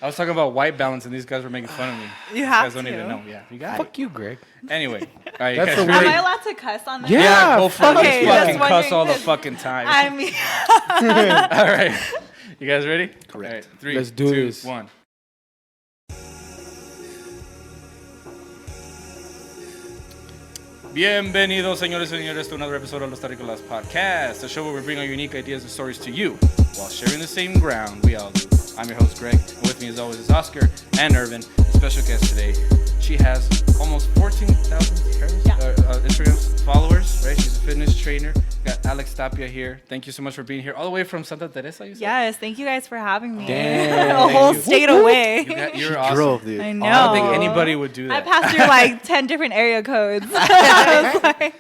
I was talking about white balance, and these guys were making fun of me. You have guys don't even know. Yeah, you got Fuck you, Greg. Anyway, all right, That's you guys the ready? Am I allowed to cuss on this? Yeah, go for okay, it. just Fucking cuss wondering all the 'cause fucking time. I mean, All right, you guys ready? Correct. All right, 3, Let's do 2, this. 1. Bienvenidos, señores y señores, to another episode of Los Terricolas podcast, a show where we bring our unique ideas and stories to you while sharing the same ground we all do. I'm your host, Greg, and with me as always is Oscar and Irvin, special guest today. She has almost 14,000 Instagram followers, right? She's a fitness trainer. Got Alex Tapia here. Thank you so much for being here, all the way from Santa Teresa, you said? yes, thank you guys for having me. Damn. A whole state away. You're awesome. Drove, dude. I know. I don't think anybody would do I that. passed through like 10 different area codes. I was like,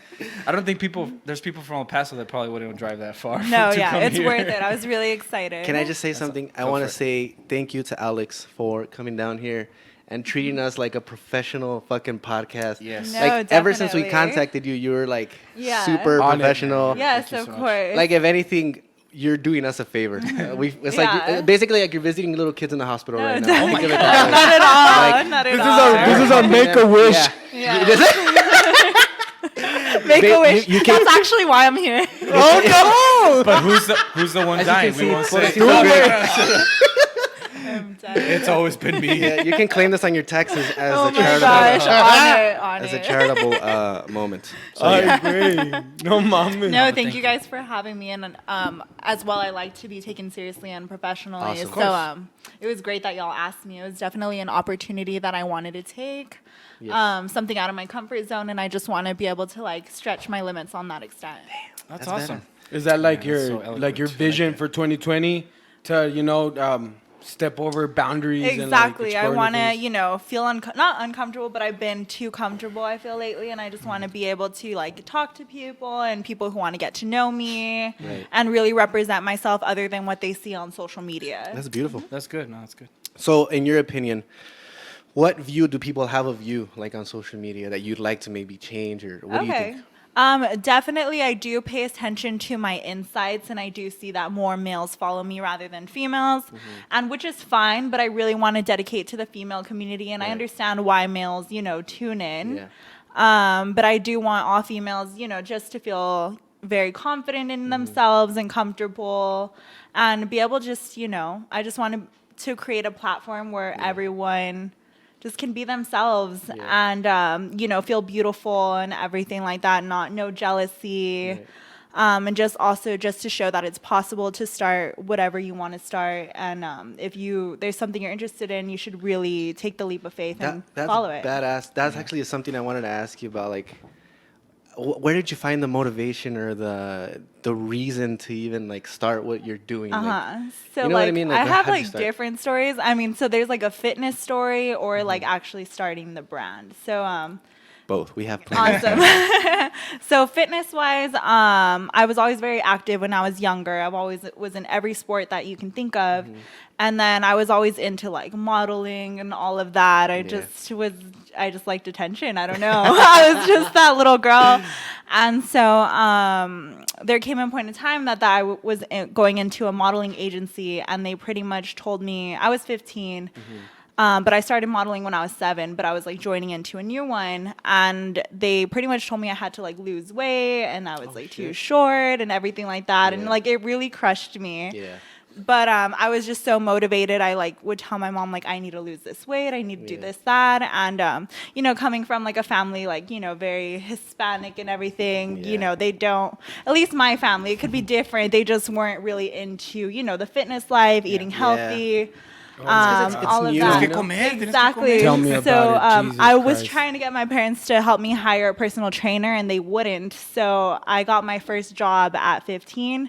I don't think there's people from El Paso that probably wouldn't drive that far. no, to yeah, come it's here. worth it. I was really excited. Can I just say something? I Go want for to it. say thank you to Alex for coming down here and treating us like a professional fucking podcast. Yes. No, Like ever since we definitely. contacted you, you were like Yeah. super On it, professional. Yes, Thank you of so much. course. Like if anything, you're doing us a favor. It's Yeah. like basically like you're visiting little kids in the hospital No, right now. definitely. Think of it that way. Not at all. Like, not at This all. is our Make-A-Wish. Yeah. Yeah. Make a wish. you can- That's actually why I'm here. Oh, But who's the one As you dying? can We see, won't photos say. of I'm dead. It's always been me. Yeah, you can claim this on your taxes as Oh a my charitable gosh, on as a it. charitable moment. So, no. yeah. I agree. No, mama. No, thank you guys for having me, and as well, I like to be taken seriously and professionally. Awesome. Of So it was great that y'all asked me. It was definitely an opportunity that I wanted to take, Yes. something out of my comfort zone, and I just want to be able to like stretch my limits on that extent. That's That's awesome. Is that like Yeah, that's so your eloquent. your I like vision that. for 2020 to step over boundaries? Exactly. And, I like, want to, explore feel not uncomfortable, but I've been too comfortable, I feel, lately. And I just want to be able to, like, talk to people and people who want to get to know me Right. and really represent myself other than what they see on social media. That's beautiful. That's good. No, that's good. So, in your opinion, what view do people have of you, like on social media, that you'd like to maybe change, or what do you think? Definitely, I do pay attention to my insights, and I do see that more males follow me rather than females, and which is fine. But I really want to dedicate to the female community, and I Right. understand why males, tune in. Yeah. But I do want all females, just to feel very confident in themselves and comfortable, and be able just, I just want to create a platform where everyone just can be themselves and feel beautiful and everything like that. No jealousy, and just to show that it's possible to start whatever you want to start. And if there's something you're interested in, you should really take the leap of faith and That's follow it. badass. That's actually something I wanted to ask you about. Like, where did you find the motivation or the reason to even like start what you're doing? Like, So you know what I like mean? I Like, have how did you like start? different stories. I mean, so there's like a fitness story or like actually starting the brand. So both. We have plenty. awesome. So fitness wise, I was always very active when I was younger. I've always was in every sport that you can think of. And then I was always into like modeling and all of that. I just liked attention. I don't know. I was just that little girl. And so there came a point in time that I was going into a modeling agency, and they pretty much told me, I was 15, but I started modeling when I was 7, but I was like joining into a new one, and they pretty much told me I had to like lose weight, and I was too short and everything like that. And Yeah. like it really crushed me. Yeah. But I was just so motivated. I like would tell my mom like I need to lose this weight. I need to do this, that, and coming from like a family like very Hispanic and everything. Yeah. They don't. At least my family. It could be different. They just weren't really into the fitness life, eating healthy. it's All of new, that. you know? Exactly. Tell me so about it, Jesus I was Christ. trying to get my parents to help me hire a personal trainer, and they wouldn't. So I got my first job at 15.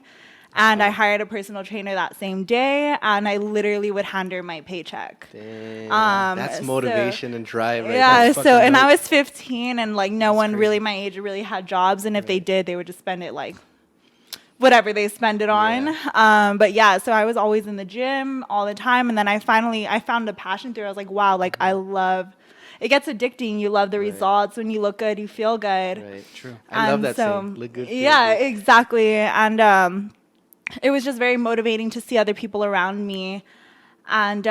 And I hired a personal trainer that same day, and I literally would hand her my paycheck. Damn. That's so- motivation and drive. Right Yeah, there. so, and dope. I was 15, and like no one crazy. really my age really had jobs, and if they did, they would just spend it like whatever they spend it on. But yeah, so I was always in the gym all the time, and then I found a passion through it. I was like, wow, like I love. It gets addicting. You love the results. When you look good, you feel good. Right. True. I love And that so, saying. Look good. feel Yeah, good. exactly. And it was just very motivating to see other people around me. And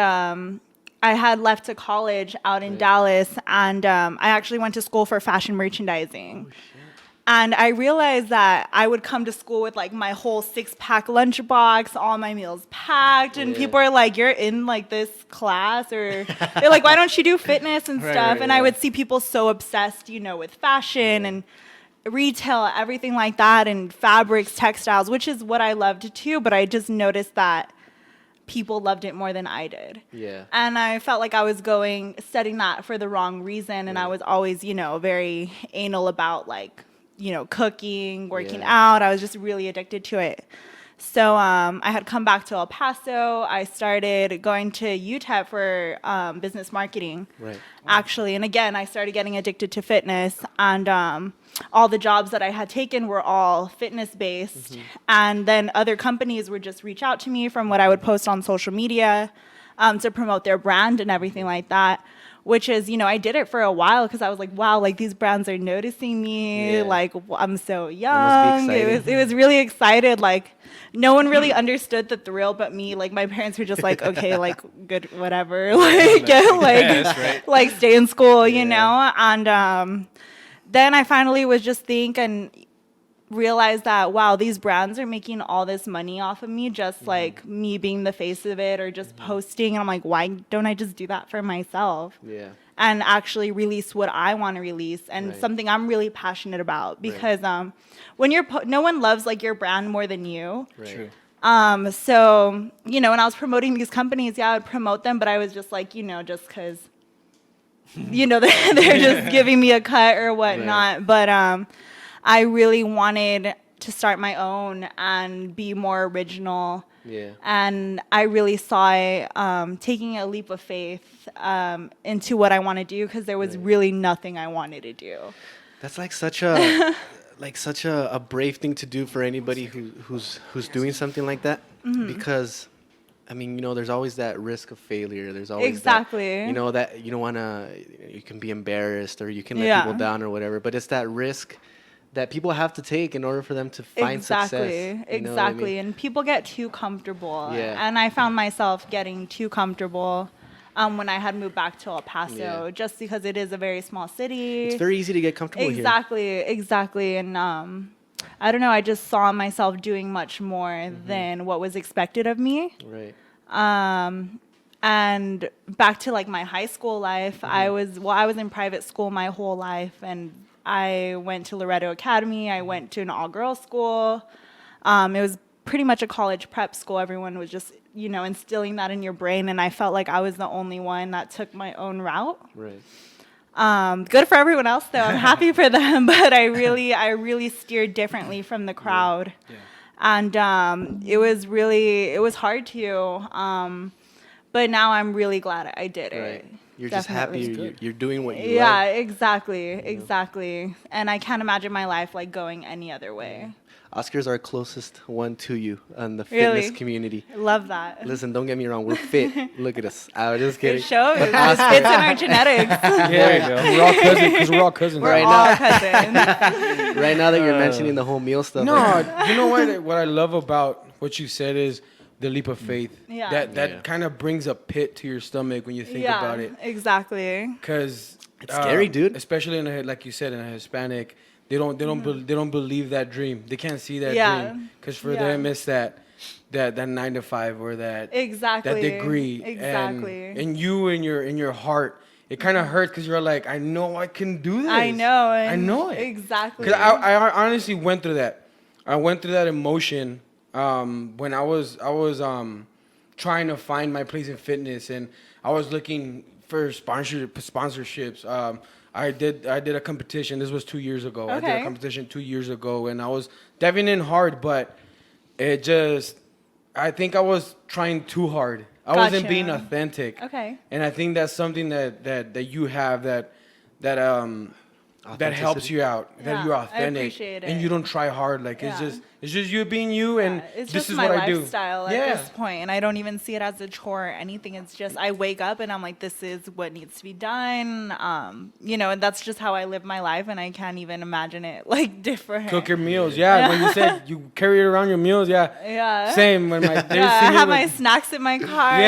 I had left to college out in Dallas, and I actually went to school for fashion merchandising. Oh, shit. And I realized that I would come to school with like my whole 6-pack lunchbox, all my meals packed, and people are like, "You're in like this class," or they're like, "Why don't you do fitness and stuff?" And I would see people so obsessed, you know, with fashion and retail, everything like that, and fabrics, textiles, which is what I loved too. But I just noticed that people loved it more than I did. Yeah. And I felt like I was studying that for the wrong reason, and I was always, you know, very anal about like, you know, cooking, working out. I was just really addicted to it. So I had come back to El Paso. I started going to UTEP for business marketing, actually. And again, I started getting addicted to fitness. And all the jobs that I had taken were all fitness-based. And then other companies would just reach out to me from what I would post on social media to promote their brand and everything like that. Which is, you know, I did it for a while because I was like, wow, like these brands are noticing me. Like I'm so young. It was really excited. Like no one really understood the thrill but me. Like my parents were just like, okay, like good, whatever. Like like stay in school, you know. And then I finally was just realized that, wow, these brands are making all this money off of me, just like me being the face of it or just posting. And I'm like, why don't I just do that for myself? Yeah. And actually release what I want to release and something I'm really passionate about, because when no one loves like your brand more than you. True. So, you know, when I was promoting these companies, I would promote them, but I was just like, you know, just because, you know, they're just giving me a cut or whatnot. But I really wanted to start my own and be more original. Yeah. And I really saw it taking a leap of faith into what I want to do, because there was really nothing I wanted to do. That's like such a a brave thing to do for anybody who's doing something like that, because I mean, you know, there's always that risk of failure. There's always that, you know, that you don't want to, you can be embarrassed or you can let people down or whatever, but it's that risk that people have to take in order for them to find success. Exactly. I mean? And people get too comfortable. Yeah. And I found myself getting too comfortable when I had moved back to El Paso, just because it is a very small city. It's very easy to get comfortable here. Exactly. And I don't know, I just saw myself doing much more than what was expected of me. Right. And back to like my high school life, I was in private school my whole life, and I went to Loretto Academy. I went to an all-girls school. It was pretty much a college prep school. Everyone was just, you know, instilling that in your brain, and I felt like I was the only one that took my own route. Right. Good for everyone else, though. I'm happy for them, but I really steered differently from the crowd. Yeah. And it was hard to. But now I'm really glad I did it. You're definitely just happy you're doing what you love. Yeah, exactly. And I can't imagine my life like going any other way. Oscar's our closest one to you on the fitness community. I love that. Listen, don't get me wrong, we're fit. Look at us. I was just kidding. It shows. It's in our genetics. There you go. We're all cousins, because we're all cousins. We're all cousins. Right now that you're mentioning the whole meal stuff. No, you know what I love about what you said is the leap of faith. Yeah. That kind of brings a pit to your stomach when you think about it. Exactly. Because it's scary, dude. Especially like you said, in a Hispanic, they don't believe that dream. They can't see that dream, because for them it's that 9 to 5 or that degree. Exactly. And you in your heart, it kind of hurts, because you're like, I know I can do this. I know it. Exactly. Because I honestly went through that. I went through that emotion. When I was trying to find my place in fitness, and I was looking for sponsorships. I did a competition. This was 2 years ago. Okay. I did a competition 2 years ago, and I was diving in hard, but I think I was trying too hard. I wasn't being authentic. Okay. And I think that's something that you have that that helps you out, that Yeah, you're I authentic, appreciate and it. you don't try hard. Like Yeah. it's just you being you, and It's this just is my what I do. lifestyle at this point, and I don't even see it as a chore or anything. It's just I wake up and I'm like, this is what needs to be done. You know, and that's just how I live my life, and I can't even imagine it like different. Cook your meals, yeah. When you said you carry around your meals, yeah. Yeah. Same. When my Yeah, I have my snacks in my car too.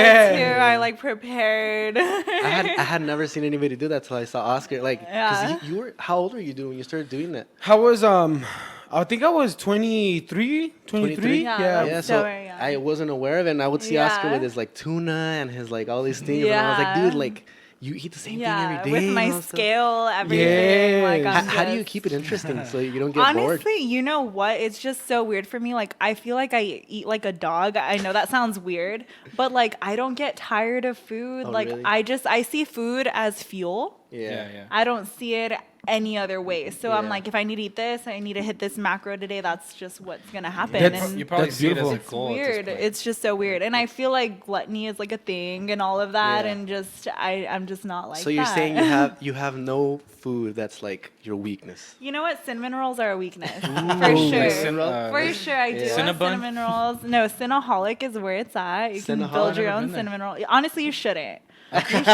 I like prepared. I had never seen anybody do that till I saw Oscar. Like, Yeah. because you were, how old were you doing when you started doing that? How was I think I was 23. 23? Yeah. Yeah. Yeah, so so very young. I wasn't aware of it, and I would see Oscar Yeah. with his like tuna and his like all these things, and I was like, Yeah. dude, like you eat the same thing every day. with and my all that stuff. scale, everything. Like, Yes. I'm How do you just- keep it interesting so you don't get bored? Honestly, you know what? It's just so weird for me. Like, I feel like I eat like a dog. I know that sounds weird, but like, I don't get tired of food. Oh, like, really? I see food as fuel. Yeah. I don't see it any other way. So I'm Yeah. like, if I need to eat this, I need to hit this macro today. That's just what's gonna happen. That's- And You probably That's see it as a beautiful. it's goal. at this weird. point. It's just so weird. And I feel like gluttony is like a thing and all of that. Yeah. And just I'm just not like So you're that. saying you have no food that's like your weakness. You know what? Cinnamon rolls are a weakness for Ooh, sure. Cin- For sure, I do. Yeah. love Cinnabon? Cinnamon rolls. No, Cinnaholic is where it's at. You can Cinnaholic? build your Never own been there. cinnamon roll. Honestly, you shouldn't. You shouldn't.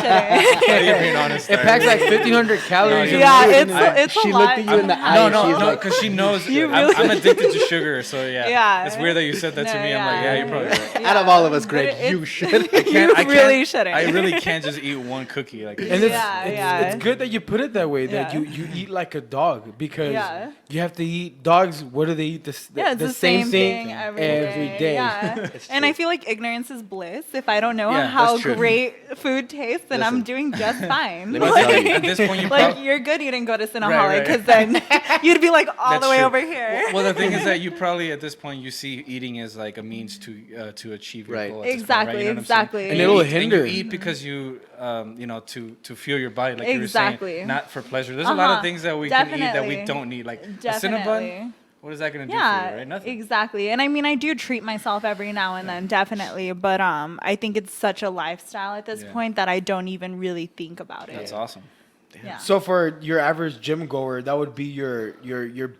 You're being honest. It there. packs like 1,500 calories. Yeah, and it's a She lot. looked at you in the eye. No, and no, she's no, like, because she knows You I'm really- addicted to sugar. So yeah, Yeah. it's weird that you said that to No, me. I'm like, yeah, you're probably right. out of all of us, But Greg, it's- you should. You really shouldn't. I really can't just eat one cookie. Like, And it's, Yeah, it's good that you put it that way, that Yeah. you eat like a dog, because Yeah. you have to eat dogs. What do they eat? Yeah, it's the the same thing thing every day. Yeah. It's And true. I feel like ignorance is bliss. If I don't know Yeah, how that's true. great food tastes, then I'm Listen. doing just fine. Let me tell you. at this point, you Like, prob- you're good you didn't go to Cinnaholic, right. because then you'd be like all That's the way true. over here. Well, the thing is that you probably at this point you see eating as like a means to achieve your Right. goal. At this point, Exactly, right? You know what I'm exactly. saying? And You it'll eat- hinder. And you eat because you to fuel your body, like you were Exactly. saying, not for pleasure. There's a lot of Uh-huh. things that we can eat that we Definitely. don't need, like a Definitely. Cinnabon. What is that gonna do for Yeah, you, right? Nothing. exactly. And I mean, I do treat myself every now and then, definitely. But I think it's such a lifestyle at this Yeah. point that I don't even really think about it. That's awesome. Yeah. So for your average gym goer, that would be your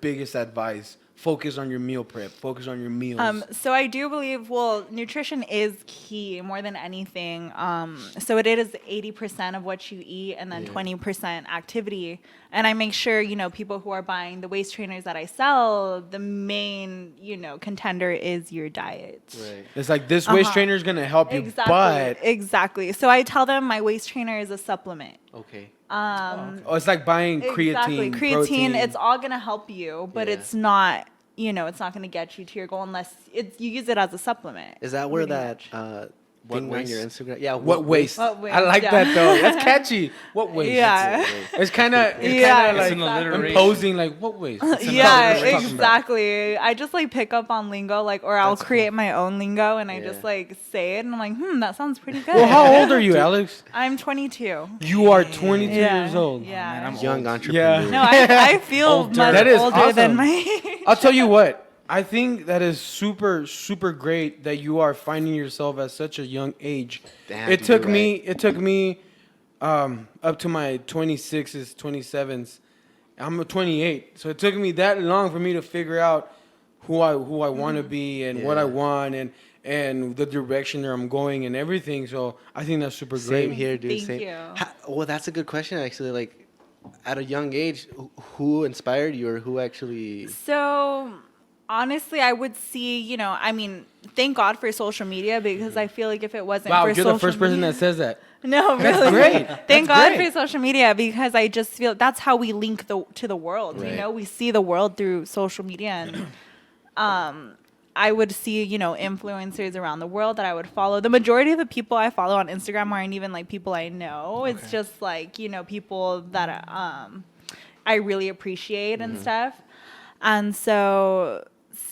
biggest advice. Focus on your meal prep. Focus on your meals. So I do believe, well, nutrition is key more than anything. So it is 80% of what you eat and then 20% activity. And I make sure, people who are buying the waist trainers that I sell, the main, contender is your diet. Right. It's like this waist Uh-huh. trainer is gonna help you, Exactly. but Exactly. So I tell them my waist trainer is a supplement. Okay. it's like buying Exactly. creatine. Creatine, protein. it's all going to help you, but Yeah. it's not, it's not going to get you to your goal unless you use it as a supplement. Is that where pretty that much. What thing on your waist? Instagram? Yeah. What waist? What waist, I like yeah. that though. That's catchy. What waist? Yeah. It's kind of Yeah, It's like an alliteration. imposing. Like what waist? It's an Yeah, alliteration. exactly. I just like pick up on lingo, or I'll That's create my own lingo and I Yeah. just say it and I'm like, that sounds pretty good. Well, how old are you, Alex? I'm 22. You are 22 Yeah. years old. Yeah. man, I'm Young old. entrepreneur. No, I feel Older. much That is older than awesome. my I'll tell you what. I think that is super, super great that you are finding yourself at such a young age. Damn, It dude, took you're me. right. It took me up to my 26s, 27s. I'm a 28, so it took me that long for me to figure out who I want to be and what I Yeah. want and the direction that I'm going and everything. So I think that's super great. Same here, dude. Thank Same. you. Well, that's a good question, actually. Like, at a young age, who inspired you, or who actually? So honestly, I would see, thank God for social media because I feel like if it wasn't Wow, for you're social the first person media, that says that. No, That's really. great. Thank That's God great. for social media because I just feel that's how we link to the world. Right. We see the world through social media, and I would see influencers around the world that I would follow. The majority of the people I follow on Instagram aren't even like people I know. It's Okay. just like people that I really appreciate and stuff, and so.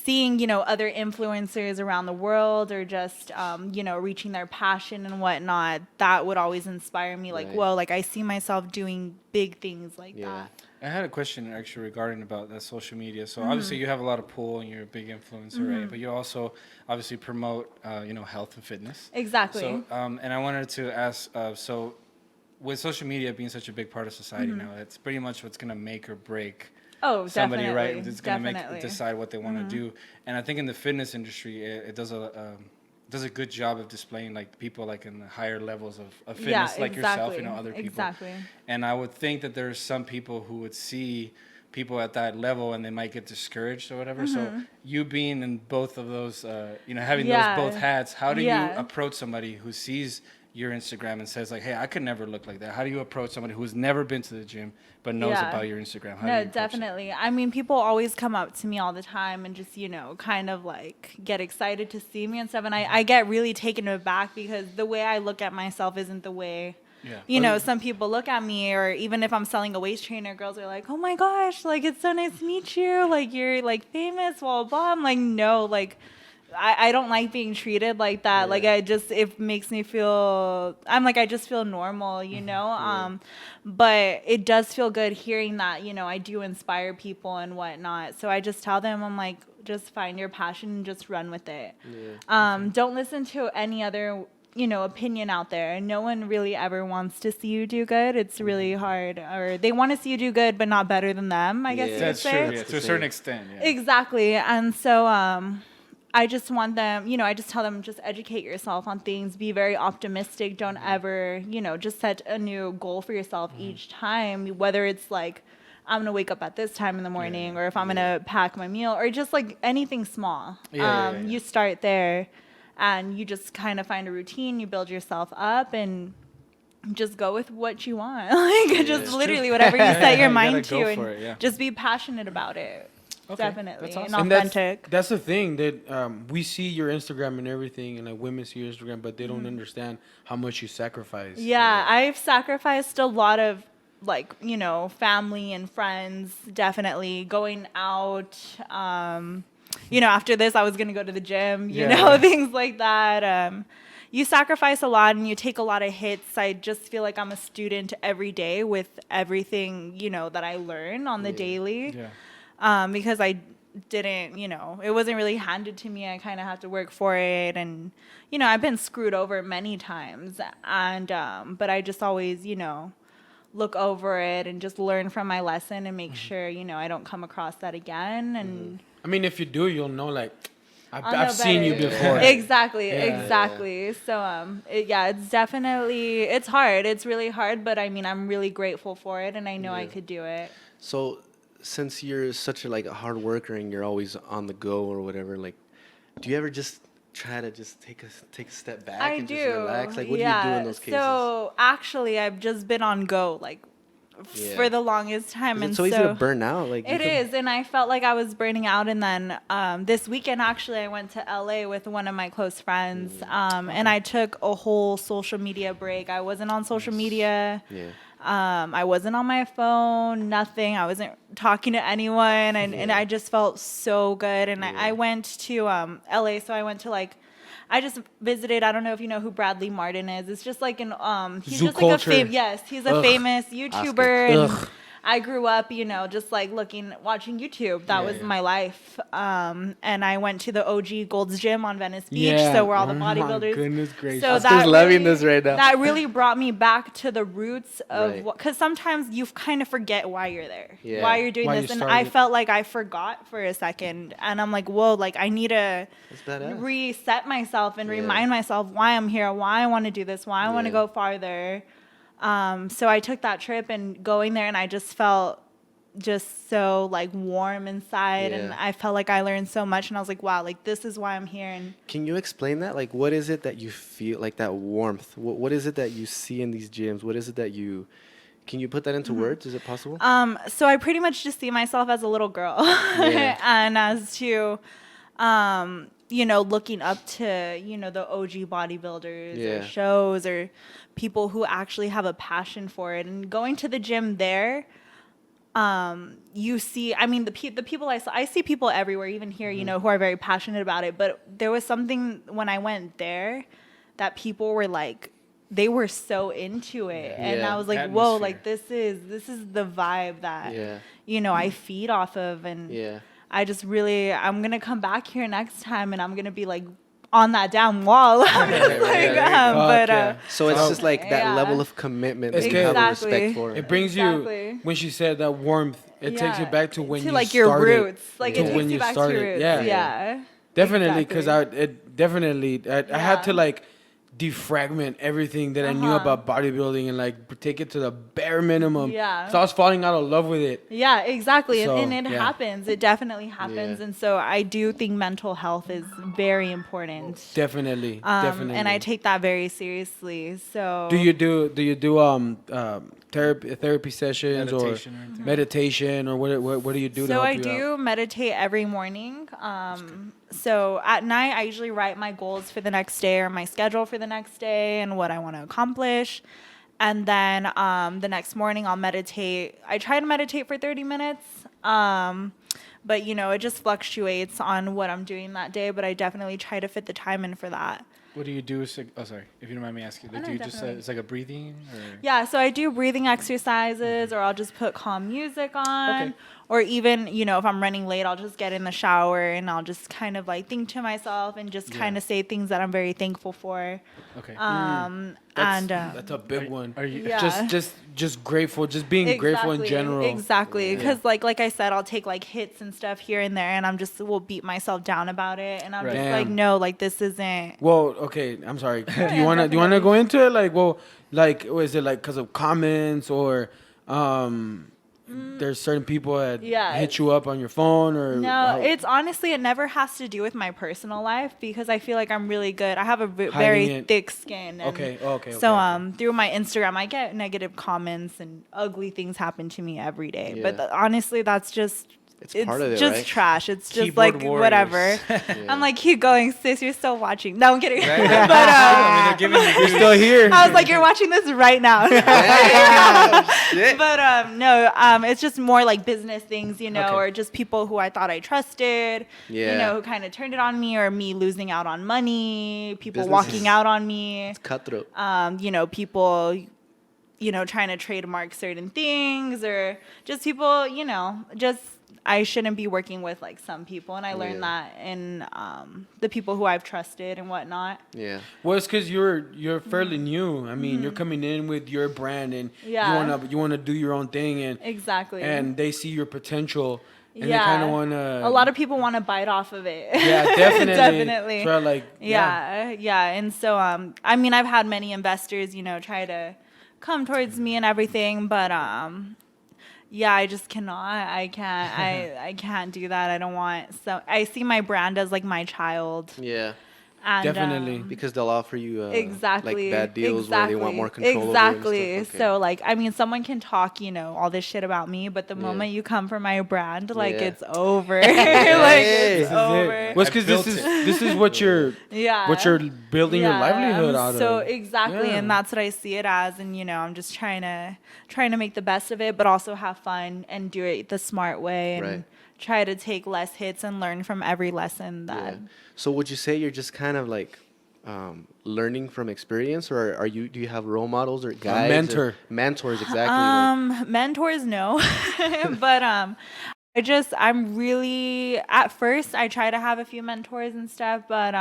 Seeing, other influencers around the world or just, reaching their passion and whatnot, that would always inspire me. Like, Right. whoa, like I see myself doing big things like Yeah. that. I had a question actually regarding about that social media. So Mm-hmm. obviously you have a lot of pull and you're a big influencer, right? But you also obviously promote, health and fitness. Exactly. So, and I wanted to ask, so with social media being such a big part of society now, it's pretty much what's going to make or break somebody, definitely, right? It's going to definitely. make decide what they want to do. And I think in the fitness industry, it does a good job of displaying like people like in the higher levels of fitness, like yourself, you know, other people. Exactly. And I would think that there's some people who would see people at that level and they might get discouraged or whatever. So you being in both of those, you know, having those both hats, how do you approach somebody who sees your Instagram and says like, hey, I could never look like that? How do you approach somebody who's never been to the gym but knows about your Instagram? How do you approach definitely. I mean, people always come up to me all the time and just, you know, kind of like get excited to see me and stuff. And I get really taken aback because the way I look at myself isn't the way, you know, some people look at me. Or even if I'm selling a waist trainer, girls are like, oh my gosh, like, it's so nice to meet you. Like, you're like famous, blah, blah. I'm like, no, like, I don't like being treated like that. Like, it makes me feel, I just feel normal, you know? But it does feel good hearing that, you know, I do inspire people and whatnot. So I just tell them, I'm like, just find your passion and just run with it. Don't listen to any other, you know, opinion out there. No one really ever wants to see you do good. It's really hard. Or they want to see you do good, but not better than them, I guess you could say. That's true. Yeah, to a certain extent. Yeah. Exactly. And so, I just want them, you know, I just tell them, just educate yourself on things, be very optimistic. Don't ever, you know, just set a new goal for yourself each time, whether it's like, I'm going to wake up at this time in the morning, or if I'm going to pack my meal, or just like anything small. You start there and you just kind of find a routine, you build yourself up and just go with what you want. Like just literally whatever you set your mind to and just be passionate about it. Okay, definitely, that's awesome. And authentic. That's the thing that we see your Instagram and everything, and like women see your Instagram, but they don't understand how much you sacrifice. Yeah, I've sacrificed a lot of like, you know, family and friends. Definitely going out. You know, after this, I was gonna go to the gym. You know, things like that. You sacrifice a lot and you take a lot of hits. I just feel like I'm a student every day with everything, you know, that I learn on the daily. Because I didn't, you know, it wasn't really handed to me. I kind of had to work for it. And, you know, I've been screwed over many times. And, but I just always, you know, look over it and just learn from my lesson and make sure, you know, I don't come across that again. And I mean, if you do, you'll know, like, I've seen you before. Exactly. So, it's definitely, it's hard. It's really hard. But I mean, I'm really grateful for it. And I know I could do it. So, since you're such a hard worker and you're always on the go or whatever, like, do you ever just try to just take a step back just relax? Like, what do you do in those cases? So actually, I've just been on go for the longest time, and it's so easy to burn out. Like it is, and I felt like I was burning out. And then this weekend, actually, I went to LA with one of my close friends, and I took a whole social media break. I wasn't on social media. I wasn't on my phone, nothing. I wasn't talking to anyone, and I just felt so good. And I went to LA, so I went to I just visited. I don't know if you know who Bradley Martin is. It's just like he's Zoo just culture. He's a famous YouTuber. And I grew up, you know, just like watching YouTube. That was my life. And I went to the OG Gold's Gym on Venice Beach, so where all the bodybuilders. My goodness gracious. So Oscar's loving this right now. That really brought me back to the roots of because sometimes you kind of forget why you're there, why you're doing this. And I felt like I forgot for a second, and I'm like, whoa, like I need to reset myself and remind myself why I'm here, why I want to do this, why I want to go farther. So I took that trip, and going there, and I just felt just so warm inside, and I felt like I learned so much, and I was like, wow, like this is why I'm here. And can you explain that? Like, what is it that you feel, like that warmth? What is it that you see in these gyms? What is it that can you put that into words? Is it possible? So I pretty much just see myself as a little girl and as to, you know, looking up to, you know, the OG bodybuilders or shows or people who actually have a passion for it. And going to the gym there, you see, I mean, the people I see people everywhere, even here, you know, who are very passionate about it. But there was something when I went there that people were like, they were so into it. And I was like, atmosphere. whoa, like this is the vibe that, you know, I feed off of. And I just really, I'm going to come back here next time, and I'm going to be like on that damn wall. I'm just like, So it's just like that yeah. level of commitment that It's you have a Exactly. respect for. It brings you, when she said that warmth, it takes you back to when to you like started. your roots. Like to it takes when you you back started. to your roots. Yeah. Yeah. Definitely, because Exactly. I had to like defragment everything that I knew about bodybuilding and like take it to the bare minimum. Yeah. So I was falling out of love with it. Yeah, exactly. So, and it yeah. happens. It definitely happens. Yeah. And so I do think mental health is very important. Definitely. And I take that very seriously. So Do you do therapy sessions Meditation or or anything? meditation or what do you do? to So help I you do out? meditate every morning. So at night, I usually write my goals for the next day or my schedule for the next day and what I want to accomplish. And then the next morning, I'll meditate. I try to meditate for 30 minutes. But, you know, it just fluctuates on what I'm doing that day. But I definitely try to fit the time in for that. What do you do? Oh, sorry. If you don't mind me asking, no, do you just definitely. it's like a breathing? Or? Yeah, so I do breathing exercises, or I'll just put calm music on. Okay. Or even, you know, if I'm running late, I'll just get in the shower and I'll just kind of like think to myself and just kind of say things that I'm very thankful for. Okay. That's a big one. Are you? Yeah. Just grateful, just being grateful in general. Exactly, because like I said, I'll take like hits and stuff here and there, and will beat myself down about it, and I'm Right. just like, no, like this isn't. Well, okay, I'm sorry. Do you wanna go into it? Like, well, like, is it like because of comments or there's certain people that hit you up on your phone or No, it's honestly, it never has to do with my personal life because I feel like I'm really good. I have a very thick skin. And Okay. So through my Instagram, I get negative comments and ugly things happen to me every day. Yeah. But honestly, that's just. It's part of it, just right? trash. It's just Keyboard like warriors. whatever. Yeah. I'm like, keep going, sis. You're still watching. No, I'm kidding. Right? But I mean, they're giving you. You're still here. I was like, you're watching this right now. Shit. But no, it's just more like business things, you know, Okay. or just people who I thought I trusted, Yeah. you know, who kind of turned it on me, or me losing out on money, people Business walking is- out on me, Cutthroat. you know, people, you know, trying to trademark certain things, or just people, you know, just. I shouldn't be working with like some people, and I learned that in the people who I've trusted and whatnot. Yeah. Well, it's because you're fairly new. I mean, you're coming in with your brand, and Yeah. you wanna do your own thing, and Exactly. they see your potential, and they Yeah. kind of wanna. A lot of people want to bite off of it. Yeah, definitely. Definitely. Try like Yeah. And so I mean, I've had many investors, you know, try to come towards me and everything, but yeah, I just cannot. I can't do that. I don't want. So I see my brand as like my child. Yeah. And, Definitely. Because they'll offer you exactly like bad deals where they want more control exactly. over you and stuff. Okay. So like, I mean, someone can talk, you know, all this shit about me, but the moment you come for my brand, like Yeah. it's over. Like This it's is over. it. Well, because built this is what you're building your livelihood out of. So exactly, Yeah. and that's what I see it as. And you know, I'm just trying to make the best of it, but also have fun and do it the smart way, and Right. try to take less hits and learn from every lesson that. Yeah. So would you say you're just kind of like learning from experience, or do you have role models or guides? mentor. Mentors, exactly. Mentors, no, but I'm really, at first I try to have a few mentors and stuff, but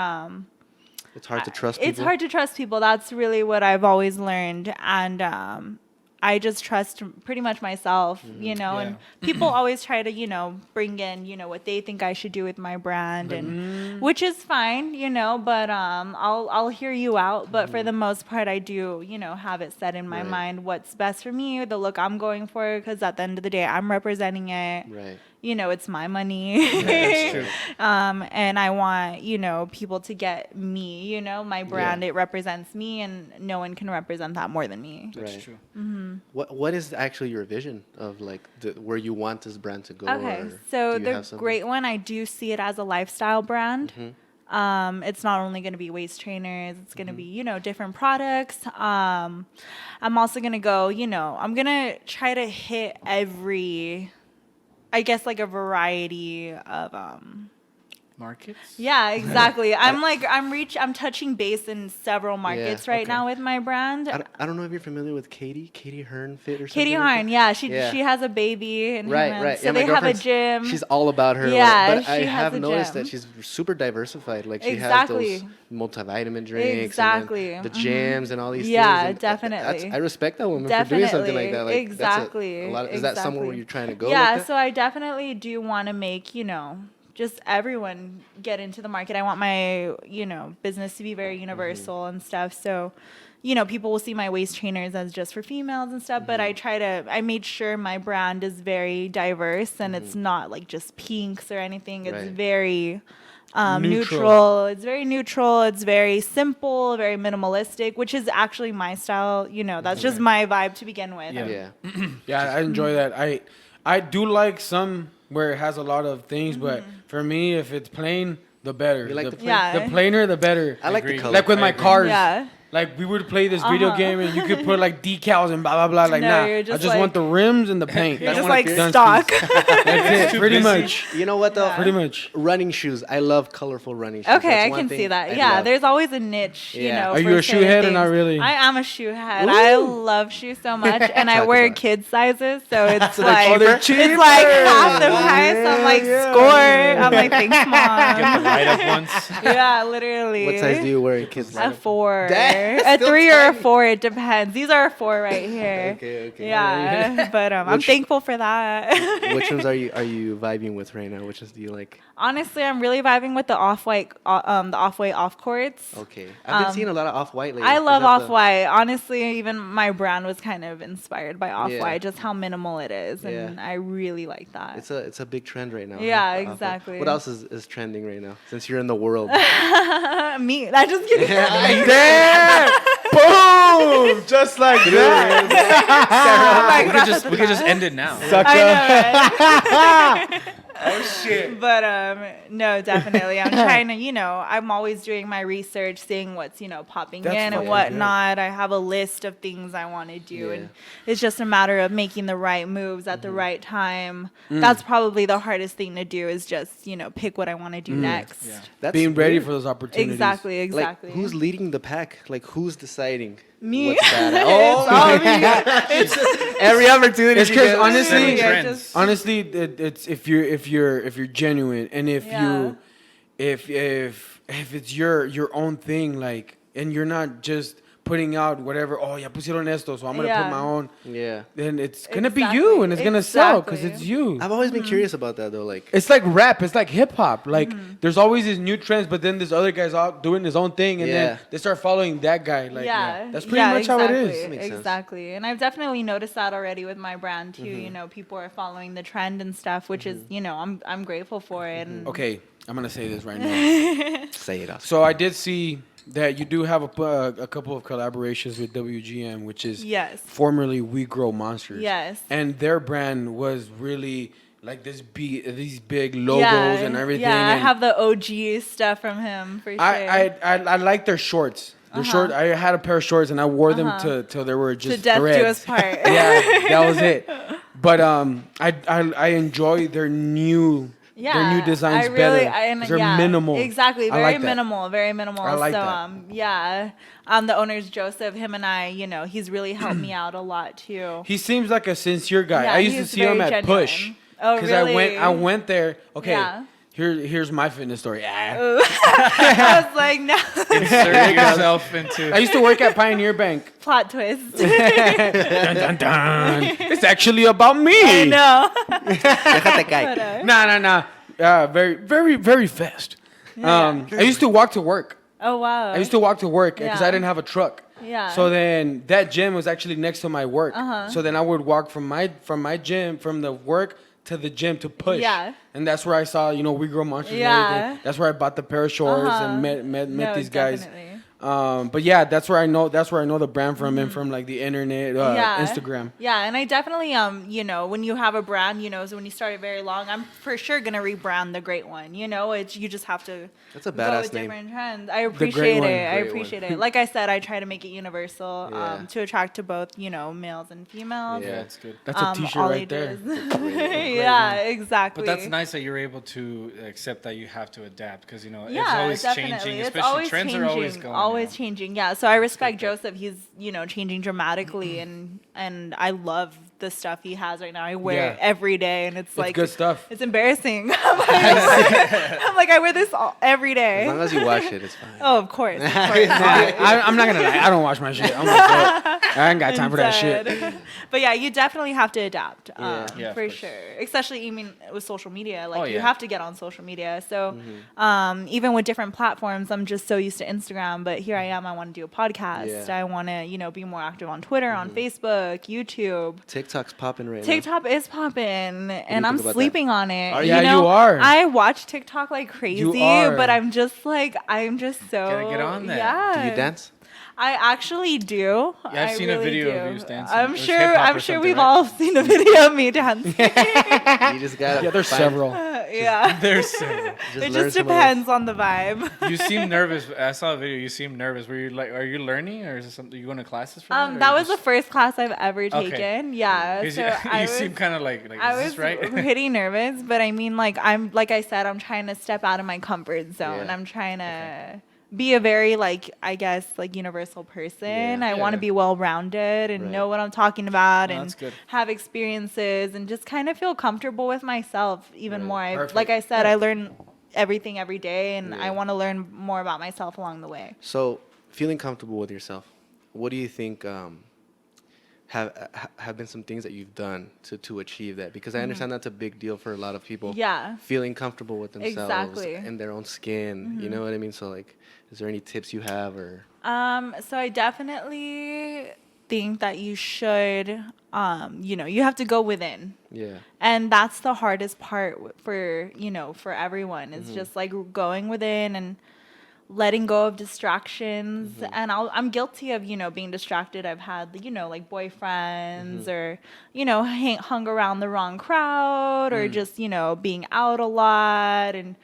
it's hard to trust people. it's hard to trust people. That's really what I've always learned, and I just trust pretty much myself, you know, and people always try to, you know, bring in, you know, what they think I should do with my brand, and which is fine, you know, but I'll hear you out, but for the most part I do, you know, have it set in my mind what's best for me, the look I'm going for, because at the end of the day I'm representing it. Right. You know, it's my money. That's true. And I want, you know, people to get me, you know, my brand, Yeah. it represents me, and no one can represent that more than me. That's Right. true. What is actually your vision of like where you want this brand to go? Okay, or so do you the have something? great one, I do see it as a lifestyle brand. It's not only going to be waist trainers, it's going to be, you know, different products. I'm also going to go, you know, I'm going to try to hit every, I guess, like a variety of markets. Yeah, exactly. I'm touching base in several markets right now with my brand. I don't know if you're familiar with Katie Hearn Fit or something. Katie Hearn, she has a baby and right. So they have a gym. She's all about her. Yeah, but I she has have a noticed gym. that she's super diversified. Like she has Exactly. those multivitamin drinks, Exactly. and then the jams and all these things. Yeah, And definitely. I respect that woman for doing something like that. Like, exactly. That's a lot. Is that somewhere where you're trying to go? Yeah, like that? so I definitely do want to make, just everyone get into the market. I want my, business to be very universal and stuff. So, people will see my waist trainers as just for females and stuff, but I made sure my brand is very diverse and it's not like just pinks or anything. It's very neutral. It's very neutral. It's very simple, very minimalistic, which is actually my style. That's just my vibe to begin with. Yeah. Yeah, I enjoy that. I do like some where it has a lot of things, but for me, if it's plain, the better. You like the plainer, the better. I like the color. Like with my cars. Yeah. Like we would play this video game and you could put like decals and blah blah blah. Like I just want the rims and the paint. You're just like stock. That's it, pretty much. You know what though? Pretty much. Running shoes. I love colorful running shoes. Okay, That's I one can thing see that. I Yeah, love. there's always a niche, Yeah. Are you a shoe head or not really? I am a shoe head. I love shoes so much, and I wear kid sizes, so it's like it's like half the price. I'm like, score. I'm like, thanks, mom. Get the light up once. Yeah, literally. What size do you wear in kids? A 4. Dang, A still 3 or a tiny. 4. It depends. These are a 4 right here. Okay. Yeah, but I'm thankful for that. Which ones are you vibing with right now? Which ones do you like? Honestly, I'm really vibing with the off-white, off courts. Okay, I've been seeing a lot of off-white lately. I love off-white. Honestly, even my brand was kind of inspired by off-white, Yeah. just how minimal it is, and I really like that. It's a big trend right now. Yeah, Off-white. exactly. What else is trending right now? Since you're in the world. Me, I just kidding. Damn! Boom! Just like that. We could just end it now. I know, right? Oh shit! But no, definitely. I'm trying to, I'm always doing my research, seeing what's, popping That's in and fucking whatnot. I have a list of things I want to do, and it's just a matter of making the right moves at the right time. That's probably the hardest thing to do, is just, pick what I want to do next. Yeah. That's Being ready weird. for those opportunities. Exactly. Like, who's leading the pack? Like, who's deciding? Me. What's bad? It's all me. Every opportunity. It's because Setting honestly, trends. honestly, it's if you're genuine and if it's your own thing, like, and you're not just putting out whatever. Oh, ya pusieron esto, so I'm gonna put my own. Yeah. Then it's gonna be you, and it's gonna sell because it's you. I've always been curious about that though. Like, It's like rap. It's like hip hop. Like there's always these new trends, but then there's other guys out doing his own thing, and then they start following that guy. Like, that's pretty much how it is. Makes sense. Exactly. And I've definitely noticed that already with my brand too. People are following the trend and stuff, which is, I'm grateful for it. And Okay, I'm gonna say this right now. say it. So I did see that you do have a couple of collaborations with WGM, which is formerly We Grow Monsters. Yes. And their brand was really like these big logos and everything. Yeah, I and have the OG stuff from him for sure. I like their shorts. Their short. I had a pair of shorts and I wore them till they were just to death threads. do us part. Yeah, that was it. But I enjoy their new. Their new designs better. They're minimal. Exactly. Very like that. minimal. Very minimal. I like that. The owner's Joseph. Him and I, he's really helped me out a lot too. He seems like a sincere guy. Yeah, I used to he's see him very at genuine. Push. Oh, really? I went there. Okay. Yeah. Here's my fitness story. I was like, no. Insert yourself into. I used to work at Pioneer Bank. Plot twist. Dun, dun, dun. It's actually about me. I know. Déjate caer. Nah. Very, very, very fast. I used to walk to work. Oh, wow. I used to walk to work because Yeah. I didn't have a truck. Yeah. So then that gym was actually next to my work. So then I would walk from my gym, from the work to the gym to Push. Yeah. And that's where I saw, We Grow Monsters. Yeah. And everything. That's where I bought the pair of shorts and met No, these guys. definitely. But yeah, that's where I know the brand from and from like the internet, Instagram. Yeah, and I definitely you know, when you have a brand, you know, so when you start it very long, I'm for sure gonna rebrand the Great One. You know, it's you just have to. That's a go badass with name. different trends. I appreciate One. it. I Great appreciate One. it. Like I said, I try to make it universal Yeah. to attract to both, you know, males and females. Yeah. That's good. That's a T-shirt all right there. ages. Yeah, exactly. But that's nice that you're able to accept that you have to adapt because you know it's Yeah, always definitely. changing. It's Especially always trends changing. are always going. Always you know? changing. Yeah. So I respect Joseph. He's, you know, changing dramatically and I love the stuff he has right now. I wear it every day and it's like good stuff. It's embarrassing. I'm like I wear this every day. As long as you wash it, it's fine. Oh, of course. Of course. I'm not gonna lie. I don't wash my shit. I ain't got time for that shit. Instead. But yeah, you definitely have to adapt. Yeah, for of course. sure. Especially, I mean, with social media, like you yeah. have to get on social media. So, even with different platforms, I'm just so used to Instagram. But here I am. I want to do a podcast. Yeah. I want to, you know, be more active on Twitter, on Facebook, YouTube. TikTok's popping right now. TikTok is popping, and you I'm think about sleeping on it. Are you? Yeah, know, you are. I watch TikTok like crazy, are. but I'm just so Gotta get on that. Yeah. Do you dance? I actually do. Yeah, I've seen a really video do. of you dancing. I'm It was sure. hip-hop I'm or sure something, we've right? all seen a video of me dancing. You just gotta. Yeah, there's find- several. Yeah. There's several. Just It learn just some of those. depends on the vibe. You seem nervous. I saw a video. You seem nervous. Were you like, are you learning, or is it something you going to classes for? Or That you was the just- first class I've ever Okay. taken. Yeah. 'Cause So you, I you was, seem kind of like I is was this right? pretty nervous, but I mean, like I said, I'm trying to step out of my comfort zone. Yeah. I'm trying to be a very I guess universal person. Yeah. I want to Yeah. be well-rounded and Right. know what I'm talking about No, and that's good. have experiences and just kind of feel comfortable with myself even Right. more. Perfect. Like I said, I learn everything every day and I Yeah. want to learn more about myself along the way. So, feeling comfortable with yourself, what do you think have been some things that you've done to achieve that? Because I understand that's a big deal for a lot of people. Yeah. Feeling comfortable with themselves Exactly. and their own skin. You know what I mean? So, like, is there any tips you have or? So I definitely think that you should, you have to go within. Yeah. And that's the hardest part for everyone. It's just like going within and letting go of distractions. And I'm guilty of, being distracted. I've had, like boyfriends or, hung around the wrong crowd or just, being out a lot and,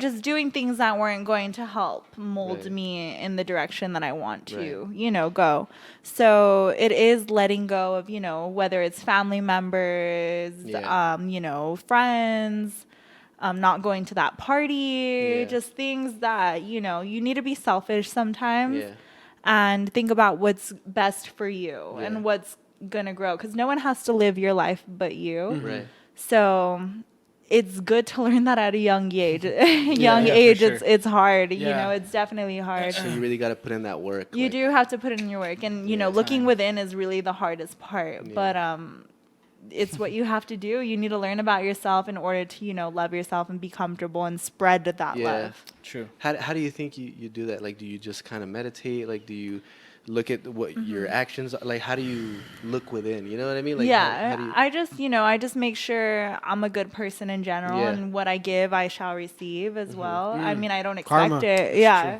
just doing things that weren't going to help mold Right. me in the direction that I want to, go. So it is letting go of, whether it's family members, Yeah. Friends, not going to that party, Yeah. just things that, you need to be selfish sometimes Yeah. and think about what's best for you Yeah. and what's going to grow. Because no one has to live your life but you. Right. So it's good to learn that at a young age. Yeah, for age, sure. it's hard. Yeah. It's definitely hard. So you really got to put in that work. You like- do have to put in your work, and looking within is really the hardest part. Yeah. But it's what you have to do. You need to learn about yourself in order to love yourself and be comfortable and spread that Yeah. love. True. How do you think you do that? Like, do you just kind of meditate? Like, do you look at what your actions are? Like, how do you look within? You know what I mean? Like, Yeah, how do you, I just make sure I'm a good person in general, Yeah. and what I give, I shall receive as well. I mean, I don't expect Karma. it. Yeah,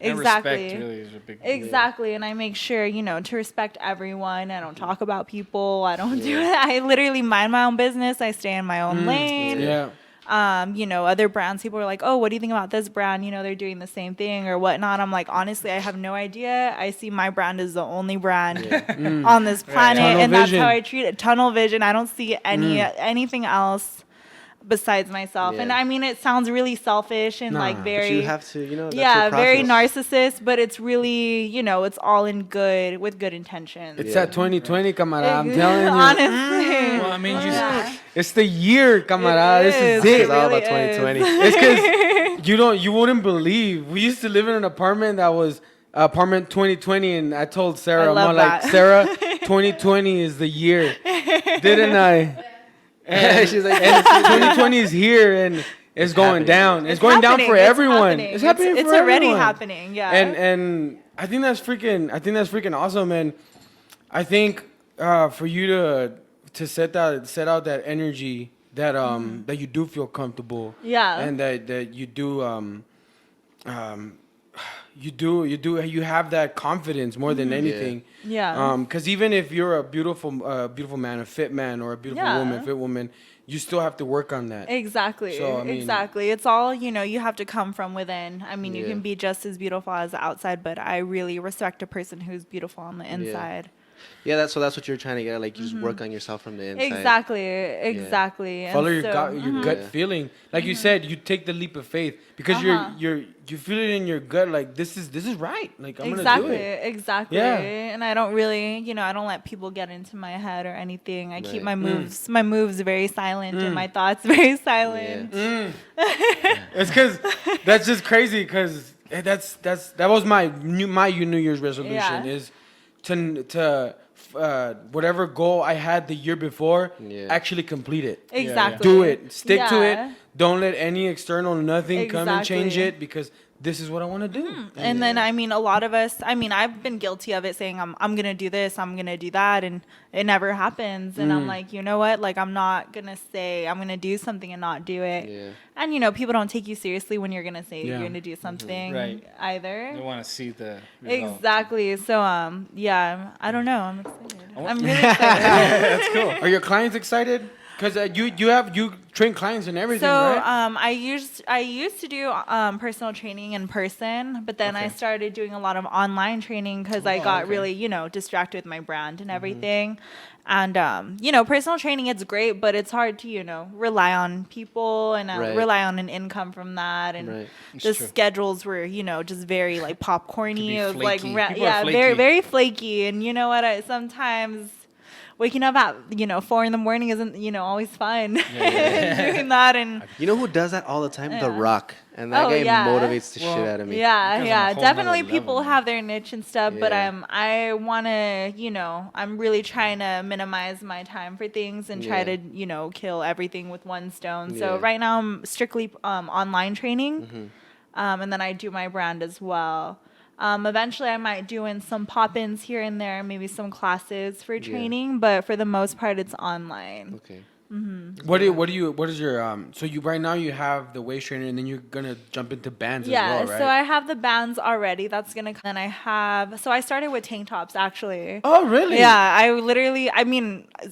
And exactly. respect really is a big. Exactly, and I make sure to respect everyone. I don't talk about people. I don't do it. I literally mind my own business. I stay in my own lane. Yeah. Other brands, people are like, oh, what do you think about this brand? They're doing the same thing or whatnot. I'm like, honestly, I have no idea. I see my brand as the only brand on this planet, Tunnel and vision. that's how I treat it. Tunnel vision. I don't see anything else besides myself. Yeah. And I mean, it sounds really selfish and Nah. like But but very you have to, that's yeah, your very process. narcissist, but it's really, it's all in good with good intentions. It's Yeah. that 2020, camarada. I'm telling you. Honestly. Well, I mean, you. Yeah. It's the year, camarada. This is It it. It's all really about 2020. It's because you wouldn't believe. We used to live in an apartment that was apartment 2020, and I told Sarah, I I'm love all like, that. Sarah, 2020 is the year, didn't I? And, She's like, and 2020 is here, and it's going happening. down. It's going down happening. for It's everyone. happening. It's happening for It's already everyone. happening. Yeah. And I think that's freaking awesome. And I think for you to set out that energy that that you do feel comfortable. Yeah. And that you do you have that confidence more than anything. Yeah. Because even if you're a beautiful man, a fit man, or a beautiful woman, fit woman, you still have to work on that. Exactly. So, I mean, exactly. It's all, you have to come from within. I mean, you can be just as beautiful as the outside, but I really respect a person who's beautiful on the inside. Yeah, that's what you're trying to get. Like, you just work on yourself from the inside. Exactly. And Follow your so- gut feeling. Like you said, you take the leap of faith because you feel it in your gut. Like this is right. Like I'm gonna do it. Exactly. Yeah. And I don't really, I don't let people get into my head or anything. I keep my moves very silent and my thoughts very silent. It's because that's just crazy. Because that was my New Year's resolution is to whatever goal I had the year before, actually complete it. Exactly. Do it. Stick to it. Don't let any external nothing come and change it, because this is what I want to do. And then, I mean, a lot of us, I've been guilty of it, saying I'm going to do this, I'm going to do that, and it never happens. And I'm like, you know what? Like, I'm not going to say I'm going to do something and not do it. Yeah. And, people don't take you seriously when you're going to say you're going to do something either. They want to see the result. Exactly. So, I don't know. I'm excited. I'm really excited. That's cool. Are your clients excited? Because you train clients and everything, So right? I used to do personal training in person, but then I started doing a lot of online training because I got really distracted with my brand and everything. And personal training, it's great, but it's hard to rely on people and rely on an income from that. And the schedules were just very like popcorny. It was like very very flaky. And you know what? Sometimes waking up at 4 a.m. isn't always fun. Doing that. And you know who does that all the time? The Rock. And that guy motivates the shit out of me. Yeah. Definitely people have their niche and stuff, but I want to, I'm really trying to minimize my time for things and try to, kill everything with one stone. So right now I'm strictly online training. And then I do my brand as well. Eventually I might do in some pop-ins here and there, maybe some classes for training, but for the most part it's online. Okay. What is your so you right now you have the waist trainer, and then you're gonna jump into bands as well, right? So I have the bands already. That's gonna come. And I started with tank tops actually. Oh really? Yeah,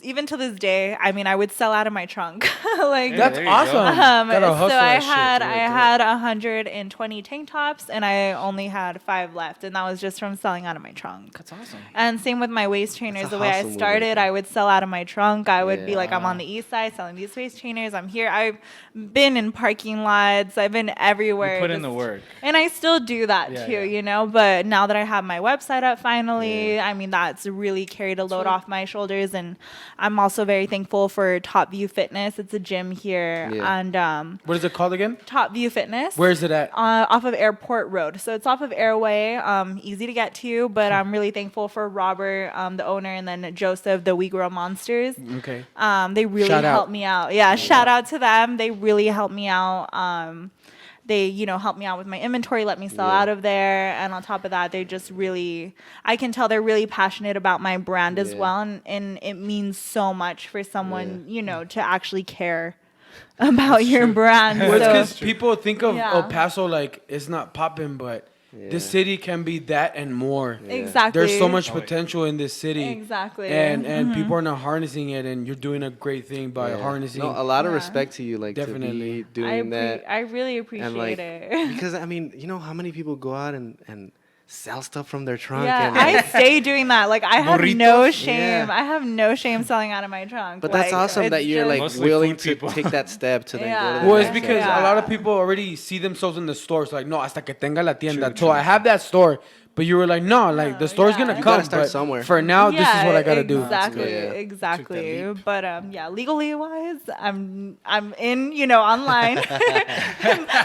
even to this day, I would sell out of my trunk. Like that's awesome. So I had 120 tank tops, and I only had 5 left, and that was just from selling out of my trunk. That's awesome. And same with my waist trainers. The way I started, I would sell out of my trunk. I would be like, I'm on the east side selling these waist trainers. I'm here. I've been in parking lots. I've been everywhere. You put in the work. And I still do that too, But now that I have my website up finally, that's really carried a load off my shoulders. And I'm also very thankful for Top View Fitness. It's a gym here. And what is it called again? Top View Fitness. Where is it at? Off of Airport Road. So it's off of Airway. Easy to get to, but I'm really thankful for Robert, the owner, and then Joseph, the We Grow Monsters. Okay. They really helped me out. Yeah, shout out to them. They really helped me out. They, helped me out with my inventory, let me sell out of there. And on top of that, they just really, I can tell they're really passionate about my brand as well. And it means so much for someone, to actually care about your brand. Well, it's because people think of El Paso like it's not popping, but this city can be that and more. Exactly. There's so much potential in this city. Exactly. And people are not harnessing it, and you're doing a great thing by harnessing. No, a lot of respect to you, like definitely to be doing that. I really appreciate it. Because you know how many people go out and sell stuff from their trunk. Yeah, and I stay doing that. Like I have no shame. Yeah. I have no shame selling out of my trunk. But that's awesome that you're like willing to take that step to then go to the Well, it's next because step. a lot of people already see themselves in the stores. Like, no, hasta que tenga la tienda. So I have that store. But you were like, no, like the store's gonna You come. gotta start but somewhere. For now, this is what I gotta do. Exactly. But legally wise, I'm in, online.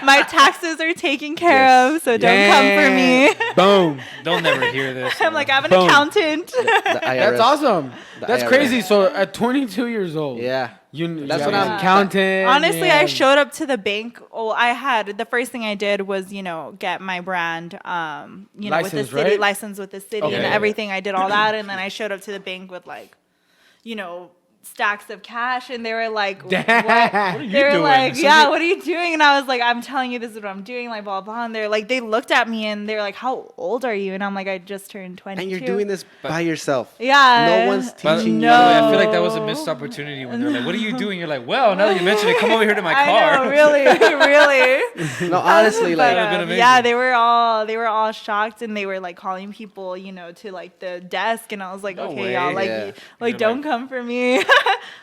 My taxes are taken care of, so don't come for me. Boom. They'll never hear this. I'm like, I have an accountant. The IRS. That's awesome. That's IRS. crazy. So at 22 years old. Yeah. That's what I'm counting. Honestly, I showed up to the bank. Oh, the first thing I did was, get my brand, license, with the city, license with the city and Okay. everything. I did all that. And then I showed up to the bank with stacks of cash, and they were like, what? What are you They were doing? like, So yeah, you- what are you doing? And I was like, I'm telling you, this is what I'm doing, like, blah, blah. And they're like, they looked at me and they're like, how old are you? And I'm like, I just turned 22. And you're doing this by yourself. Yeah. No one's But teaching no. I feel like that was a missed opportunity when they're like, "What are you doing?" You're like, "Well, now that you mention it, come over here to my car." I know, really, really. you. No, honestly, But, like, That would've been amazing. yeah, they were all shocked, and they were like calling people, to like the desk, and I was like, No okay, way. y'all, like, Yeah. like You're don't like- come for me.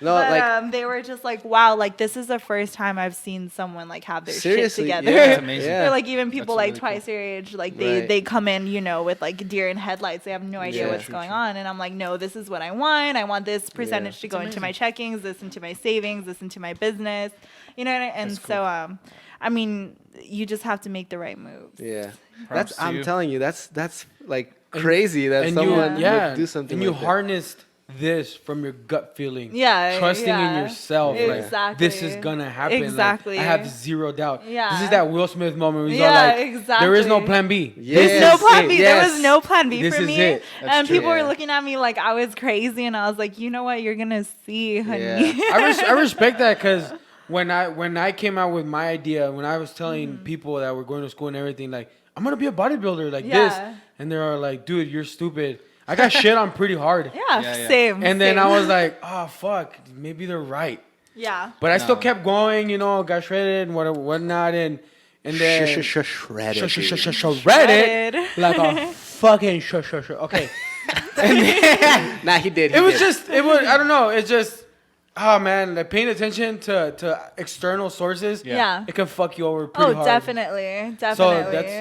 No, but, like- they were just like, wow, like this is the first time I've seen someone like have their Seriously, shit together. yeah, That's amazing. yeah. They're like even people That's like really twice your age, like they Right. they come in, with like deer in headlights. They have no idea Yeah. what's True, going on, and I'm like, no, this is what I want. I want this percentage to go into my checkings, this into my savings, this into my business, and That's so I mean, you just have to make the right moves. yeah. Props to I'm you. telling you, that's like crazy that And someone you, would do something and you like that. harnessed this from your gut feeling. Yeah, Trusting in yeah. yourself. Like, Exactly. this is gonna happen. Like, Exactly. I have zero doubt. Yeah. This is that Will Smith moment where he's Yeah, all like, there is no exactly. plan B. Yes. There's no plan B. There Yes. was no plan B This for is me. it. That's And true. people were Yeah. looking at me like I was crazy, and I was like, you know what? You're gonna see, honey. Yeah. I respect that because when I came out with my idea, when I was telling people that were going to school and everything, like, I'm gonna be a bodybuilder like this, Yeah. and they're like, dude, you're stupid. I got shit on pretty hard. Yeah, Yeah. same. And then same. I was like, oh fuck, maybe they're right. yeah. But I still No. kept going, got shredded and whatnot, and then Shredded. dude. shredded like a fucking Okay. Nah, he did. It was I don't know. It's just, oh man, like paying attention to external sources. Yeah. It can fuck you over pretty Oh, hard. definitely. So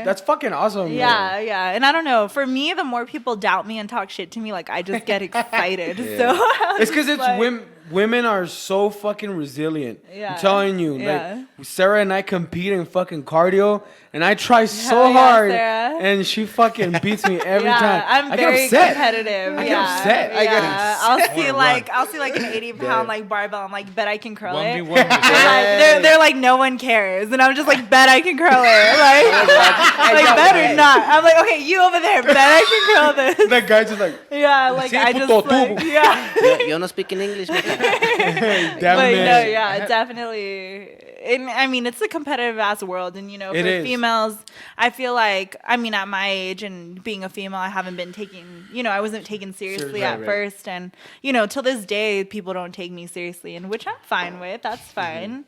that's fucking awesome. man. Yeah, yeah. And I don't know. For me, the more people doubt me and talk shit to me, like I just get excited. So It's because it's like- women are so fucking resilient. Yeah. I'm telling you. Yeah. Like Sarah and I compete in fucking cardio, and I try so Hell yeah, hard, Sarah. and she fucking beats me every yeah, time. I'm I very get upset. competitive. I get yeah, upset. I get yeah. upset. I'll see like an 80-pound like barbell. I'm like, bet I can curl it. 1v1 with They're like, they're like, no one cares, and I'm just like, bet I can curl it. Like better not. I'm like, okay, you over there, bet I can curl this. That guy just like, Yeah, like Sí, I just puto, like, tú. yeah. Yo no speak in English. damn But it. no, yeah, definitely. And I mean, it's a competitive ass world, and for It is. females, I feel like, I mean, at my age and being a female, I haven't been taken, I wasn't taken seriously Right, at right. first, and till this day, people don't take me seriously, and which I'm fine with. That's fine.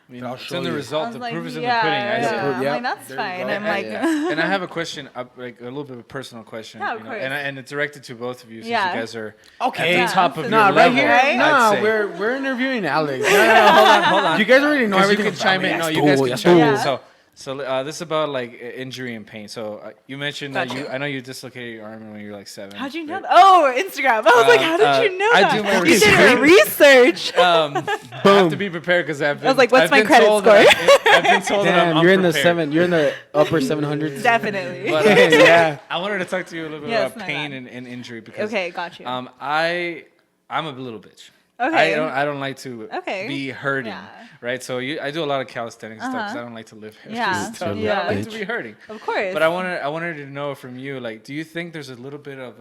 I mean, I'll it's show in the you. I result. was The like, proof is in yeah, the pudding. I yeah. say. I'm Yeah, like, that's there you fine. go. I'm like, And I have a question, like a little bit of a personal question. Yeah, of course. And it's directed to both of you, since Yeah. you guys are Okay. at the top of Nah, your right level. here. Right? Nah, I'd say. we're interviewing Alex. Hold on. You guys already know 'Cause you everything. can chime about in. me. No, Yes, you guys tú, can yes, chime tú. in. Yeah. So this is about like injury and pain. So you mentioned that Gotcha. I know you dislocated your arm when you were like 7. how'd you know that? Oh, Instagram. I was like, how did you know I that? do my You did your research. I have to be prepared because I've been. I was like, what's I've my been credit told score? that I've been told that Damn, I'm you're in the unprepared. You're in the upper 700s. Definitely. But, Yeah. I wanted to talk to you a little bit Yes, about my pain bad. and injury because Okay, got you. I'm a little bitch. Okay. I don't like to Okay. be hurting, Yeah. right? So I do a lot of calisthenics stuff because Uh-huh. I don't like to live heavy Yeah. stuff. Yeah. I don't like to be hurting. Of course. But I wanted to know from you, like, do you think there's a little bit of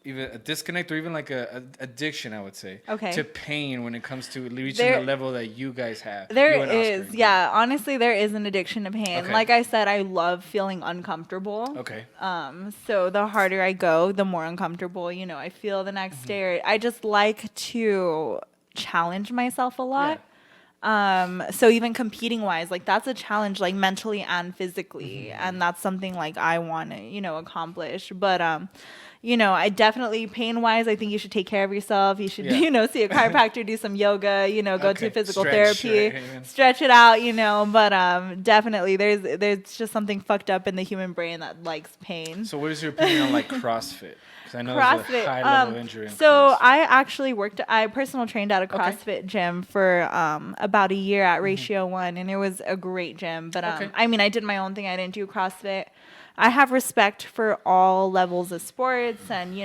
even a disconnect or even like a addiction, I would say, Okay. to pain when it comes to reaching There- the level that you guys have? There you and Oscar. is, yeah. Honestly, there is an addiction to pain. Okay. Like I said, I love feeling uncomfortable. Okay. So the harder I go, the more uncomfortable, I feel the next Mm-hmm. day. I just like to challenge myself a lot. So even competing wise, like that's a challenge, like mentally and physically, Mm-hmm. and that's something like I want to, accomplish. But I definitely pain wise, I think you should take care of yourself. You should, Yeah. see a chiropractor, do some yoga, go Okay. to physical Stretch, therapy, right, even. stretch it out, But definitely, there's just something fucked up in the human brain that likes pain. So what is your opinion on like CrossFit? Because I know there's a CrossFit. high level injury. in So CrossFit. I actually I personal trained at a CrossFit gym for about a year at Ratio 1, and it was a great gym. But Okay. I mean, I did my own thing. I didn't do CrossFit. I have respect for all levels of sports, and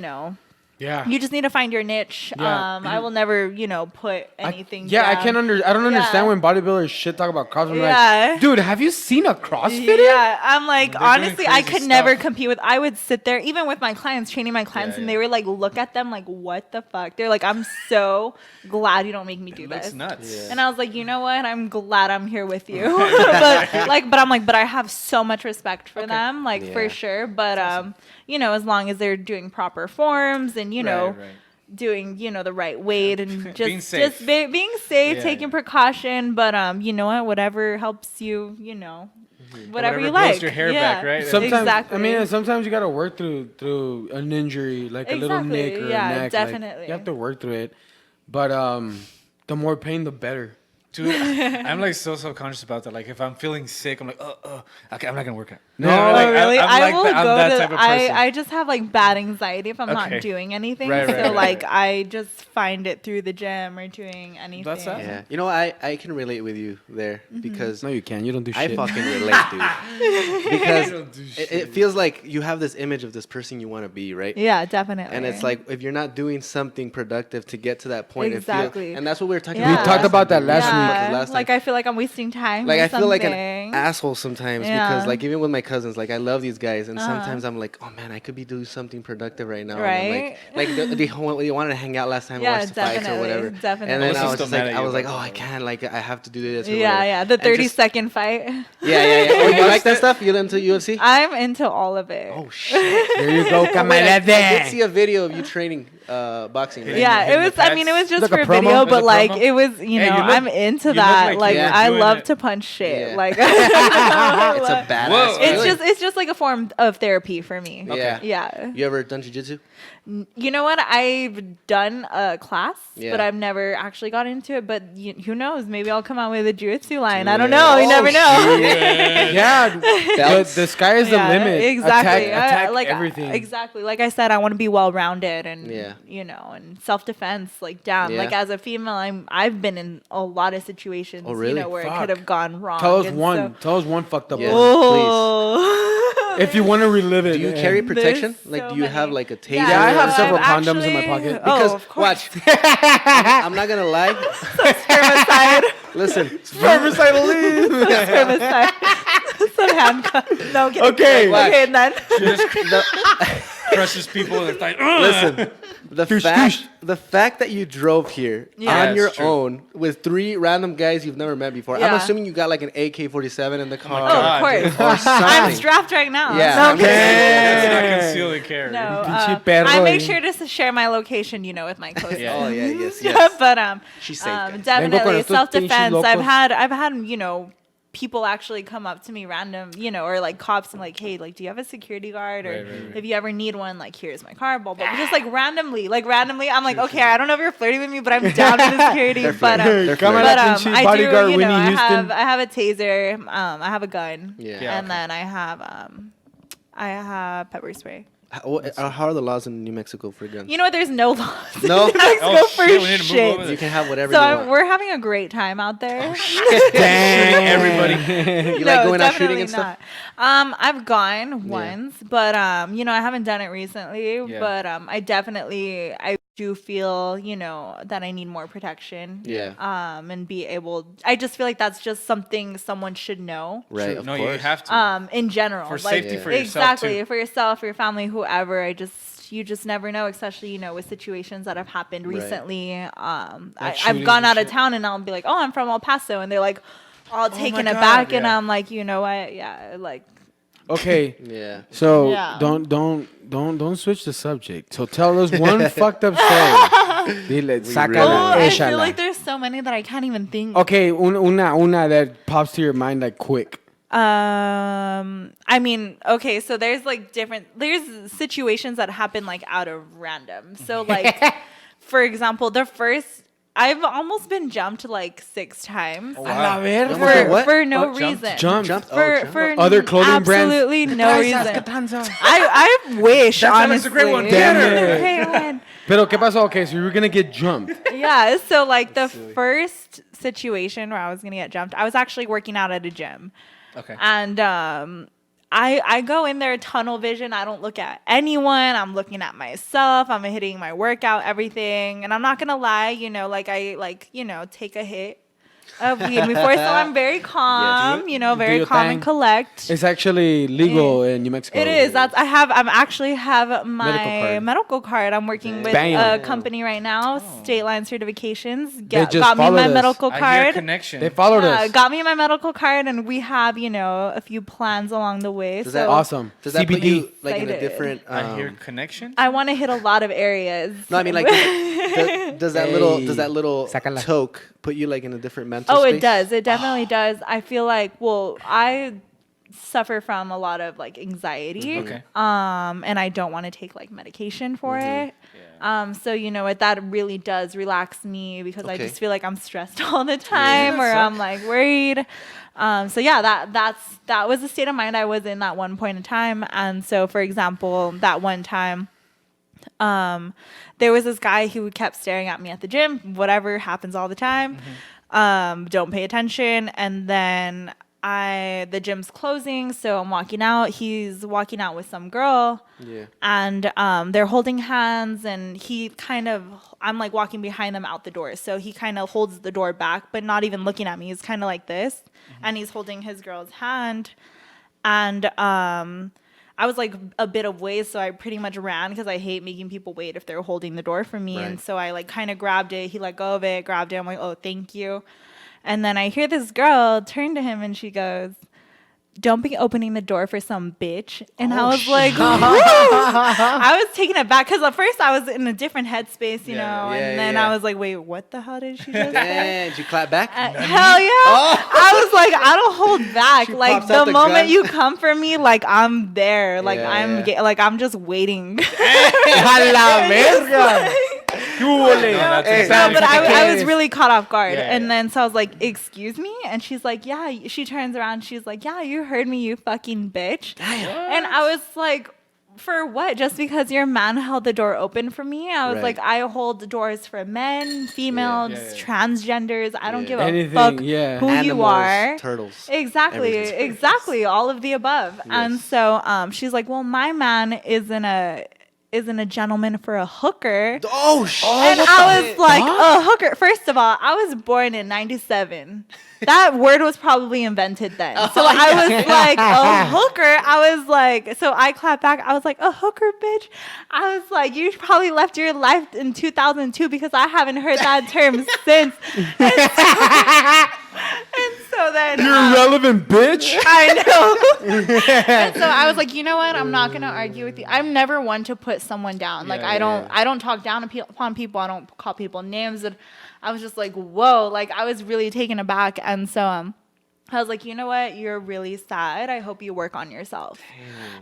Yeah. You just need to find your niche. Yeah. I will never, put anything. I down. can't I don't understand Yeah. when bodybuilders shit talk about CrossFit. Yeah. Like, dude, have you seen a CrossFitter? Yeah, I'm like, They're doing honestly, I crazy could never stuff. compete with. I would sit there, even with my clients, training my clients, Yeah, and yeah. they were like, look at them, like, what the fuck? They're like, I'm so glad you don't make me do It looks this. nuts. Yeah. And I was like, you know what? I'm glad I'm here with you. but I'm like, but I have so much respect for them, like Yeah. for sure. But as long as they're doing proper forms and Right. doing the right weight and Being just safe. being safe, Yeah, taking yeah. precaution. But you know what? Whatever helps you, whatever you grows like. your hair yeah. back, right? Sometimes, Exactly. I mean, sometimes you gotta work through an injury, like a little Exactly, nick or yeah, a neck. Like, definitely. you have to work through it. But the more pain, the better. Dude, I'm like so self-conscious about that. Like if I'm feeling sick, I'm like, okay, I'm not gonna work out. No, like, Really? I'm I like will that, I'm go that to. type of person. I just have like bad anxiety if I'm Okay. not doing anything. Right, so right, like right. I just find it through the gym or doing anything. That's awesome. Yeah. You know, I can relate with you there because No, you can't. You don't do I shit. fucking relate, dude. Because it feels like you have this image of this person you want to be, right? Yeah, definitely. And it's like if you're not doing something productive to get to that point, Exactly. and that's what we were talking Yeah. about. We talked about that time. last We talked week. about this last Like time. I feel like I'm wasting time. Like or I feel like an something. asshole sometimes Yeah. because like even with my cousins, like I love these guys, and sometimes I'm like, oh man, I could be doing something productive right now. And I'm Right. like they wanted to hang out last time, Yeah, and watch the fights or definitely, whatever. definitely. And then Melissa's I was still just mad like, at I you was like, about oh, I that. can't, like I have to do this. Or Yeah, whatever. yeah. The And 30-second fight. Yeah. Oh, you like that stuff? You into UFC? I'm into all of it. Oh shit! There you go, Wait, I did camarada. see a video of you training boxing. Right? Yeah, hitting it was. the I mean, it was pads. just Like a for promo? video, It was but a like promo? it was. Hey, you look- I'm into you look that. like Like you're I doing love it. to punch shit. Yeah. Like It's a badass. Whoa. feeling. it's just like a form of therapy for me. Yeah. Yeah. You ever done jiu-jitsu? You know what? I've done a class, Yeah. but I've never actually got into it. But who knows? Maybe I'll come out with a jiu-jitsu line. I Do don't it. know. You Oh, never know. Yeah, the sky is the Yeah, limit. Exactly. Attack like everything. Exactly. Like I said, I want to be well-rounded and Yeah. and self-defense. Like damn. Yeah. Like as a female, I've been in a lot of situations. Oh, really? Where it Fuck. could have gone wrong. Tell us and one. Tell us one fucked up Yes. one. Oh. If you want to relive it. Do you yeah. carry protection? There's Like, so do you have many. like a taser? Yeah, I have so several I've condoms in my actually- pocket. Because of course. watch, I'm not gonna lie. Spermicide. Listen, Spermicidal leave. Spermicide. Some handcuffs. No, kidding. Okay. Okay, and then. Crushes people in their thigh. listen. The fact that you drove here Yeah. on your it's true. own with 3 random guys you've never met before. I'm Yeah. assuming you got like an AK-47 in the car. Oh, God, of course. dude. Or something. I'm strapped right now. Yeah. No, I'm Okay. kidding. That's not conceal and carry. No, Pinche perro, I make eh. sure to share my location, with my close Yeah. Oh friends. yeah, yes. But She's safe, guys. Vengo con definitely estos self-defense. pinches I've locos. had people actually come up to me random, or like cops and like, hey, like, do you have a security guard? Or Right. if you ever need one, like, here's my car, blah, blah, blah. Just like randomly, I'm like, okay, I don't know if you're flirting with me, but I'm down with the security. They're But flirting. They're Come on, flirting. but pinche I bodyguard do, Winnie Houston. I have a taser, I have a gun, Yeah. and then I have pepper spray. How are the laws in New Mexico for guns? You know what? There's no laws. No? in Mexico Oh, for shit, we need to move over shit. there. You can have whatever So you want. we're having a great time out there. Dang. Everybody. You like going out definitely shooting and stuff? not. I've gone once, but I haven't done it recently. Yeah. But I do feel that I need more protection. Yeah. And be able. I just feel like that's just something someone should know. Right, of No, course. you have to. In general, For like, safety Yeah. for yourself, exactly too. for yourself, for your family, whoever. You just never know, especially with situations that have happened Right. recently. I've shootings gone and out of shit. town and I'll be like, oh, I'm from El Paso, and they're like all taken my aback, God, and yeah. I'm like, you know what? Yeah, like Okay, Yeah. so Yeah. don't switch the subject. So tell us one fucked up story. Dile, sácala, really- I feel échala. like there's so many that I can't even think. Okay, una that pops to your mind like quick. I mean, okay, so there's there's situations that happen like out of random. So like, for example, I've almost been jumped like 6 times. A la verga. For what? For no Oh, jumped. reason. Jumped. For Other clothing brands. absolutely no reason. That's I wish, That sounds honestly. like a great one. Damn Get her. it. Great one. Pero qué pasó? Okay, so you were gonna get jumped. Yeah, so like the first situation where I was gonna get jumped, I was actually working out at a gym. Okay. And I go in there tunnel vision. I don't look at anyone. I'm looking at myself. I'm hitting my workout, everything. And I'm not gonna lie, I take a hit of weed before, so I'm very calm, very calm and collect. It's actually legal in New Mexico. It is. I'm actually have my medical card. I'm working with a company right now, State Line Certifications. Got me my medical card. I hear connection. They followed us. Got me my medical card, and we have, a few plans along the way. Awesome. Does that put you like in a Excited. different? I hear connection. I want to hit a lot of areas. No, I mean like does that little toke put you like in a different mental space? It does. It definitely does. I feel like, I suffer from a lot of like anxiety. Okay. And I don't want to take like medication for it. Yeah. So what, that really does relax me because I just feel like I'm stressed all the time, or I'm like worried. That was the state of mind I was in that one point in time. And so, for example, that one time, there was this guy who kept staring at me at the gym. Whatever happens all the time. Don't pay attention. And then the gym's closing, so I'm walking out. He's walking out with some girl. Yeah. And they're holding hands, and I'm like walking behind them out the door. So he kind of holds the door back, but not even looking at me. He's kind of like this, and he's holding his girl's hand. And I was like a bit of ways, so I pretty much ran because I hate making people wait if they're holding the door for me. Right. And so I like kind of grabbed it. He let go of it, grabbed it. I'm like, oh, thank you. And then I hear this girl turn to him and she goes, "Don't be opening the door for some bitch." And I was like, I was taken aback because at first I was in a different headspace, and then I was like, wait, what the hell did she just say? Did you clap back? Hell yeah. I was like, I don't hold back. She like the moment gun. You come for me, like I'm there. Like like I'm just waiting. But I was really caught off guard. And then so I was like, "Excuse me?" And she's like, "Yeah." She turns around. She's like, "Yeah, you heard me, you fucking bitch." Damn. And I was like, for what? Just because your man held the door open for me? I was like, I hold the doors for men, females, transgenders. I don't give a fuck who animals, you are. Turtles. Exactly. All of the above. Yes. And so she's like, well, my man isn't a gentleman for a hooker. Oh, shit. And I was like, a hooker. First of all, I was born in 97. That word was probably invented then. So I was like, a hooker. I was like, so I clapped back. I was like, a hooker, bitch. I was like, you probably left your life in 2002 because I haven't heard that term since. And so then you're irrelevant, bitch. I know. And so I was like, you know what? I'm not gonna argue with you. I'm never one to put someone down. Like I don't talk down upon people. I don't call people names. And I was just like, whoa. Like I was really taken aback. And so I was like, you know what? You're really sad. I hope you work on yourself.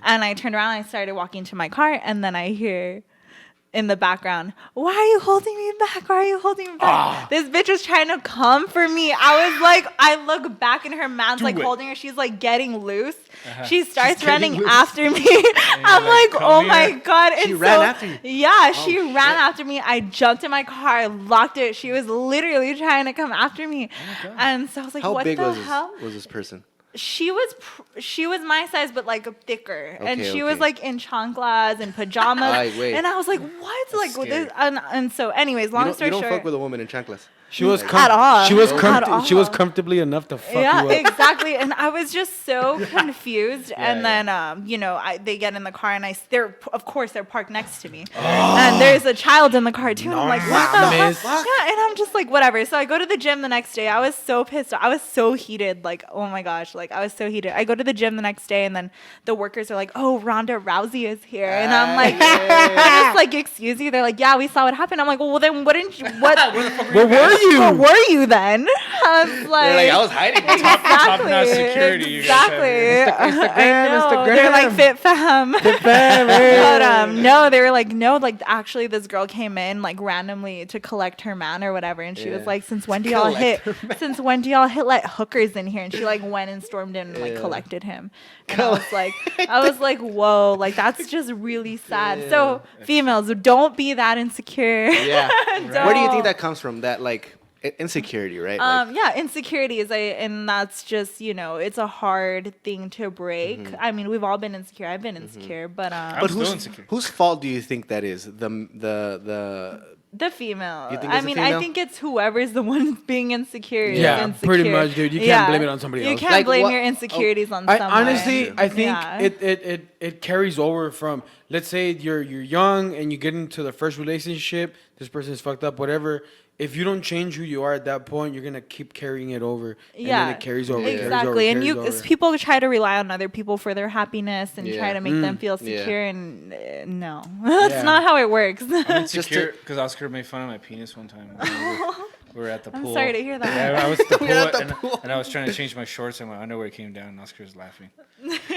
And I turned around and I started walking to my car, and then I hear in the background, "Why are you holding me back? Why are you holding me back?" This bitch was trying to come for me. I was like, I look back and her man's like holding her. She's like getting loose. She starts running after me. I'm like, oh my God. And she ran after you? Yeah, she ran after me. I jumped in my car, locked it. She was literally trying to come after me. And so I was like, what the hell? How big was this person? She was my size, but like thicker, and she was like in chanclas and pajamas, and I was like, "What?" Like with this, and so, anyways, long story short, you don't fuck with a woman in chanclas. She was at all. She was comfortably enough to fuck you up. Yeah, exactly. And I was just so confused. And then, they get in the car, and of course, they're parked next to me. And there's a child in the car too. And I'm like, what the fuck? Yeah, and I'm just like, whatever. So I go to the gym the next day. I was so pissed. I was so heated. Like, oh my gosh. Like, I was so heated. I go to the gym the next day, and then the workers are like, "Oh, Ronda Rousey is here." And I'm like, I'm just like, "Excuse you?" They're like, "Yeah, we saw what happened." I'm like, well, then what were you? Where were you then? I was like, I was hiding. Top-notch security. Exactly. Instagram. They're like, fit fam. But no, they were like, no, like actually this girl came in like randomly to collect her man or whatever, and she was like, since when do y'all hit like hookers in here? And she like went and stormed in and like collected him. And I was like, whoa, like that's just really sad. So females, don't be that insecure. Yeah. Where do you think that comes from? That like Insecurity, right? Like, Yeah, insecurity and that's just, it's a hard thing to break. I mean, we've all been insecure. I've been insecure, but I'm still insecure. whose fault do you think that is? The female. You think I it's the mean, female? I think it's whoever's the one being insecure. is Yeah, insecure. pretty much, dude. You can't blame it on somebody else. You can't Like, blame what- your insecurities on I someone. honestly, I think Yeah. it carries over from, let's say you're young and you get into the first relationship. This person is fucked up, whatever. If you don't change who you are at that point, you're gonna keep carrying it over. And then it carries over. Exactly. Carries over, And carries over. people try to rely on other people for their happiness and Yeah. try to make them feel Yeah. secure. And no, that's Yeah. not how it works. I'm insecure because Oscar made fun of my penis one time. We were at the pool. I'm sorry to hear that. Yeah, I was at the pool, at the and, pool. and I was trying to change my shorts and my underwear came down and Oscar was laughing.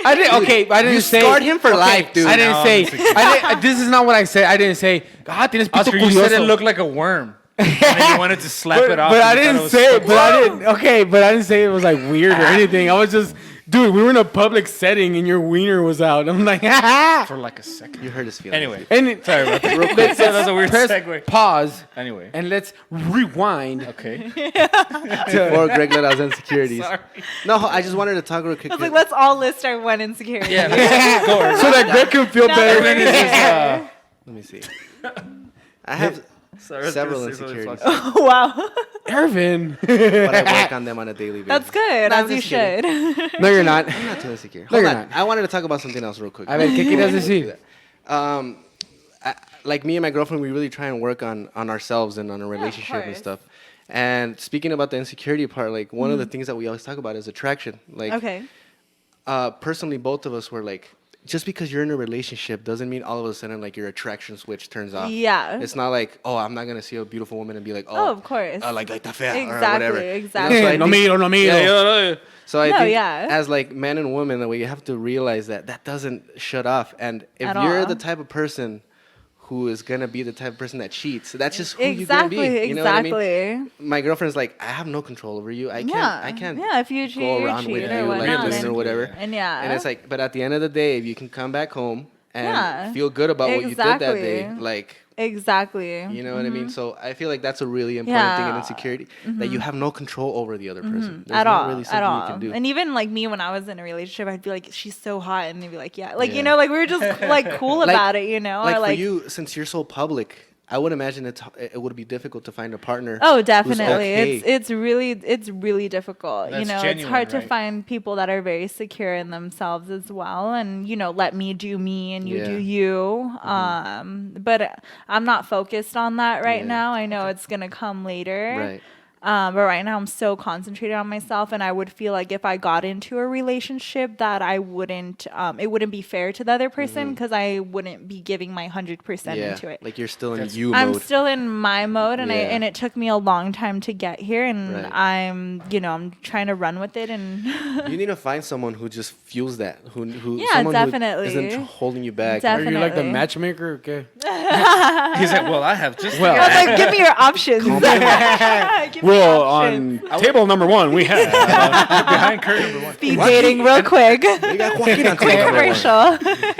I didn't. Okay, I didn't You say. scarred him for okay, life, dude. I didn't No, say. I'm insecure. This is not what I said. I didn't say. God, tienes pito Oscar, you said it curioso." looked like a worm. And then you wanted to slap it off. But I and you thought didn't it was say it. so- But I didn't. Okay, but I didn't say it was like weird or anything. I was just, dude. We were in a public setting and your wiener was out. I'm like, ha for like a second. you hurt his feelings. Anyway, And sorry about that. Real quick, that was a weird press segue. pause Anyway, and let's rewind. okay. Before Greg let out his insecurities. Sorry. No, I just wanted to talk real quick. I was like, let's all list our one insecurity. Yeah, let's go. Irvin. So that Greg can feel Now better. that we're here. Let me see. I have Sorry, I was several gonna say something insecurities, fucked up. Wow. Ervin. but I work on them on a daily basis. That's good, No, as I'm you just kidding. should. No, you're not. I'm not too insecure. No, Hold you're on. not. I wanted to talk about something else real quick. A ver, ¿qué quieres decir? Like me and my girlfriend, we really try and work on ourselves and on a relationship and course. stuff. And speaking about the insecurity part, like one of the things that we always talk about is attraction. Like, Okay. personally, both of us were like, just because you're in a relationship doesn't mean all of a sudden like your attraction switch turns off. Yeah. It's not like, oh, I'm not gonna see a beautiful woman and be like, Oh, of course. like está fea or Exactly, whatever. exactly. You know, so I No think- miro, no miro. Yeah. So I No, think yeah. as like men and women, that we have to realize that doesn't shut off. And if At you're all. the type of person who is gonna be the type of person that cheats, that's just who Exactly. you're gonna be. You know what I mean? Exactly. My girlfriend's like, I have no control over you. I can't Yeah, if you cheat, go you around cheat with or you like whatnot. this or whatever. And yeah. And it's like, but at the end of the day, if you can come back home and Yeah. feel good about what you did that day, Exactly. like, Exactly. you know what I mean? So I feel like that's a really important thing in Yeah. insecurity, that you have no control over the other person. There's At not all, really at something all. you can do. And even like me, when I was in a relationship, I'd be like, "She's so hot," and they'd be like, "Yeah," like Yeah. you know, like we were just like cool Like- about it, you know, Like, or, for you, since you're so public, I would imagine it would be difficult to find a partner. Oh, who's definitely. okay. It's really difficult. That's you know, it's genuine, hard to right? find people that are very secure in themselves as well, and let me do me and you Yeah. do you. But I'm not focused on that right Yeah. now. I know it's gonna come later. Right. But right now I'm so concentrated on myself, and I would feel like if I got into a relationship that I wouldn't, it wouldn't be fair to the other person because I wouldn't be giving my 100% Yeah. into it. Like you're still in That's- you I'm mode. still in my mode, and Yeah. and it took me a long time to get here, and Right. I'm trying to run with it, and You need to find someone who just fuels that. Who Yeah, someone definitely. who isn't holding you back. Def- Are you like the Definitely. matchmaker? Okay. He's like, well, I have just. Well, I was like, give me your options. Give me your Well, options. on table number 1, we have. behind curtain number one. Speed dating real quick. You got Joaquin on Quick camera. commercial. I was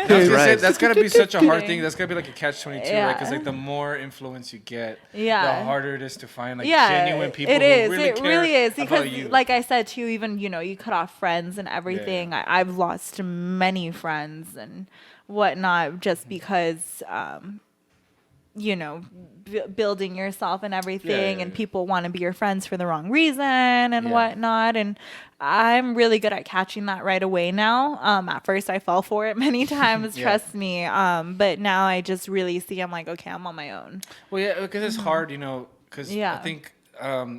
gonna say, Right. that's gotta be such a hard Kidding. thing. That's gotta be like a catch-22, right? Yeah. Because like the more influence you get, Yeah. the harder it is to find like Yeah, genuine people it who is. really It care really is about because, you. like I said too, even you cut off friends and everything. I've lost many friends and whatnot just because, building yourself and everything, yeah, and yeah. people want to be your friends for the wrong reason and Yeah. whatnot. And I'm really good at catching that right away now. At first, I fell for it many times. Yeah. Trust me. But now I just really see. I'm like, okay, I'm on my own. Well, yeah, because it's hard, because Yeah. I think,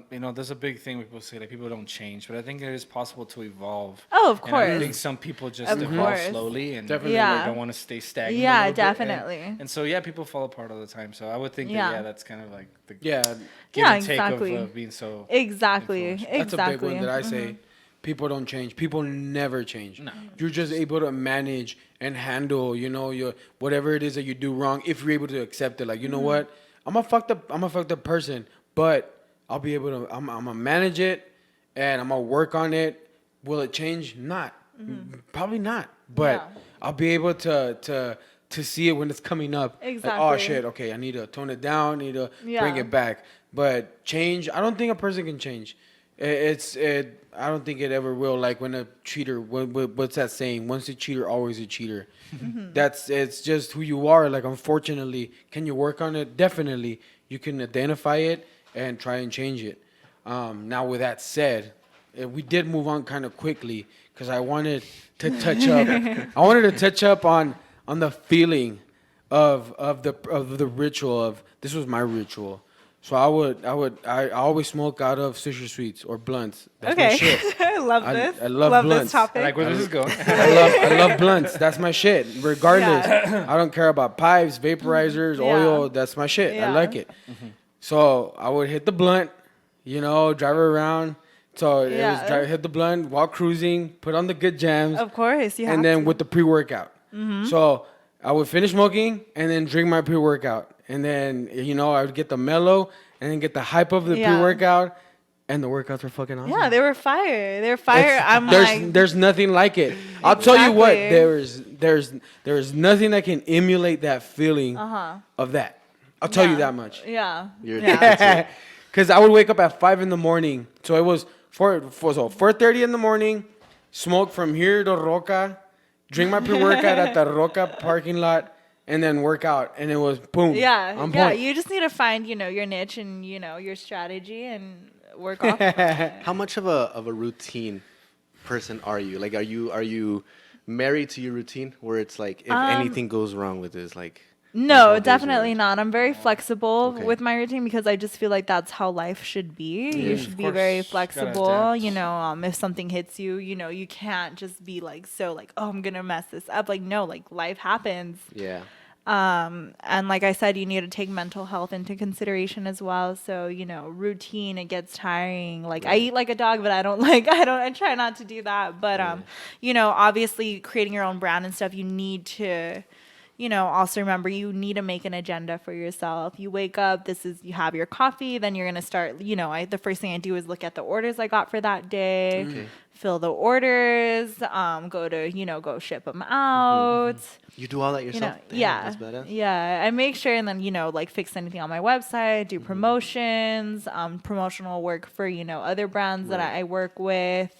there's a big thing people say that people don't change, but I think it is possible to evolve. Oh, of And I course. think some people just Of evolve course. slowly and Definitely. Yeah. like, don't want to stay stagnant. a Yeah, little bit. definitely. And so, yeah, people fall apart all the time. So I would think Yeah. that, that's kind of like the Yeah, give Yeah, and take exactly. of being so. Exactly. influential. that's Exactly. a big one that I say. People don't change. People never change. No. You're just able to manage and handle, your whatever it is that you do wrong. If you're able to accept it, like what, I'm a fucked up person, but I'll be able to. I'm gonna manage it, and I'm gonna work on it. Will it change? Not. Probably not. But Yeah. I'll be able to to see it when it's coming up. Exactly. Like, oh shit, okay, I need to tone it down, need to bring it back. But change, I don't think a person can change. I don't think it ever will. Like when a cheater, what's that saying? Once a cheater, always a cheater. It's just who you are. Like, unfortunately, can you work on it? Definitely. You can identify it and try and change it. Now, with that said, we did move on kind of quickly because I wanted to touch up. I wanted to touch up on the feeling of the ritual of this was my ritual. So I always smoke out of Sister Sweets or blunts. That's my shit. I love this. I love blunts. This topic. I like where this is going. I love blunts. That's my shit. Regardless, I don't care about pipes, vaporizers, oil. That's my shit. I like it. So I would hit the blunt, drive around. So it was hit the blunt while cruising, put on the good jams. Of course, you have and then to. with the pre-workout. So I would finish smoking and then drink my pre-workout. And then, I would get the mellow and then get the hype of the pre-workout. And the workouts were fucking awesome. Yeah, they were fire. There's nothing like it. I'll tell you what, there's nothing that can emulate that feeling of that. I'll tell you that much. Yeah. You're addicted to it. Because I would wake up at 5 in the morning. So it was 4:30 in the morning, smoke from here to Roca, drink my pre-workout at the Roca parking lot, and then work out. And it was boom. Yeah. On Yeah. point. You just need to find, your niche and, your strategy and work off of it. How much of a routine person are you? Like, are you married to your routine where it's like if anything goes wrong with this, like? No, definitely not. I'm very flexible with my routine because I just feel like that's how life should be. You should be very flexible. If something hits you, you can't just be like, oh, I'm going to mess this up. Like, no, like life happens. Yeah. And like I said, you need to take mental health into consideration as well. So, routine, it gets tiring. Like I eat like a dog, but I try not to do that. But, obviously creating your own brand and stuff, you need to, also remember you need to make an agenda for yourself. You wake up, you have your coffee, then you're going to start, the first thing I do is look at the orders I got for that day, fill the orders, go ship them out. You do all that yourself? Damn, yeah. That's badass. Yeah. I make sure and then, fix anything on my website, do promotions, promotional work for, other brands that I work with.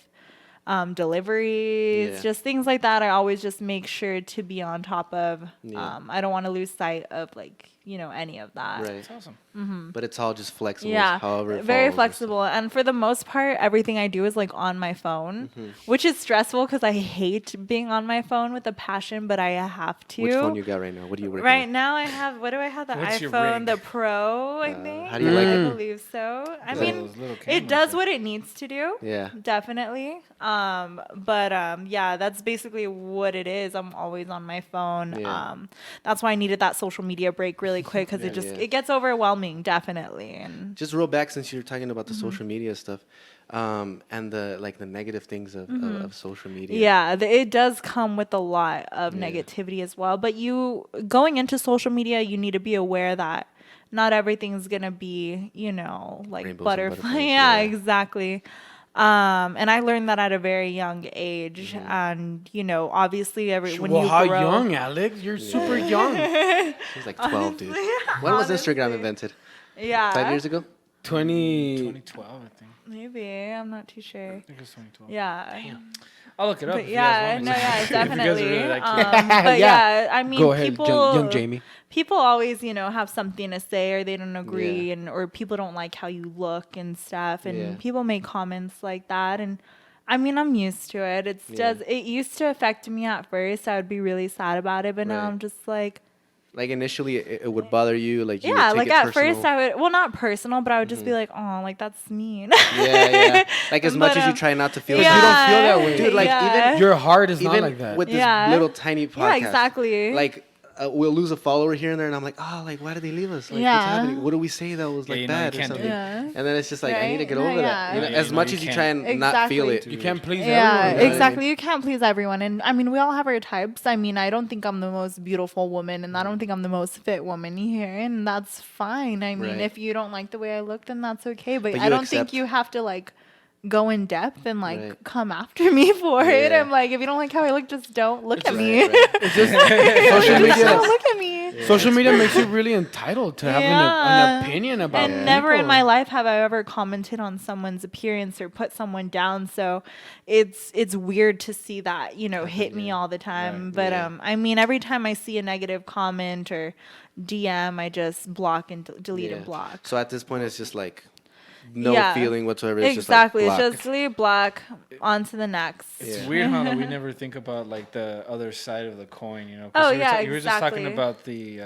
Deliveries, just things like that. I always just make sure to be on top of. I don't want to lose sight of any of that. Right. That's awesome. But it's all just flexible. Yeah, However it very falls flexible. And for the most part, everything I do is on my phone, which is stressful because I hate being on my phone with a passion, but I have to. Which phone you got right now? What do you work Right now I have, what do I have? The What's your iPhone, rig? the Pro, I think. How do you like I it? believe so. I Those mean, little it cameras, does yeah. what it needs to do. Yeah. Definitely. Yeah, that's basically what it is. I'm always on my phone. Yeah. That's why I needed that social media break really quick because it gets overwhelming, definitely. And Just roll back since you're talking about the social media stuff, and the negative things of social media. yeah, it does come with a lot of negativity as well. But going into social media, you need to be aware that not everything's gonna be, like Rainbows and butterfly. butterflies, Yeah, yeah. exactly. And I learned that at a very young age. And, obviously when you how grow, young, Alex? You're super young. He's like 12, dude. When was Instagram invented? Yeah. 5 years ago? 2012, I think. Maybe. I'm not too sure. I think it was 2012. Yeah. I'll look it up. But if you guys yeah, want me no, to. yeah, If you guys are definitely. really that curious. But yeah, I mean, Go ahead, people, young Jamie. people always, have something to say or they don't agree or people don't like how you look and stuff. And people make comments like that. And I mean, I'm used to it. It used to affect me at first. I would be really sad about it. But now I'm just like, Like initially, it would bother you. Like you yeah, would take like it at personal. first I would, well, not personal, but I would just be like, oh, like that's mean. Yeah. Like as much But, as you try not to feel. You don't feel that way. Dude, like Yeah. Your heart is not even like that. with this Yeah. little tiny podcast. Yeah, exactly. Like we'll lose a follower here and there, and I'm like, oh, like why did they leave us? Like Yeah. what's happening? What do we say that was Yeah, like you know you bad or can't do something? it. Yeah. And then it's just like I need to Right? get No, over that. yeah. You know, Yeah, as you know much you as you can't. try and not feel it. Exactly. You can't please Yeah, everyone. You know what I exactly. You can't please everyone. And I mean, we all have our types. I mean, I don't think I'm the most beautiful woman and I don't think I'm the most fit woman here. And that's fine. I mean, Right. if you don't like the way I look, then that's okay. But But I you don't accept- think you have to like go in depth and like Right. come after me for it. Yeah. I'm like, if you don't like how I look, just don't look at just- me. Right, right. It's just Just social media. don't look at me. Social media makes you really entitled to having Yeah. an opinion about And people. never in my life have I ever commented on someone's appearance or put someone down. So it's weird to see that, you know, hit me all the time. Right. But Yeah. I mean, every time I see a negative comment or DM, I just block and delete Yeah. and block. So at this point, it's just like no Yeah. feeling whatsoever. It's Exactly. Just like It's just delete, block, on to the next. It's Yeah. weird how we never think about like the other side of the coin, you know. 'Cause Oh, you were yeah, you were just talking exactly. about the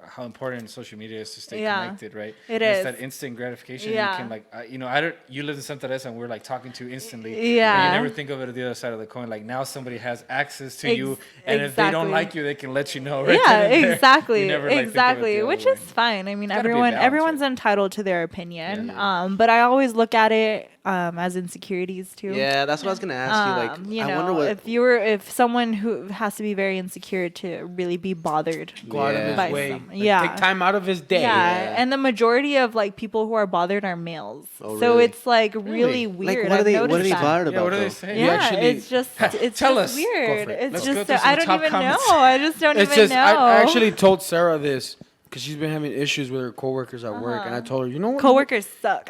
how important social media is to stay Yeah. connected, right? It It's is. that instant gratification. Yeah. You can like, you know, I don't. You live in Santa Teresa, and we're like talking to you instantly. Yeah. And you never think of it at the other side of the coin. Like now, somebody has access to you, and if they don't exactly. like you, they can let you know. Right Yeah, then and there. exactly. You never, like, think of it exactly. the other Which way. is fine. I mean, gotta be a balance, everyone's right? entitled to their opinion. Yeah. But I always look at it as insecurities too. Yeah, that's what I was gonna ask you. Like, You I know, wonder what. if someone who has to be very insecure to really be bothered. Go out of Yeah. his By way. someone. Like, Yeah. Take time out of his day. Yeah, and the majority of like people who are bothered are males. Oh, So really? it's like really weird. Like, what are they? I've What are noticed they that. bothered Yeah, about? what do they though? say? You Yeah, actually- it's just Tell just us. weird. Go for it. It's Let's go just through some I don't top even comments. know. I just don't It's even just know. I actually told Sarah this because she's been having issues with her coworkers at work, and I told her, you know what? Coworkers suck.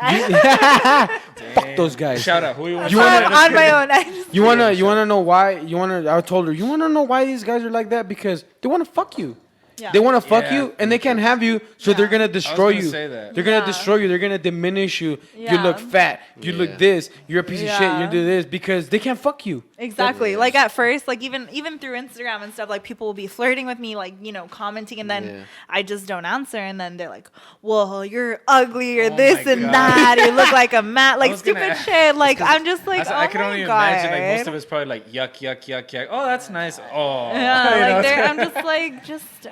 Fuck those guys. Shout out. Who you want? You wanna- on my own. I just- You wanna know why? I told her, you wanna know why these guys are like that? Because they wanna fuck you. Yeah. They wanna fuck Yeah. you, and they can't have you, so they're gonna destroy gonna you. say that. They're gonna Yeah. destroy you. They're gonna diminish you. You Yeah. look fat. You Yeah. look this. You're a piece of shit. Yeah. You do this because they can't fuck you. Exactly. Yeah. Like at first, like even through Instagram and stuff, like people will be flirting with me, like, you know, commenting, and then Yeah. I just don't answer, and then they're like, "Well, you're ugly, or Oh this my and God. that. You look like a mat, like was gonna stupid ask- shit." Like I'm just like, I oh can my only God. imagine like most of it's probably like yuck, yuck, yuck, yuck. Oh, that's nice. Oh, Yeah, You know, like it's- I'm just like,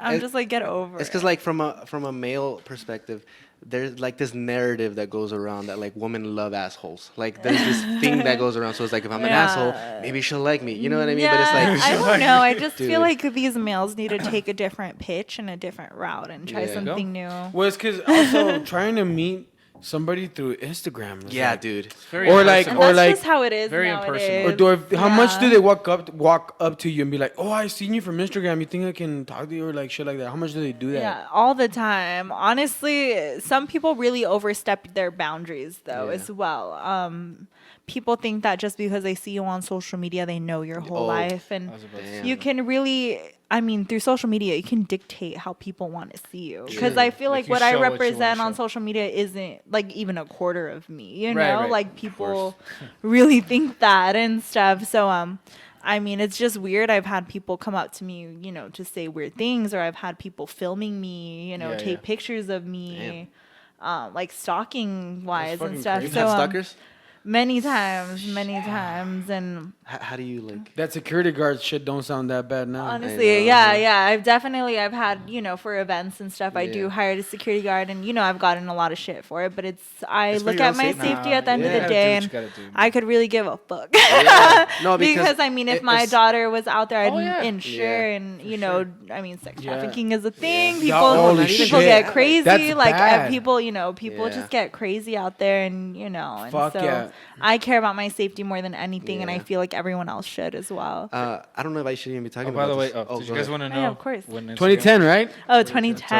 I'm It- just like, get over. It's it. because like from a male perspective, there's like this narrative that goes around that like women love assholes. Like there's this thing that goes around. So it's like if I'm an Yeah. asshole, maybe she'll like me. You know what I mean? Yeah, But it's like I don't know. I just Dude. feel like these males need to take a different pitch and a different route and try Yeah. something new. Well, it's because also trying to meet somebody through Instagram. is yeah, like- dude. Very Or like- impersonal. or That's like- just how it is very nowadays. impersonal. Or how much do Yeah. they walk up to you and be like, "Oh, I seen you from Instagram. You think I can talk to you?" Or like shit like that. How much do they do that? Yeah, all the time. Honestly, some people really overstep their boundaries though Yeah. as well. People think that just because they see you on social media, they know your whole Oh, life, and I was about to Damn. say. you can really, I mean, through social media, you can dictate how people want to see you. Because Yeah. I feel Like like you what I show what you represent wanna on show. social media isn't like even a quarter of me. You Right, know, right. like Of people really think that and stuff. So I mean, it's just weird. I've had people come up to me, you know, to say weird things, or I've had people filming me, you know, Yeah, take yeah. pictures of me, like stalking wise fucking and stuff. crazy. You So had stalkers? many times, and How do you like? That security guard shit don't sound that bad now. honestly, know. I've had, you know, for events and stuff, I Yeah. do hire a security guard, and you know, I've gotten a lot of shit for it, but I It's for look your at own my safety. safety Nah, at the end you of the gotta do day, what you and gotta do, man. I could really give a fuck. Yeah. No, because I mean, if my it's- daughter was out there, I'd Oh, yeah. ensure, Yeah, and you know, I mean, sex Yeah. trafficking is a thing. Yeah, People, holy people shit. get crazy. That's like bad. people, you know, people Yeah. just get crazy out there, and you know, and Fuck so yeah. I care about my safety more than anything, and I Yeah. feel like everyone else should as well. I don't know if I should even be talking Oh, about by the way, this. did go you guys ahead. want to Yeah, know? of course. when Instagram- 2010, right? Oh, 2010.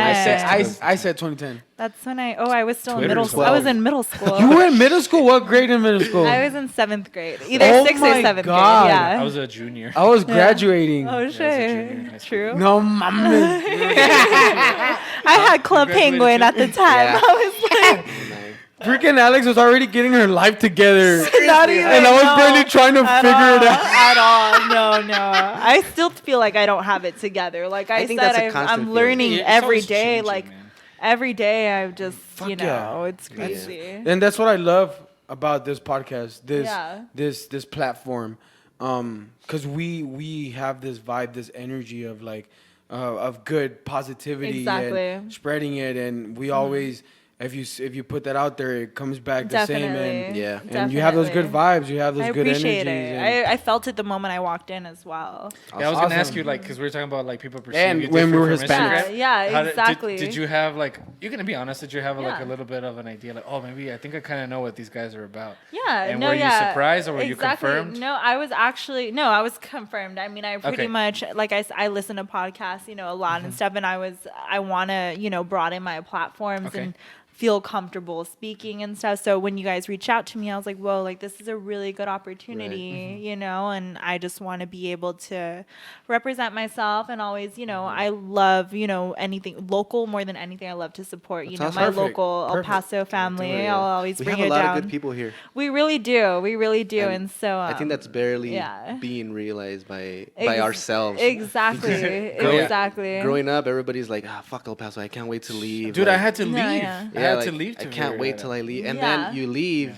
I said 2010. That's when I was still in Twitter middle is school. I was 12. in middle school. You were in middle school. What grade in middle school? I was in 7th grade, either Oh 6th my or 7th God. grade. Yeah. I was a junior. I was graduating. Oh I was a junior in high shit! school. True. No, mames. I had Club graduated Penguin too? at the time. Yeah. I was like, Freaking Alex was already getting her life together. not even. And I was no, barely trying to at figure all, it out. at all. No. I still feel like I don't have it together. Like I think said, that's a constant I'm feeling. learning It's every always day. changing, Like man. every day, I've just Fuck you know, yeah. it's crazy. And that's what I love about this podcast, Yeah. this platform, because we have this vibe, this energy of like of good positivity Exactly. and spreading it, and we always. If you put that out there, it comes back the same, and Yeah. and you have those good Definitely. vibes, you have those I good appreciate energies. it. and- I felt it the moment I walked in as well. Yeah, I was gonna ask Awesome. you like because we were talking about like people perceive And you when we different were from Hispanic. Instagram. Yeah, How did- exactly. Did you have like you're gonna be honest. Did you have like Yeah. a little bit of an idea, like, oh, maybe I think I kind of know what these guys are about? Yeah, And no, were yeah, you surprised or were you exactly. confirmed? No, I was actually I was confirmed. I mean, I pretty Okay. much like I listen to podcasts, a lot and stuff, and I want to broaden my platforms Okay. and feel comfortable speaking and stuff. So when you guys reached out to me, I was like, whoa, like this is a really good opportunity, and I just want to be able to represent myself and always, I love, anything local more than anything. I love to support, That's my awesome. Perfect. local El Perfect. Paso family. Yeah. I'll always we bring have it a lot down. of good people here. We really do. We really do. And so I think that's barely yeah. being realized by Ex- ourselves. Exactly. Growing- Exactly. Growing up, everybody's like, fuck El Paso, I can't wait to leave. Dude, like, I had to No, leave. yeah. I had like, to leave. I can't wait till I leave. And Yeah. then you leave,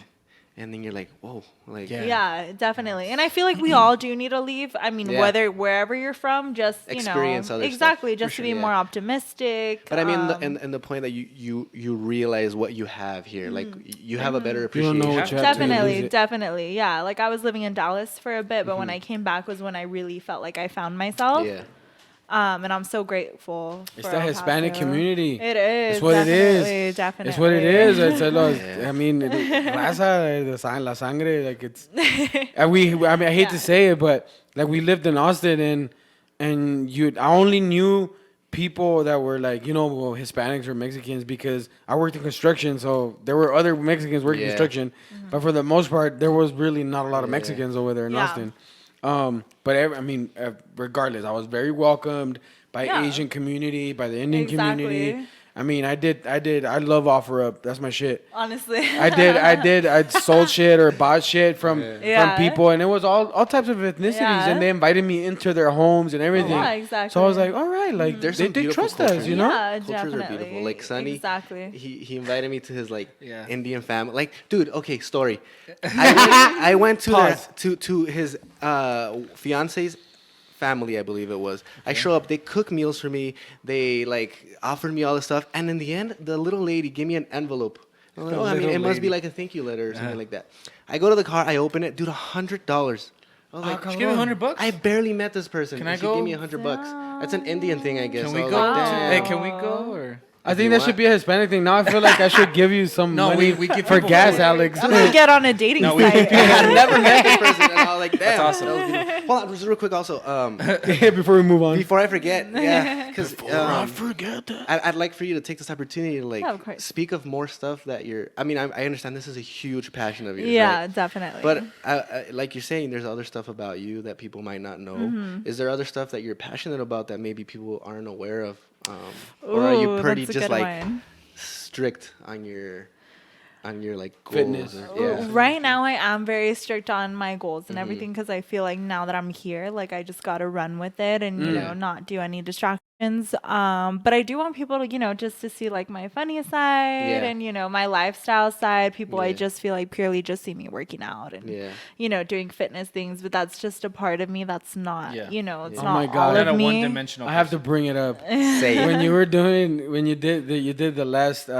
and then you're like, whoa. Like, Yeah. Yeah, definitely. And I feel like we all do need to leave. I mean, Yeah. wherever you're from, just Experience other stuff. exactly, For just sure, to be yeah. more optimistic. But I mean, and the point that you realize what you have here, like you have a better You don't appreciation. know what you have to lose definitely, it. definitely, yeah. Like I was living in Dallas for a bit, but when I came back was when I really felt like I found myself. Yeah. And I'm so grateful. It's for the El Hispanic Paso. community. It is. It's what it definitely, is. Definitely. It's what it is. It's Yeah. I mean, raza, la sangre, like it's. I mean, I hate to say it, but like we lived in Austin, and I only knew people that were like Hispanics or Mexicans because I worked in construction, so there were other Mexicans working Yeah. construction, but for the most part, there was really not a lot of Mexicans over there in Yeah. Austin. Regardless, I was very welcomed by Yeah. Asian community, by the Indian Exactly. community. I mean, I love OfferUp. That's my shit. Honestly. I sold shit or bought shit from Yeah. people, and it was all types of ethnicities, Yeah. and they invited me into their homes and everything. Yeah, exactly. So I was like, all right, like There's they some beautiful trust cultures. us, you know. Yeah, Cultures are definitely. beautiful. Like Sunny, Exactly. he invited me to his Yeah. Indian family. Like, dude, okay, story. I went to his fiance's family, I believe it was. I show up, they cook meals for me. They offered me all this stuff, and in the end, the little lady gave me an envelope. I'm like, I mean, it must be like a thank you letter or something like that. I go to the car, I open it, dude, $100. I was like, She gave you $100. I barely met this person. Can and I she go? gave me $100. That's an Indian thing, I guess. Can So we I was go? like, Hey, damn. can we go? Or I If think you that want. should be a Hispanic thing. Now I feel like I should give you some No, money we give for people gas, money. Alex. I'm gonna get on a dating No, we- site. I had never met this person, and I was like, damn. That's awesome. that was beautiful. Hold on, just real quick also. Before we move on. Before I forget, yeah, because I forget that. I'd like for you to take this opportunity to Yeah, of course. speak of more stuff that you're. I mean, I understand this is a huge passion of yours. Yeah, right? definitely. But like you're saying, there's other stuff about you that people might not know. Mm-hmm. Is there other stuff that you're passionate about that maybe people aren't aware of, or are you Ooh, pretty that's a just good like one. strict on your goals? Fitness. Yeah. Right now, I am very strict on my goals and Mm-hmm. everything because I feel like now that I'm here, like I just got to run with it and not do any distractions. But I do want people to just to see like my funny side Yeah. and my lifestyle side. People I Yeah. just feel like purely just see me working out and Yeah. doing fitness things, but that's just a part of me. That's not Yeah. it's Oh not my God. all not a of me. one-dimensional. I have to bring it up. Say it. When you did the last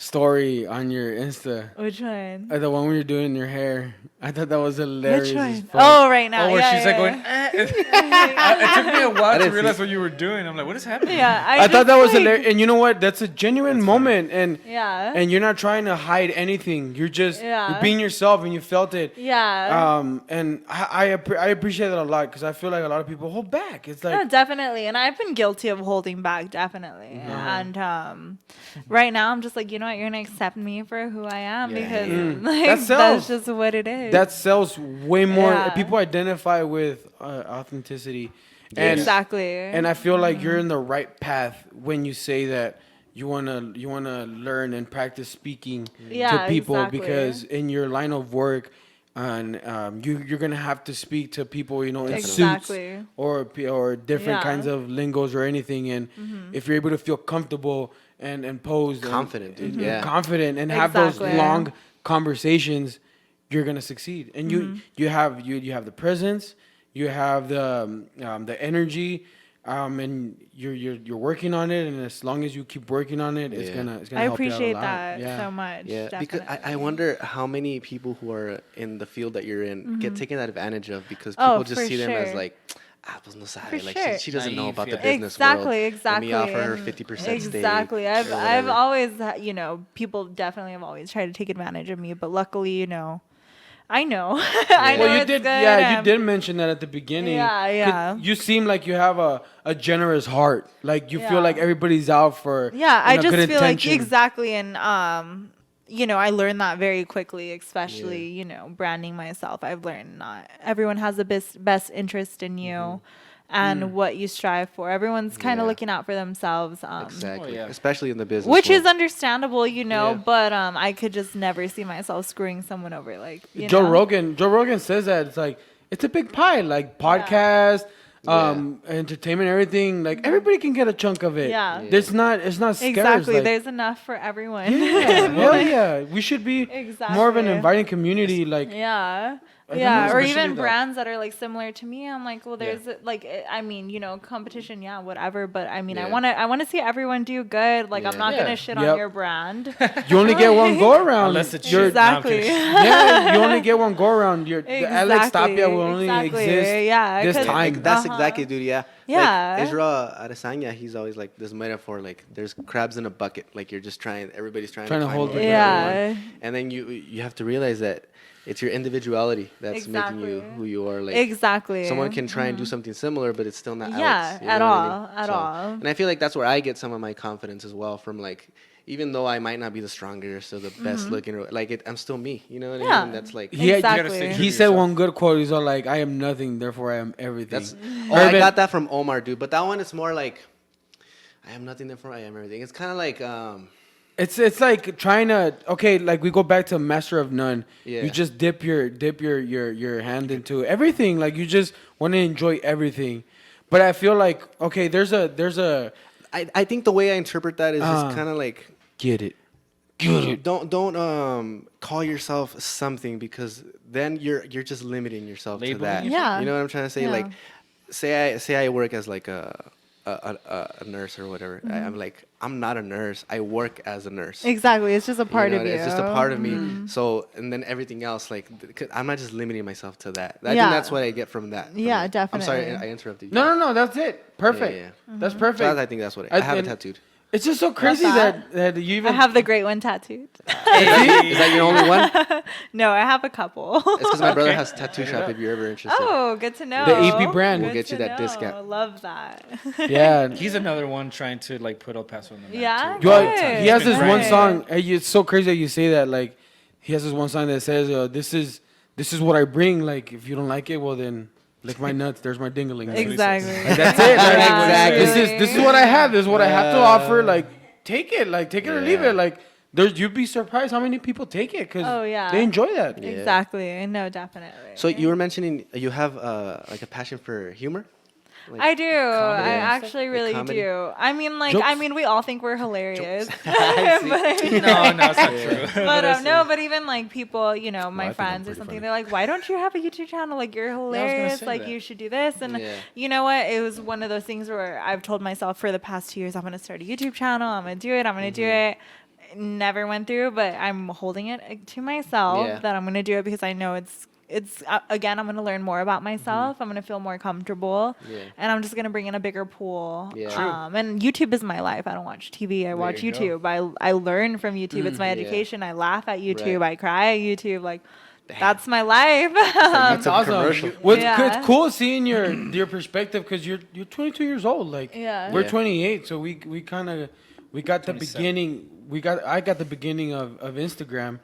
story on your Insta, Which one? the one where you're doing your hair. I thought that was hilarious. Which as one? fuck. Oh, right now. Oh, where yeah, she's yeah, like going. yeah. It took me a while to didn't realize see- what you were doing. I'm like, what is happening? Yeah, I thought just, that was like, hilarious. And you know what? That's a genuine moment. And Yeah. and you're not trying to hide anything. You're just Yeah. you're being yourself, and you felt it. Yeah. And I appreciate that a lot because I feel like a lot of people hold back. It's like No, definitely. And I've been guilty of holding back, definitely. And right now, I'm just like, you know what? You're going to accept me for who I am because like, That sells. that's just what it is. that sells way more. Yeah. People identify with authenticity. And, exactly. And I feel like you're in the right path when you say that you wanna learn and practice speaking Yeah, to people exactly. because in your line of work, and you're gonna have to speak to people, in Exactly. suits or different Yeah. kinds of lingos or anything. And if you're able to feel comfortable and posed, Confident, and, dude. Yeah. confident, and have those Exactly. long conversations, you're gonna succeed. And you have the presence, you have the energy, and you're working on it. And as long as you keep working on it, it's Yeah. gonna I help appreciate you out a lot. that Yeah. so much. Yeah, definitely. because I wonder how many people who are in the field that you're in get taken advantage of because Oh, people just for see them as sure. like, pues no sabe. For Like sure. she doesn't know Naive, about the yeah. business world. Exactly. Let me offer her And 50% stake. Exactly. or I've whatever. always, people definitely have always tried to take advantage of me, but luckily, I know. I know Well, you it's did. good. Yeah, you did mention that at the beginning. Yeah. You seem like you have a generous heart. Like you feel Yeah. like everybody's out for. Yeah, I a just good feel like intention. exactly, and I learned that very quickly, especially branding myself. I've learned not everyone has the best interest in you, and what you strive for. Everyone's kind of Yeah. looking out for themselves. Exactly. yeah. Especially in the business Which world. is understandable, Yeah. but I could just never see myself screwing someone over. Like Joe Rogan says that it's like it's a big pie, like podcast, entertainment, everything. Like everybody can get a chunk of it. Yeah. It's not scarce. Exactly. Like, There's enough for everyone. yeah, hell yeah. We should be more of an Exactly. inviting community. Like Yeah. I don't Yeah, know, or especially even the- brands that are like similar to me. I'm like, well, there's competition, yeah, whatever. But I mean, Yeah. I want to see everyone do good. Like, I'm Yeah. not Yeah. gonna shit Yep. on your brand. you only get one go around. Unless it's You're- shit. No, I'm Exactly. kidding. yeah, you only get one go around. The Alex Tapia will only Exactly. exist Yeah, this 'cause- time. That's Uh-huh. exactly, dude. Yeah. Yeah. Like Israel Adesanya, he's always like this metaphor. Like there's crabs in a bucket. Like you're just everybody's trying to Trying to climb hold over it. Yeah. everyone. And then you have to realize that it's your individuality that's making you Exactly. who you are. Like Exactly. someone can try and do something similar, but it's still not. Yeah, Alex, you at know what I all, mean? at all. And I feel like that's where I get some of my confidence as well from like. Even though I might not be the strongest or the best looking, or I'm still me. You know what I Yeah. mean? That's like. He had- Exactly. He said one good quote. He's all like, "I am nothing, therefore I am everything." That's. Oh, I got that from Omar, dude. But that one is more like. I am nothing, therefore I am everything. It's kind of like. It's like trying to like we go back to master of none. Yeah. You just dip your hand into everything. Like you just want to enjoy everything. But I feel like there's a I think the way I interpret that is just kind of like. get it. Don't call yourself something because then you're just limiting yourself to Labeling that. yourself? Yeah. You know what I'm trying to say? Yeah. Like, say I work as like a nurse or whatever. I'm like I'm not a nurse. I work as a nurse. Exactly. It's just a part of you. It's just a part of me. So and then everything else, like, 'cause I'm not just limiting myself to that. I Yeah. think that's what I get from that. Yeah, I'm definitely. sorry, I interrupted you. No. That's it. Perfect. Yeah. That's Mm-hmm. perfect. So I think that's what I have it tattooed. It's just so crazy that? that you even I have the great one tattooed. Is that your only one? It's No, I have a couple. because my brother Okay. has a tattoo shop. If you're ever interested. Oh, good to know. The EP brand. We'll Good get you to that know. discount. Love that. yeah. He's another one trying to like put El Paso on the map. Yeah? too. Yo, Good. he has this one Right. song. It's so crazy that you say that. Like, he has this one song that says, "This is what I bring. Like, if you don't like it, well then, lick my nuts. There's my dingling." Exactly. Like, that's it. Like, Exactly. This is what I have. This is what I have to offer. Like, take it. Like, take it or leave it. Like, you'd be surprised how many people take it because Oh, yeah. they enjoy that. Yeah. Exactly. No, definitely. So you were mentioning you have like a passion for humor. Like, I do. I Comedy. actually Like really comedy? do. I mean, like, Jokes? we all think we're hilarious. No, it's not true. But even like people, my think I'm friends or pretty something, funny. they're like, why don't you have a YouTube channel? Like, you're hilarious. say Like, that. you should do this. And Yeah. you know what? It was one of those things where I've told myself for the past 2 years, I'm going to start a YouTube channel. I'm going to do it. I'm going to do it. Never went through, but I'm holding it to myself Yeah. that I'm going to do it because I know it's again, I'm going to learn more about myself. I'm going to feel more comfortable. Yeah. And I'm just going to bring in a bigger pool. Yeah. True. And YouTube is my life. I don't watch TV. I watch you go. YouTube. I learn from YouTube. It's my Yeah. education. I laugh at YouTube. Right. I cry at YouTube. Like, that's my life. That's a Awesome. commercial. Yeah. It's cool seeing your perspective because you're 22 years old. Like, Yeah. we're Yeah. 28, so we got the 27. beginning. I got the beginning of Instagram,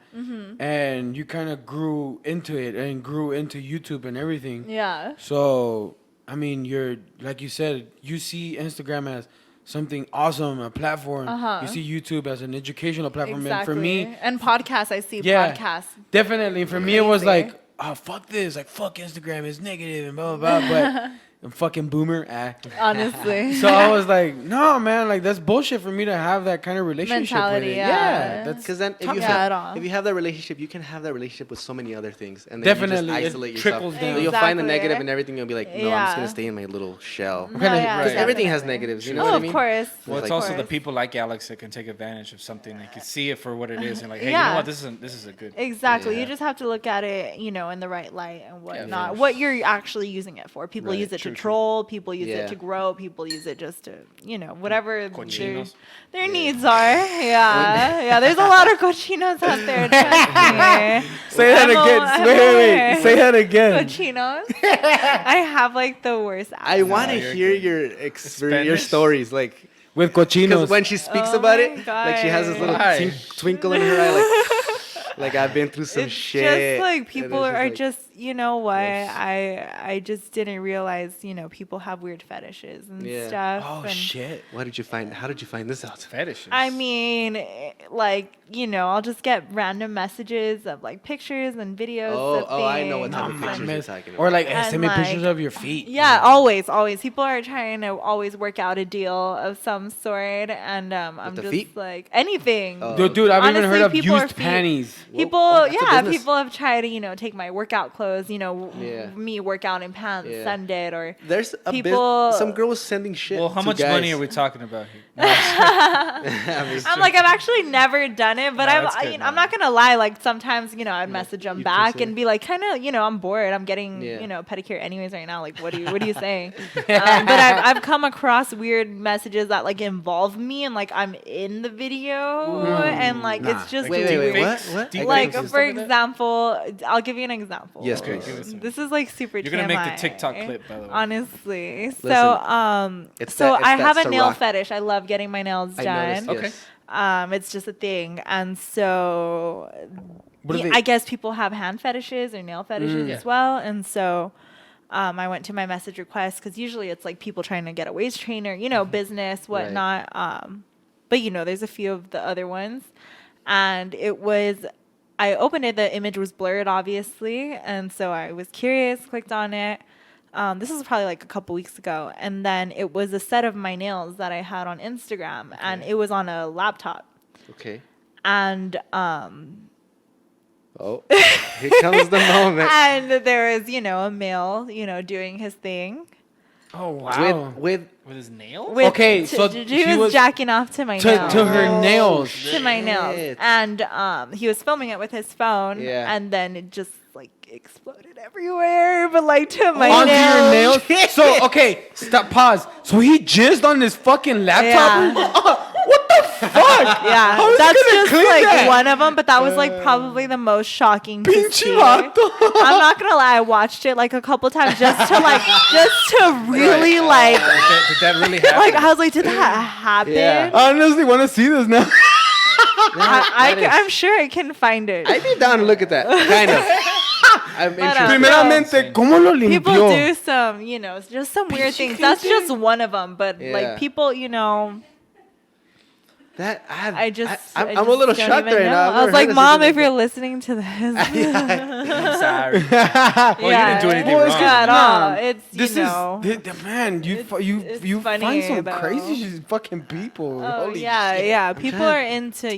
and you kind of grew into it and grew into YouTube and everything. Yeah. So I mean, you're like you said, you see Instagram as something awesome, a platform. You see YouTube as an educational platform. Exactly. And for me, and podcasts, I see yeah, podcasts. definitely. For me, it was Crazy. like, oh, fuck this, like fuck Instagram, it's negative and blah blah blah. But I'm fucking boomer. Honestly. So I was like, no, man, like that's bullshit for me to have that kind of relationship Mentality, with it. yeah. That's Because then At if you have that relationship, you can have that relationship with so many other things. And then Definitely. you It just isolate yourself. trickles down. So you'll find the Exactly. negative and everything. You'll be like, no, I'm just Yeah. going to stay in my little shell. No, kinda- yeah, right. Because everything has definitely. negatives. You know Oh, what I of mean? course. Well, it's Like- also the course. people like Alex that can take advantage of something. They can see it for what it is and like, hey, you Yeah. know what? This is a good. Exactly. Yeah. You just have to look at it, in the right light and whatnot. course. What you're actually using it for. People Right. use it to troll. People use it Yeah. to grow. People use it just to, whatever Cochinos. their needs are. Yeah. There's a lot of cochinos out there. Trust me. Say that again. Wait. Say that again. Cochinos. I have like the worst. I want to you're hear good. your stories, like With because cochinos. when she speaks Oh about my it, like she has this little Why? twinkle in her eye, like I've been through some It's shit. just like and people it's are like- just, you know what? Yes. I just didn't realize, people have weird fetishes and Yeah. stuff. Oh and shit. What did you find? How did you find this out? Fetishes. I mean, I'll just get random messages of like pictures and videos. of I know what things type of and- pictures you're talking about. Or like, And send me pictures like- of your feet. Yeah, always. People are trying to always work out a deal of some sort, and I'm the just feet? like anything. Oh. Dude, I've even Honestly, heard of people are used feet- panties. People, oh, that's a business. people have tried to, take my workout clothes, Yeah. me work out in pants, Yeah. Sunday, or There's a people- some girl was sending shit. well, how to much guys. money are we talking about here? I mean, I'm like, I've actually never done it, but No, that's good, I'm no. not gonna lie. Like sometimes, I'd message them you back consider- and be like, kind of, I'm bored. I'm getting, Yeah. pedicure anyways right now. Like, what are you saying? But I've come across weird messages that like involve me and like I'm in the video and like Nah. it's just Wait, weird. what? Deep Like fakes and for stuff like that? example, I'll give you an example. Yes, Okay, please. give us some. This is like super. You're gonna make the TMI, TikTok clip, by the way. Honestly, Listen, so it's I that have a nail Ciroc. fetish. I love getting my nails I done. noticed. Okay. Yes. It's just a thing, and so What are they- I guess people have hand fetishes or nail fetishes Yeah. as well, and so. I went to my message request because usually it's like people trying to get a waist trainer, business, whatnot. But there's a few of the other ones, and I opened it. The image was blurred, obviously, and so I was curious, clicked on it. This was probably like a couple weeks ago, and then it was a set of my nails that I had on Instagram, and it was on a laptop, Okay. and Oh, here comes the moment. and there was a male, doing his thing. Oh, wow. With With his nails? With, Okay, so he she was was- jacking off to my nails. to her nails. To my nails, Shit. and he was filming it with his phone, Yeah. and then it just like exploded everywhere, but like to my Onto your nails. nails. So, okay, stop, pause. So he jizzed on his fucking laptop? Yeah. What the fuck? Yeah, How is he that's gonna just clean like that? one of them, but that was like probably the most shocking to Pinche see. vato. I'm not gonna lie, I watched it like a couple times just to really like Did that really happen? like I was like, did that happen? Yeah. I honestly want to see this now. I'm sure I can find it. I'd be down to look at that. Kind of. I'm interested. Primeramente, ¿cómo lo limpió? People do some, just some weird things. That's just one of them, but Yeah. like people, That I'm I'm just a little don't shocked even right know. now. I've I was never like, heard of Mom, something if like you're listening to this, I'm sorry. well, you didn't do anything Well, it's wrong. at Nah, all. It's This is man. You funny, find some though. crazy fucking people. Oh Holy yeah, shit. yeah. People trying- are into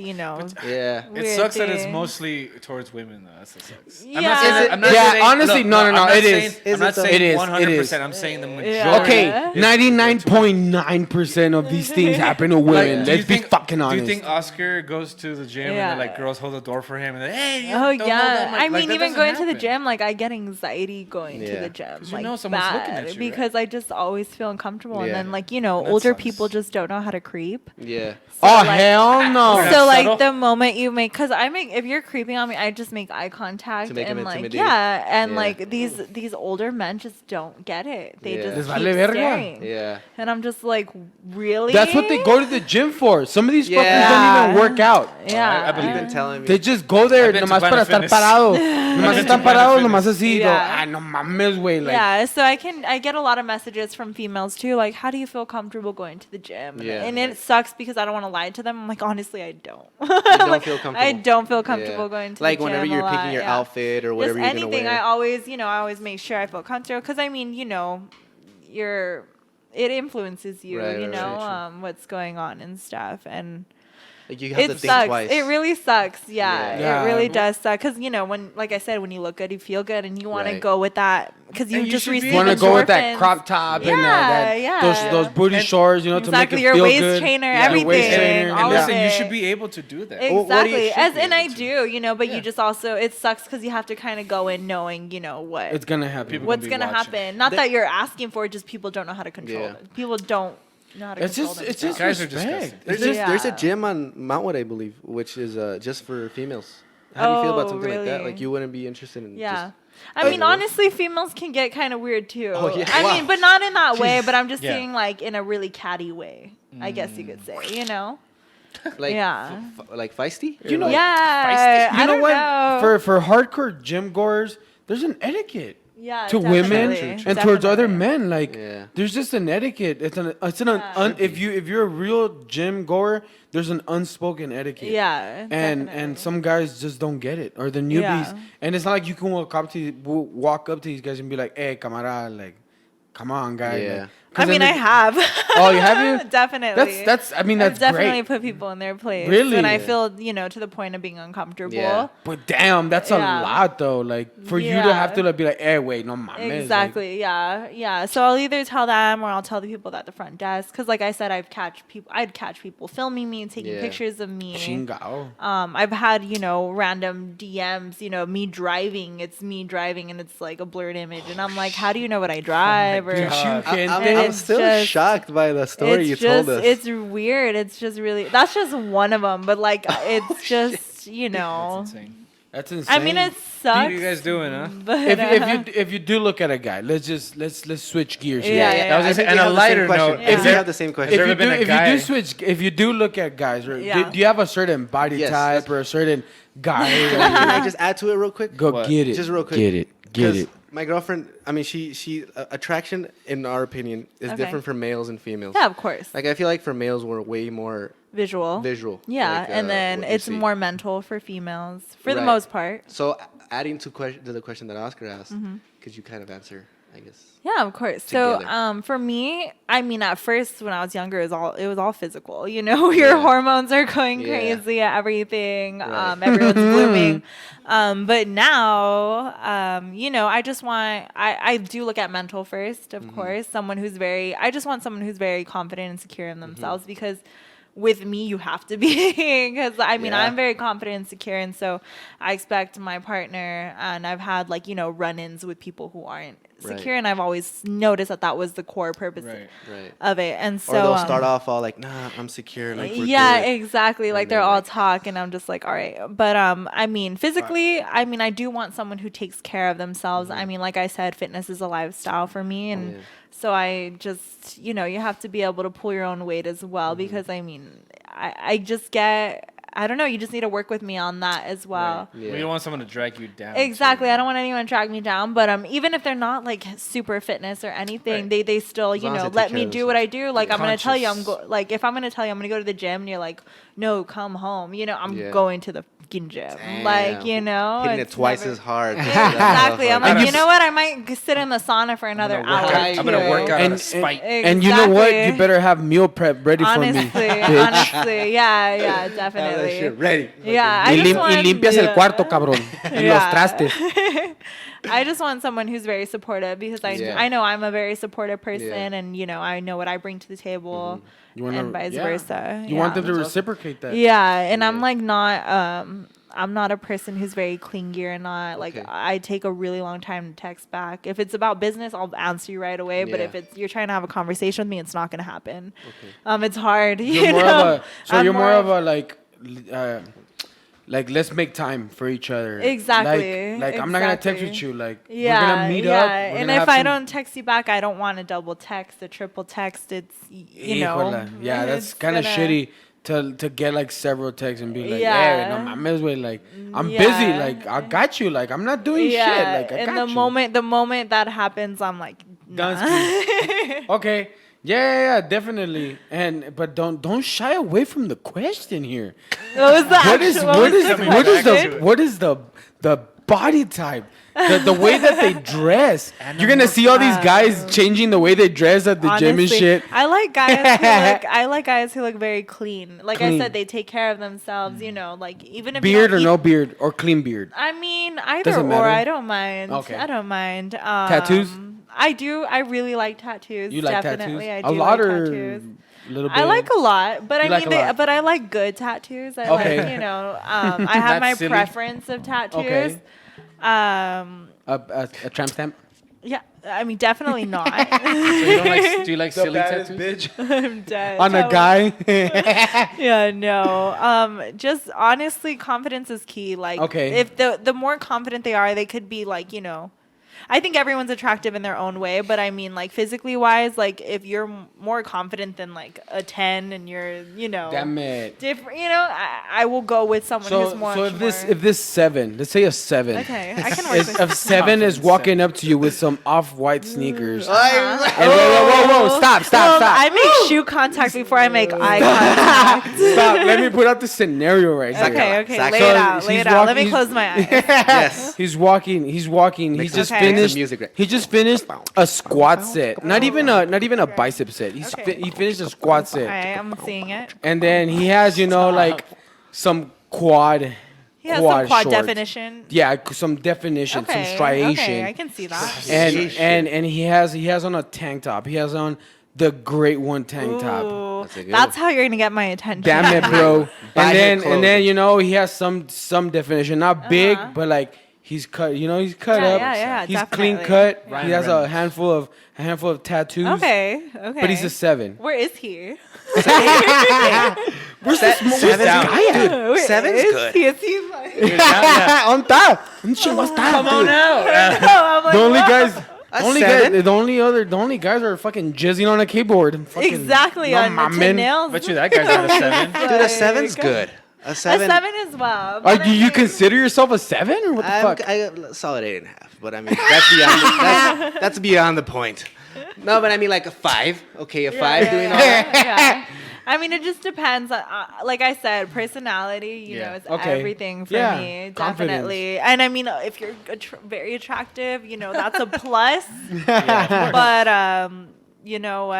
Yeah. It weird sucks that it's things. mostly towards women, though. That's what sucks. Yeah. I'm not saying, Is it- I'm not Yeah, saying, honestly, look, no, I'm not it saying, is. I'm not Is it saying It is, 100%. I'm saying the majority. Okay, Yeah. 99.9% of these things happen to women. do you Let's be think- fucking Do honest. you think Oscar goes to the gym Yeah. and then, like girls hold the door for him and then, hey, you Oh don't hold yeah, on my-" I Like, mean, that even doesn't going to the happen. gym, like I get anxiety going to Yeah. the gym, 'Cause you like know someone's looking bad, at you, right? because I just always feel uncomfortable, and Yeah. then like That older sucks. people just don't know how to creep. Yeah. So, Oh like, hell no! That's So like subtle. the moment you make, cause if you're creeping on me, I just make eye contact To make 'em and like intimidated? and Yeah. like these older men just don't get it. They Yeah. just Les keep vale verga. staring. Yeah. And I'm just like, really? That's what they go to the gym for. Some of these fuckers Yeah. don't even work out. Yeah, I believe You've it. been telling me. They just go there I've been to nomás para Planet estar Fitness. parado. Nomás been to están Planet parados, Fitness. nomás así. Yeah. No mames, güey. Like, yeah, so I get a lot of messages from females too, like, how do you feel comfortable going to the gym? Yeah. And it sucks because I don't want to lie to them. I'm like, honestly, I don't. don't feel comfortable. I don't feel comfortable Yeah. going to like the gym. whenever a you're lot, picking your yeah. outfit or whatever Just you're gonna anything, wear. I always make sure I feel comfortable because I mean, it influences you, Right, you right, know, right, what's going on and stuff. And Like you have to It think sucks. twice. It really sucks. Yeah. It really does suck. Because, when, like I said, when you look good, you feel good, and you want to Right. go with that. Because you And you just should be received You want to go with that endorphins. crop top and Yeah. those booty shorts, to make Exactly, it your feel waist good. trainer, Your everything. waist trainer. all And of listen, it. you should be able to do that. Well, what do you Exactly. should be And I able do, but Yeah. you just also, it sucks because you have to kind of go in knowing, what. It's gonna happen. People What's be going to watching. happen. Not that you're asking for it, just people don't know how to control Yeah. it. People don't know how to It's control just themselves. Guys are respect. disgusting. There's a Yeah. gym on Mountwood, I believe, which is just for females. How do you feel about Oh, something like that? really? Like you wouldn't be interested in Yeah. just I mean, Really? honestly, females can get kind of weird too. Oh, yeah. I Wow. mean, but not in that way, but I'm just Yeah. saying like in a really catty way, I guess you could say, like Yeah. like feisty? You know- Like- Yeah. You I know don't what? know. For hardcore gym goers, there's an etiquette yeah, to women definitely. and towards other Definitely. men. Like Yeah. there's just an etiquette. If you're a real gym goer, there's an unspoken etiquette. Yeah. And definitely. some guys just don't get it, or the newbies. Yeah. And it's not like you can walk up to these guys and be like, "Hey, camarada, like, come on, guy." Yeah. Like, 'cause I mean, I then have. Oh, you have you? Definitely. That's. I mean, that's I've definitely great. put people in their place. Really? When I Yeah. feel, to the point of being uncomfortable. Yeah. But damn, that's a Yeah. lot though. Like for you to Yeah. have to like, be like, "Hey, wait, no mames." like, Exactly. Yeah. So I'll either tell them or I'll tell the people at the front desk. Because, like I said, I'd catch people filming me, taking Yeah. pictures of me. Chingao. I've had random DMs. Me driving. It's me driving, and it's like a blurred image, and I'm like, how do you know what I drive? Or Dude, God. you I'm can. It's still just- shocked by the story you told us. It's weird. It's just really. That's just one of them. But like, it's just That's insane. That's insane. I mean, it sucks. What are you guys doing, huh? But if you do look at a guy, let's switch gears. here. Yeah, I was gonna say, think and we a have the same lighter question. note, Yeah. If is you there- have the same Has question, there ever been a guy- if you do look at guys, right, Yeah. do you have a certain body Yes, type that's- or a certain guy? can I just add to it real quick? Go What? get it. Just real quick. Get it. Get 'Cause it. My girlfriend, I mean, she attraction, in our opinion, is Okay. different for males and females. yeah, of course. Like I feel like for males, we're way more Visual. visual. Yeah, like, and then what you it's see. more mental for females, for the Right. most part. So adding to the question that Oscar asked, Mm-hmm. could you kind of answer? I guess. Yeah, of course. So, Together. for me, I mean, at first when I was younger, it was all physical. Your Yeah. hormones are going Yeah. crazy at everything. Right. Everyone's blooming. But now, I just want. I do look at mental first, of course. I just want someone who's very confident and secure in themselves because. With me, you have to be, because I mean, Yeah. I'm very confident and secure, and so I expect my partner. And I've had run-ins with people who aren't Right. secure, and I've always noticed that was the core purpose Right. Right. of it. And so Or they'll start off all like, "Nah, I'm secure." Like, we're yeah, good. exactly. Like And they're then, all like- talk, and I'm just like, all right. But I mean, physically, I mean, I do want someone who takes care of themselves. I mean, like I said, fitness is a lifestyle for me, and Yeah. so I just, you have to be able to pull your own weight as well. Because I mean, I just get. I don't know. You just need to work with me on that as well. Yeah. We don't want someone to drag you down. Exactly. too. I don't want anyone to drag me down, but even if they're not like super fitness or anything, Right. they still, As long as they take let care me of do what I do. Like I'm gonna tell you, Conscious. if I'm gonna tell you I'm gonna go to the gym, and you're like, no, come home. I'm Yeah. going to the fucking gym. Damn. Like hitting it it's twice never- as hard. just for that Exactly. I'm motherfucker. like, you know what? I might sit in the sauna for another gonna work hour. out- I'm gonna too. work out out And- of spite. And you know what? You Exactly. better have meal prep ready Honestly, for me, bitch. honestly, yeah, Have that definitely. shit ready. Yeah, I Y, just lim- want, y limpias el yeah. cuarto, cabrón. En Yeah. los trastes. I just want someone who's very supportive because Yeah. I know I'm a very supportive person, Yeah. and I know what I bring to the table, You wanna- and vice yeah. versa. You want them to That's awesome. reciprocate that. Yeah, and I'm Yeah. like not. I'm not a person who's very clingy or not. Like Okay. I take a really long time to text back. If it's about business, I'll answer you right away. But Yeah. if you're trying to have a conversation with me, it's not gonna happen. Okay. It's hard. You're more know? of a. So I'm you're more of a like let's make time for each other. Exactly, Like I'm not gonna text exactly. with you. Like Yeah, we're gonna meet yeah. up. we're And gonna if have I some- don't text you back, I don't want a double text, a triple text. It's Híjole. Yeah, that's it's kind of gonna- shitty to get like several texts and be like, Yeah. yeah, no mames, way. Like I'm Yeah. busy. Like I got you. Like I'm not doing shit. Like I and got the you. moment that happens, I'm like, nah. Okay. Yeah, definitely. But don't shy away from the question here. What was the What is actual- what was the what is question? the body type. The way that they dress. You're going to see all these guys changing the way they dress at the gym and Honestly, shit. I like guys who look very clean. Like I said, they take care of themselves, you know, like even if Beard you or don't no eat- beard or clean beard. I mean, either Doesn't or. matter? I don't mind. Okay. I don't mind. Tattoos? I do. I really like tattoos. You like Definitely, tattoos? I do A lot like or tattoos. a little bit? I like a lot, but You I like mean, a lot. but I like good tattoos. I Okay. like, you know, I have That's my silly. preference of tattoos. Okay. Um, A tramp stamp? yeah, I mean, definitely not. So you don't like? Do you like silly tattoos? bitch. I'm dead. On a That guy? Yeah, no. Just honestly, confidence is key. Like, Okay. if the more confident they are, they could be like, you know, I think everyone's attractive in their own way, but I mean, like physically wise, like if you're more confident than like a 10 and you're, you know, Damn it. different, you know, I will go with someone who's more. So if this 7, let's say a 7. Okay, I can work with If 7 is walking up to you with some off-white sneakers. Uh-huh. And whoa, stop. I make shoe contact before I make eye contact. Stop. Let me put out the scenario right here. Okay, lay So it out, he's Let me walking- close my eyes. Yes. He's walking. He just Okay. finished. Make some music, right? He just finished a squat set. Not even a bicep set. He finished a squat All set. right, I'm seeing it. And then he has, you know, like some quad. He has some quad shorts. definition. Yeah, some definition, some striation. Okay, I can see that. And he has on a tank top. He has on the Great One tank top. Ooh, That's a good that's how you're gonna get my attention. Damn it, bro. Buy your and then you know he has some definition, not big, but like he's cut. You know, he's cut Yeah, up. yeah, He's definitely. clean cut. Ryan He has a Reynolds. handful of tattoos. Okay. But he's a 7. Where is he? Where's this Seven's down. guy at? Where Seven's is good. He? Is he like? On top. Come on out. I'm like, The only what? guys. A Only 7? guys, the only guys are fucking jizzing on a keyboard. Fucking, Exactly no on the mames. nails. Bet you that guy's not a 7. Dude, a 7's good. A A 7. 7 as well. Are but I you mean- consider yourself a 7 or what the fuck? I solid 8.5. But I mean, that's beyond the point. No, but I mean like a 5. Okay, a 5 doing all that. Yeah. I mean, it just depends. Like I said, personality, you Yeah. know, is Okay. everything for Yeah. me. Confidence. Definitely. And I mean, if you're very attractive, you know, that's a plus. But, you know,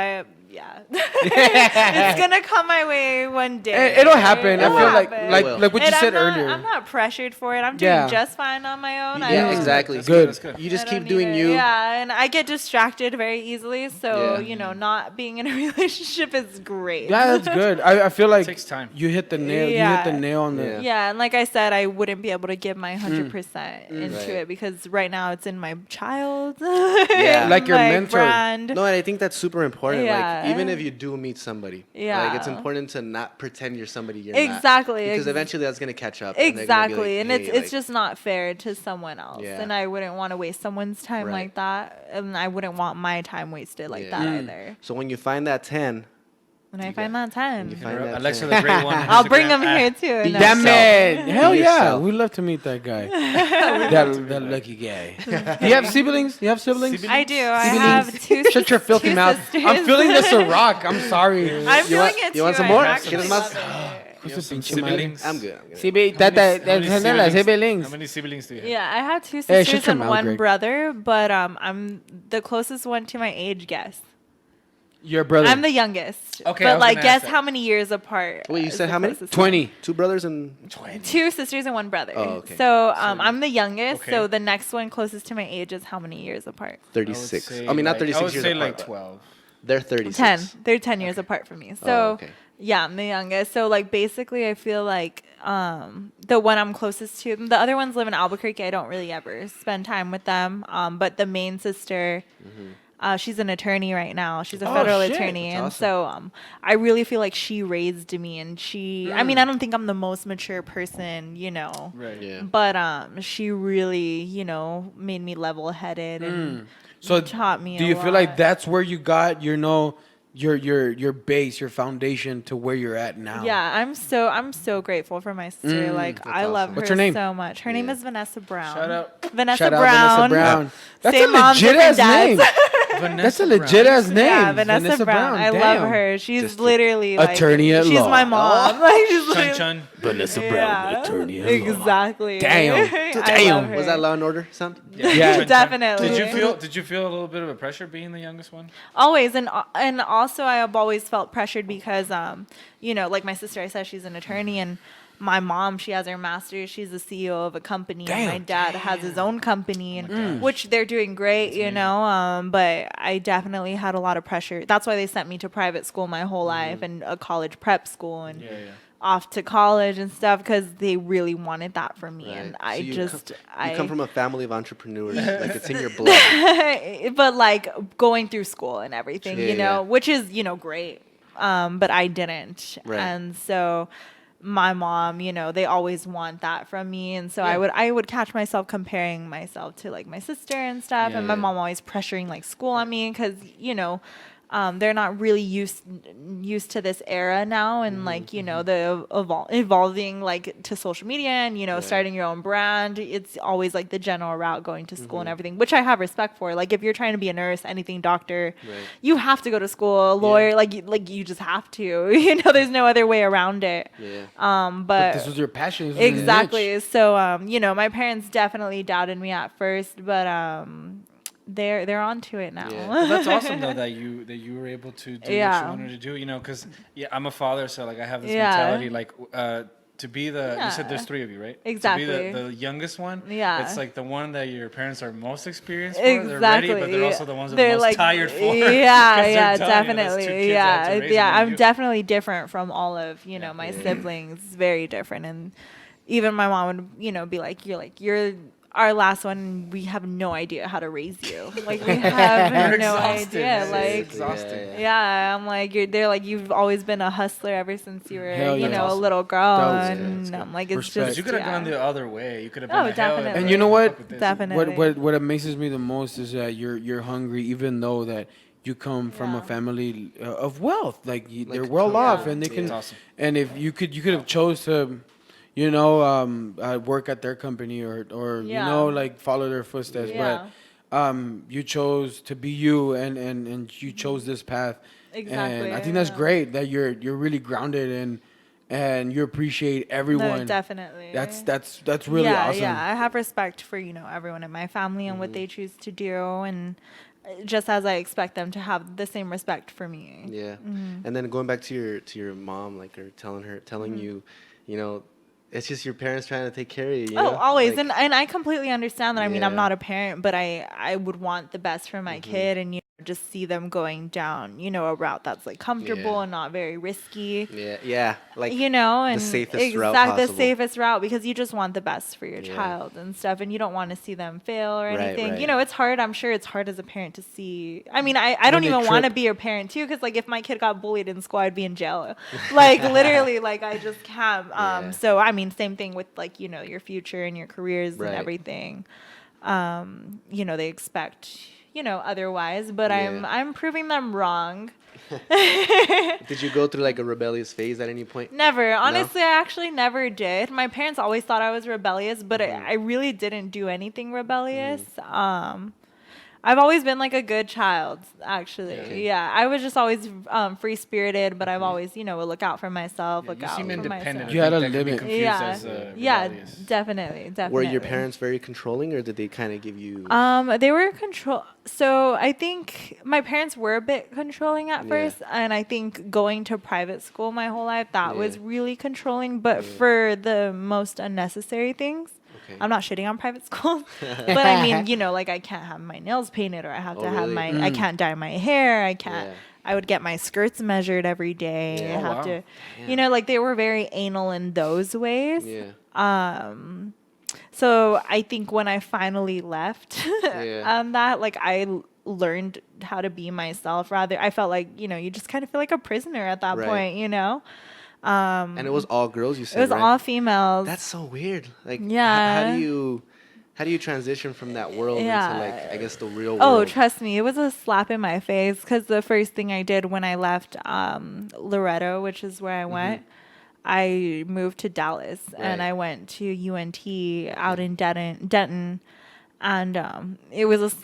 yeah. It's going to come my way one day. It'll happen. I It'll feel like happen. like It will. like what you And said I'm not, earlier. I'm not pressured for it. I'm doing Yeah. just fine on my own. I Yeah, don't- exactly. That's Good. That's good. You just I don't keep doing need it. you. Yeah, and I get distracted very easily. So, Yeah. you know, not being in a relationship is great. Yeah, that's good. I feel like Takes time. you hit the nail. Yeah. You hit the nail on the. Yeah. Yeah, and like I said, I wouldn't be able to give my 100% into Right. it because right now it's in my child. Yeah. Like your my mentor. brand. No, and I think that's super important. Yeah. Like, even if you do meet somebody, like, it's Yeah. important to not pretend you're somebody you're Exactly, not. Because ex- eventually that's going to catch up. and they're gonna be Exactly, like, and "Hey," it's like, just not fair to someone else, Yeah. and I wouldn't want to waste someone's time Right. like that, and I wouldn't want my time wasted like Yeah. that either. So when you find that 10, When I find that 10, you find that Alexa 10. the Great One. I'll bring Instagram. him here too. Be and Damn yourself. it! Hell Be yeah, yourself. we'd love to meet that guy. that lucky guy. Do you have siblings? Do you have siblings? I do. I Siblings. have two. Shut your filthy two mouth. sisters. I'm feeling this a rock. I'm sorry. I'm You feeling want- it you want too. some I more? actually Get us love más? it. Siblings. I'm good. How many siblings. How many siblings do you have? Yeah, I have two Hey, sisters shut your and mouth, one Greg. brother, but I'm the closest one to my age guess. Your brother. I'm the youngest. Okay, I but was like gonna guess ask that. how many years apart? Wait, you is said the how many? closest one. 20. 2 brothers and 2 sisters and 1 brother. Oh, okay. So I'm the youngest. Okay. So the next one closest to my age is how many years apart? 36. I I mean, not like, 36 I would years say apart, like but 12. They're 36. 10. They're 10 years apart from me. So Oh, okay. yeah, I'm the youngest. So like basically I feel like the one I'm closest to, the other ones live in Albuquerque. I don't really ever spend time with them. But the main sister, she's an attorney right now. She's a federal shit. attorney. That's And so I really feel like she raised me, and I mean, I don't think I'm the most mature person, you know. Right. Yeah. But she really, you know, made me level-headed and So taught me do a you feel like lot. that's where you got your base, your foundation to where you're at now? Yeah, I'm so grateful for my sister. Like I awesome. love What's her her name? so much. Her name Yeah. is Vanessa Brown. Shout out. Vanessa Shout out Brown. Vanessa Brown. That's Same a moms, legit ass different name. dads. That's a legit ass name. Yeah, Vanessa Brown. I Damn. love her. She's literally like attorney at she's law. my mom. Like she's Chun literally- Chun. Vanessa Brown, Yeah, attorney at law. exactly. Damn. I Damn. love her. Was that Law and Order sound? Yeah. Chun Chun. Definitely. Did you feel a little bit of a pressure being the youngest one? Always, and also I have always felt pressured because you know, like my sister, I said she's an attorney, and my mom, she has her master's, she's the CEO of a company. Damn. And my dad has his own company, and which they're doing great, you know. But I definitely had a lot of pressure. That's why they sent me to private school my whole life and a college prep school and off to college and stuff because they really wanted that for me. Right. And So I you come from a family of entrepreneurs, like it's in your blood. but like going through school and everything, Yeah, you know, yeah. which is, you know, great. But I didn't. Right. And so my mom, you know, they always want that from me. And so I would catch myself comparing myself to like my sister and stuff. Yeah, and my yeah. mom always pressuring like school on me because, you know, they're not really used to this era now, and like, you know, the evolving like to social media and, you know, starting your own brand. It's always like the general route, going to school and everything, which I have respect for. Like if you're trying to be a nurse, anything, doctor, you have to go to school. A lawyer, like you just have to. You know, there's no other way around it. But this was your passion. This was your niche. exactly. So you know, my parents definitely doubted me at first, but they're onto it now. Yeah. Well, that's awesome though that you were able to do what you Yeah. wanted to do. You know, because I'm a father, so like I have this Yeah. mentality, like to be the. You said there's Yeah. 3 of you, right? Exactly. To be the youngest one. Yeah. It's like the one that your parents are most experienced for. They're ready, but they're also the ones that They're are the most tired for. 'cause Yeah, they're yeah, done, you know, that's 2 definitely. kids I had to Yeah, raise, yeah. and then I'm you- definitely different from all of, you know, my siblings. Very different. And even my mom would, you know, be like, you're our last one. We have no idea how to raise you. Like we have You're no exhausted. idea. It's Like exhausting. yeah, I'm like they're like you've always been a hustler ever since you were, Hell you yeah. know, a Awesome. little girl, That was good. and That's I'm like it's Respect. But just you could have yeah. gone the other way. You could have been Oh, like, hell, definitely. And you know what? fuck with this. Definitely. What amazes me the most is that you're hungry, even though that you come from a Yeah. family of wealth. Like, they're Like, well off, yeah. and they can. That's awesome. And if you could have chose to, you know, work at their company or you Yeah. know, like follow their footsteps. Yeah. But you chose to be you, and you chose this path. Exactly, And I think that's yeah. great that you're really grounded and you appreciate everyone. No, definitely. That's really yeah, awesome. Yeah, I have respect for, you know, everyone in my family and what they choose to do, and just as I expect them to have the same respect for me. Yeah. And then going back to your mom, like, or telling you, you know, it's just your parents trying to take care of you. You know? Always. Like, And I completely understand that. I mean, I'm Yeah. not a parent, but I would want the best for my kid, and, you know, just see them going down, you know, a route that's like comfortable Yeah. and not very risky. yeah, like, You know, and safest route the possible. safest route, because you just want the best for your Yeah. child and stuff, and you don't want to see them fail or Right, anything. right. You know, it's hard. I'm sure it's hard as a parent to see. I mean, I don't they even want to trip. be a parent too, because like if my kid got bullied in school, I'd be in jail. Like literally, like I just can't. Yeah. So I mean, same thing with like, you know, your future and your careers Right. and everything. You know, they expect, you know, otherwise, but Yeah. I'm proving them wrong. did you go through like a rebellious phase at any point? Never. Honestly, I actually never did. My parents always thought I was rebellious, but Mm-hmm. I really didn't do anything rebellious. I've always been like a good child, actually. Okay. Yeah, I was just always free spirited, but I've always, you know, would look out for myself, look You out seem for independent. myself. You had a I think that could be limit. confused Yeah, as, yeah, rebellious. definitely. Were your parents very controlling, or did they kind of give you? They were control. So I think my parents were a bit controlling at Yeah. first, and I think going to private school my whole life, that was Yeah. really controlling. But for the most unnecessary things, Okay. I'm not shitting on private schools, but I mean, you know, like I can't have my nails painted, or I have Oh, to have really? I can't dye my hair, I can't. Yeah. I would get my skirts measured every day. Yeah. I Oh, have wow. to, you know, like they were very anal in those ways. Yeah. So I think when I finally left Yeah. that, like I learned how to be myself. Rather, I felt like, you know, you just kind of feel like a prisoner at that Right. point, you know. And it was all girls, you said, It was right? all females. That's so weird. Like, Yeah. how do you transition from that world Yeah. into, like, I guess, the real world? Oh, trust me, it was a slap in my face, because the first thing I did when I left Loretto, which is where I went, I moved to Dallas, and Right. I went to UNT out in Denton. And it was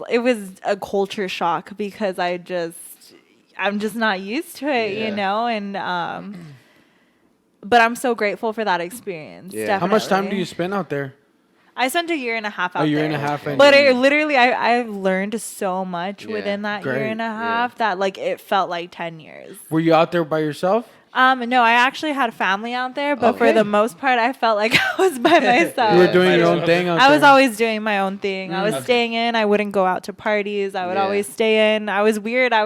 a culture shock because I'm just not used to it, you know, and but I'm so grateful for that experience. Yeah. Definitely. How much time do you spend out there? I spent a year and a half out there. A year and a half. But it literally, I've learned so much within that year Great. and a half that like it felt like 10 years. Were you out there by yourself? No, I actually had family out there, but for Okay. the most part, I felt like I was by myself. You were doing your own thing out there. I was always doing my own thing. I was Okay. staying in. I wouldn't go out to parties. I would always stay in. I was weird. I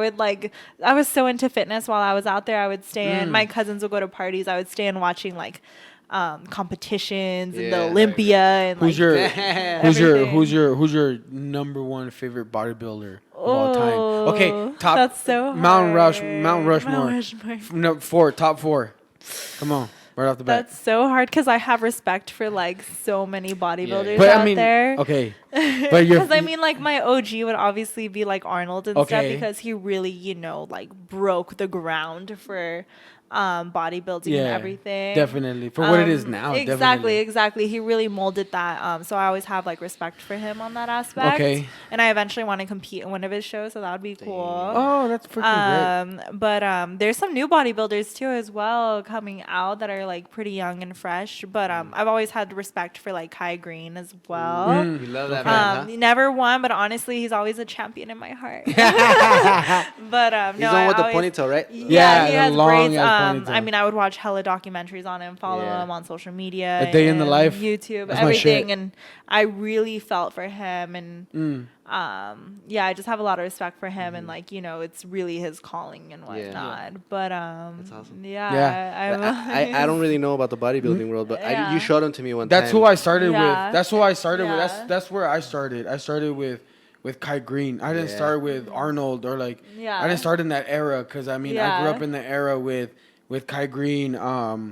was so into fitness while I was out there. I would stay in. My cousins would go to parties. I would stay in watching like competitions and the Olympia and Who's like who's your number one favorite bodybuilder of all time? Okay, top. That's so Mount hard. Rushmore. No, top four. Come on, right off the bat. That's so hard because I have respect for like so many bodybuilders But out I mean, there. okay, but you're. Because I mean, like my OG would obviously be like Arnold and stuff Okay. because he really, you know, like broke the ground for bodybuilding and everything. Definitely for what it is now. Exactly. He really molded that. So I always have like respect for him on that aspect. Okay. And I eventually want to compete in one of his shows, so that would be cool. Oh, that's freaking great. But there's some new bodybuilders too as well coming out that are like pretty young and fresh. But I've always had respect for like Kai Green as well. You love that man, He never won, but honestly, he's always a champion in my heart. But He's no, the one with the I always- ponytail, right? Yeah, he the has long braids. ass I ponytail. mean, I would watch hella documentaries on him, follow him on social media, A Day in the and Life. YouTube, That's my shit. everything, and I really felt for him, and yeah, I just have a lot of respect for him, and like you know, it's really his calling and whatnot. But That's awesome. yeah, I don't really know about the bodybuilding world, but you showed them to me one That's time. who I started Yeah. with. That's who I started Yeah. with. That's where I started. I started with Kai Green. I didn't start with Arnold or like. Yeah. I didn't start in that era because I mean I grew Yeah. up in the era with Kai Green.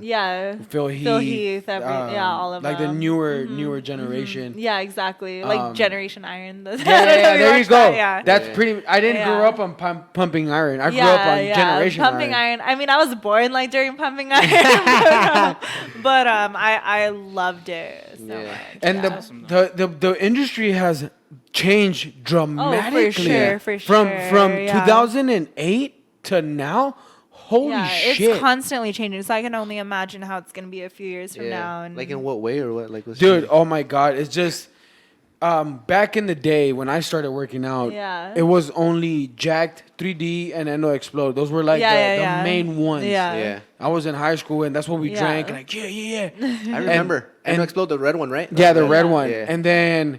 yeah, Phil Heath. all of like them. the newer generation. Yeah, exactly. Like Generation Iron. Yeah, there you go. That, yeah. That's pretty. I didn't grow Yeah. up on pumping iron. I grew up on Generation Pumping Iron. Iron. I mean, I was born like during Pumping Iron, but I loved it so much. And the industry has changed dramatically. For From sure, yeah. 2008 to now. Holy shit! It's constantly changing. So I can only imagine how it's gonna be a few years from now. And Like in what way or what? Like, Dude, oh my god, it's just back in the day when I started working out, it was only Jacked, 3D, and Endo Explode. Those were like the main ones. Yeah. I was in high school and that's what we drank. And like, yeah. I remember. And Explode, the red one, right? Yeah, the red one. Yeah. And then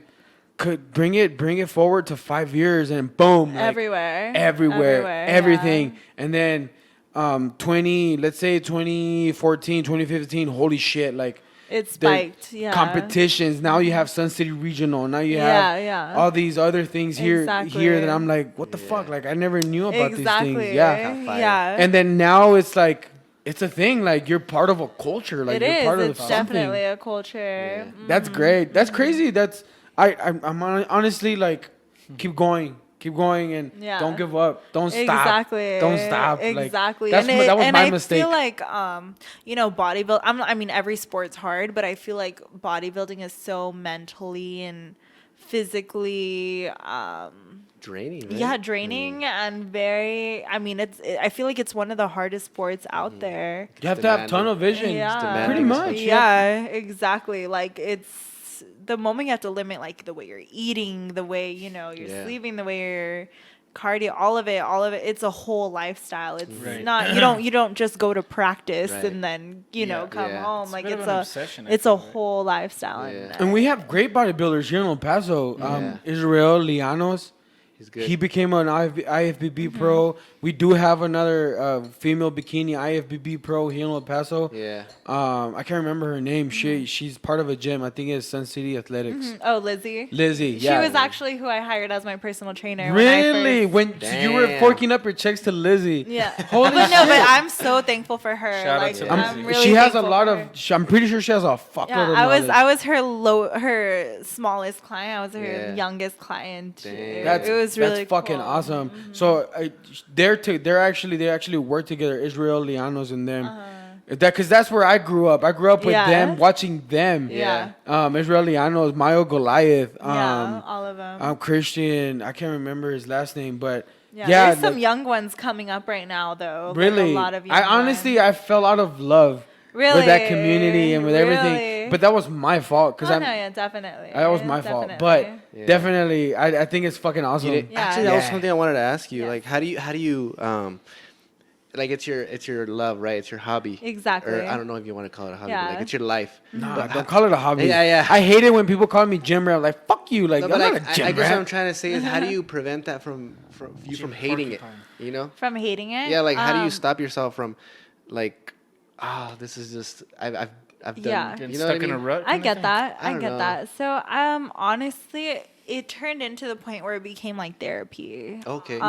could bring it forward to 5 years and boom, like, everywhere, everything. yeah. And then 2014, 2015, holy shit, like It the spiked. Yeah. competitions. Now you have Sun City Regional. Now you have all these other things here that I'm like, what the fuck? Like I never knew about these things. Yeah. And then now it's like it's a thing. Like you're part of a culture. Like It you're is. part of It's something. definitely a culture. That's great. That's crazy. That's I'm honestly like keep going, and don't give up. Don't stop. Exactly. Don't stop. Exactly. Like, that was my mistake. I feel like, you know, I mean, every sport's hard, but I feel like bodybuilding is so mentally and physically, draining. Right? yeah, draining and very. I mean, I feel like it's one of the hardest sports out there. You have to have tunnel vision. Yeah. Pretty much. Yeah, exactly. Like it's the moment you have to limit like the way you're eating, the way you know you're sleeping, the way you're cardio, all of it. It's a whole lifestyle. It's not you don't just go to practice and then you know come home. It's like a bit of an obsession, I it's feel a like. whole lifestyle. Yeah. And we have great bodybuilders here in El Paso. Israel Llanos. He's good. He became an IFBB pro. We do have another female bikini IFBB pro here in El Paso. Yeah. I can't remember her name. She's part of a gym. I think it's Sun City Athletics. Oh, Lizzie. Lizzie. She Yeah. was actually who I hired as my personal trainer. Really? When I So you were Damn. forking up your checks to Lizzie. yeah. Holy but no, shit. but I'm so thankful for her. Shout out like, to I'm Lizzie. really She has a thankful lot for of. her. I'm pretty sure she has a fuckload Yeah, of knowledge. I was her smallest client. I was her Yeah. youngest client. Damn. It was really that's fucking cool. awesome. So they actually work together. Israel Llanos and them. Because that's where I grew up. I grew up with them, watching them. Yeah. Israelianos, Mayo Goliath. All of them. Christian. I can't remember his last name, but there's some young ones coming up right now, though. Really, like a lot of young I fell out of love with that community and with everything. But that was my fault because definitely. That was my fault. But definitely, I think it's fucking awesome. Actually, that was something I wanted to ask you. Like, how do you like it's your love, right? It's your hobby. Exactly. Or I don't know if you want to call it a hobby, but like it's your life. No, don't call it a hobby. Yeah. I hate it when people call me gym rat. I'm like, fuck you. Like, no, I'm but not a gym I guess rat. what I'm trying to say is, how do you prevent that from hating it? You know? From hating it? Yeah, like how do you stop yourself from, like, this is just I've done. Getting You know stuck what I in a mean? rut. I get that. I get don't know. that. So honestly, it turned into the point where it became like therapy. Okay.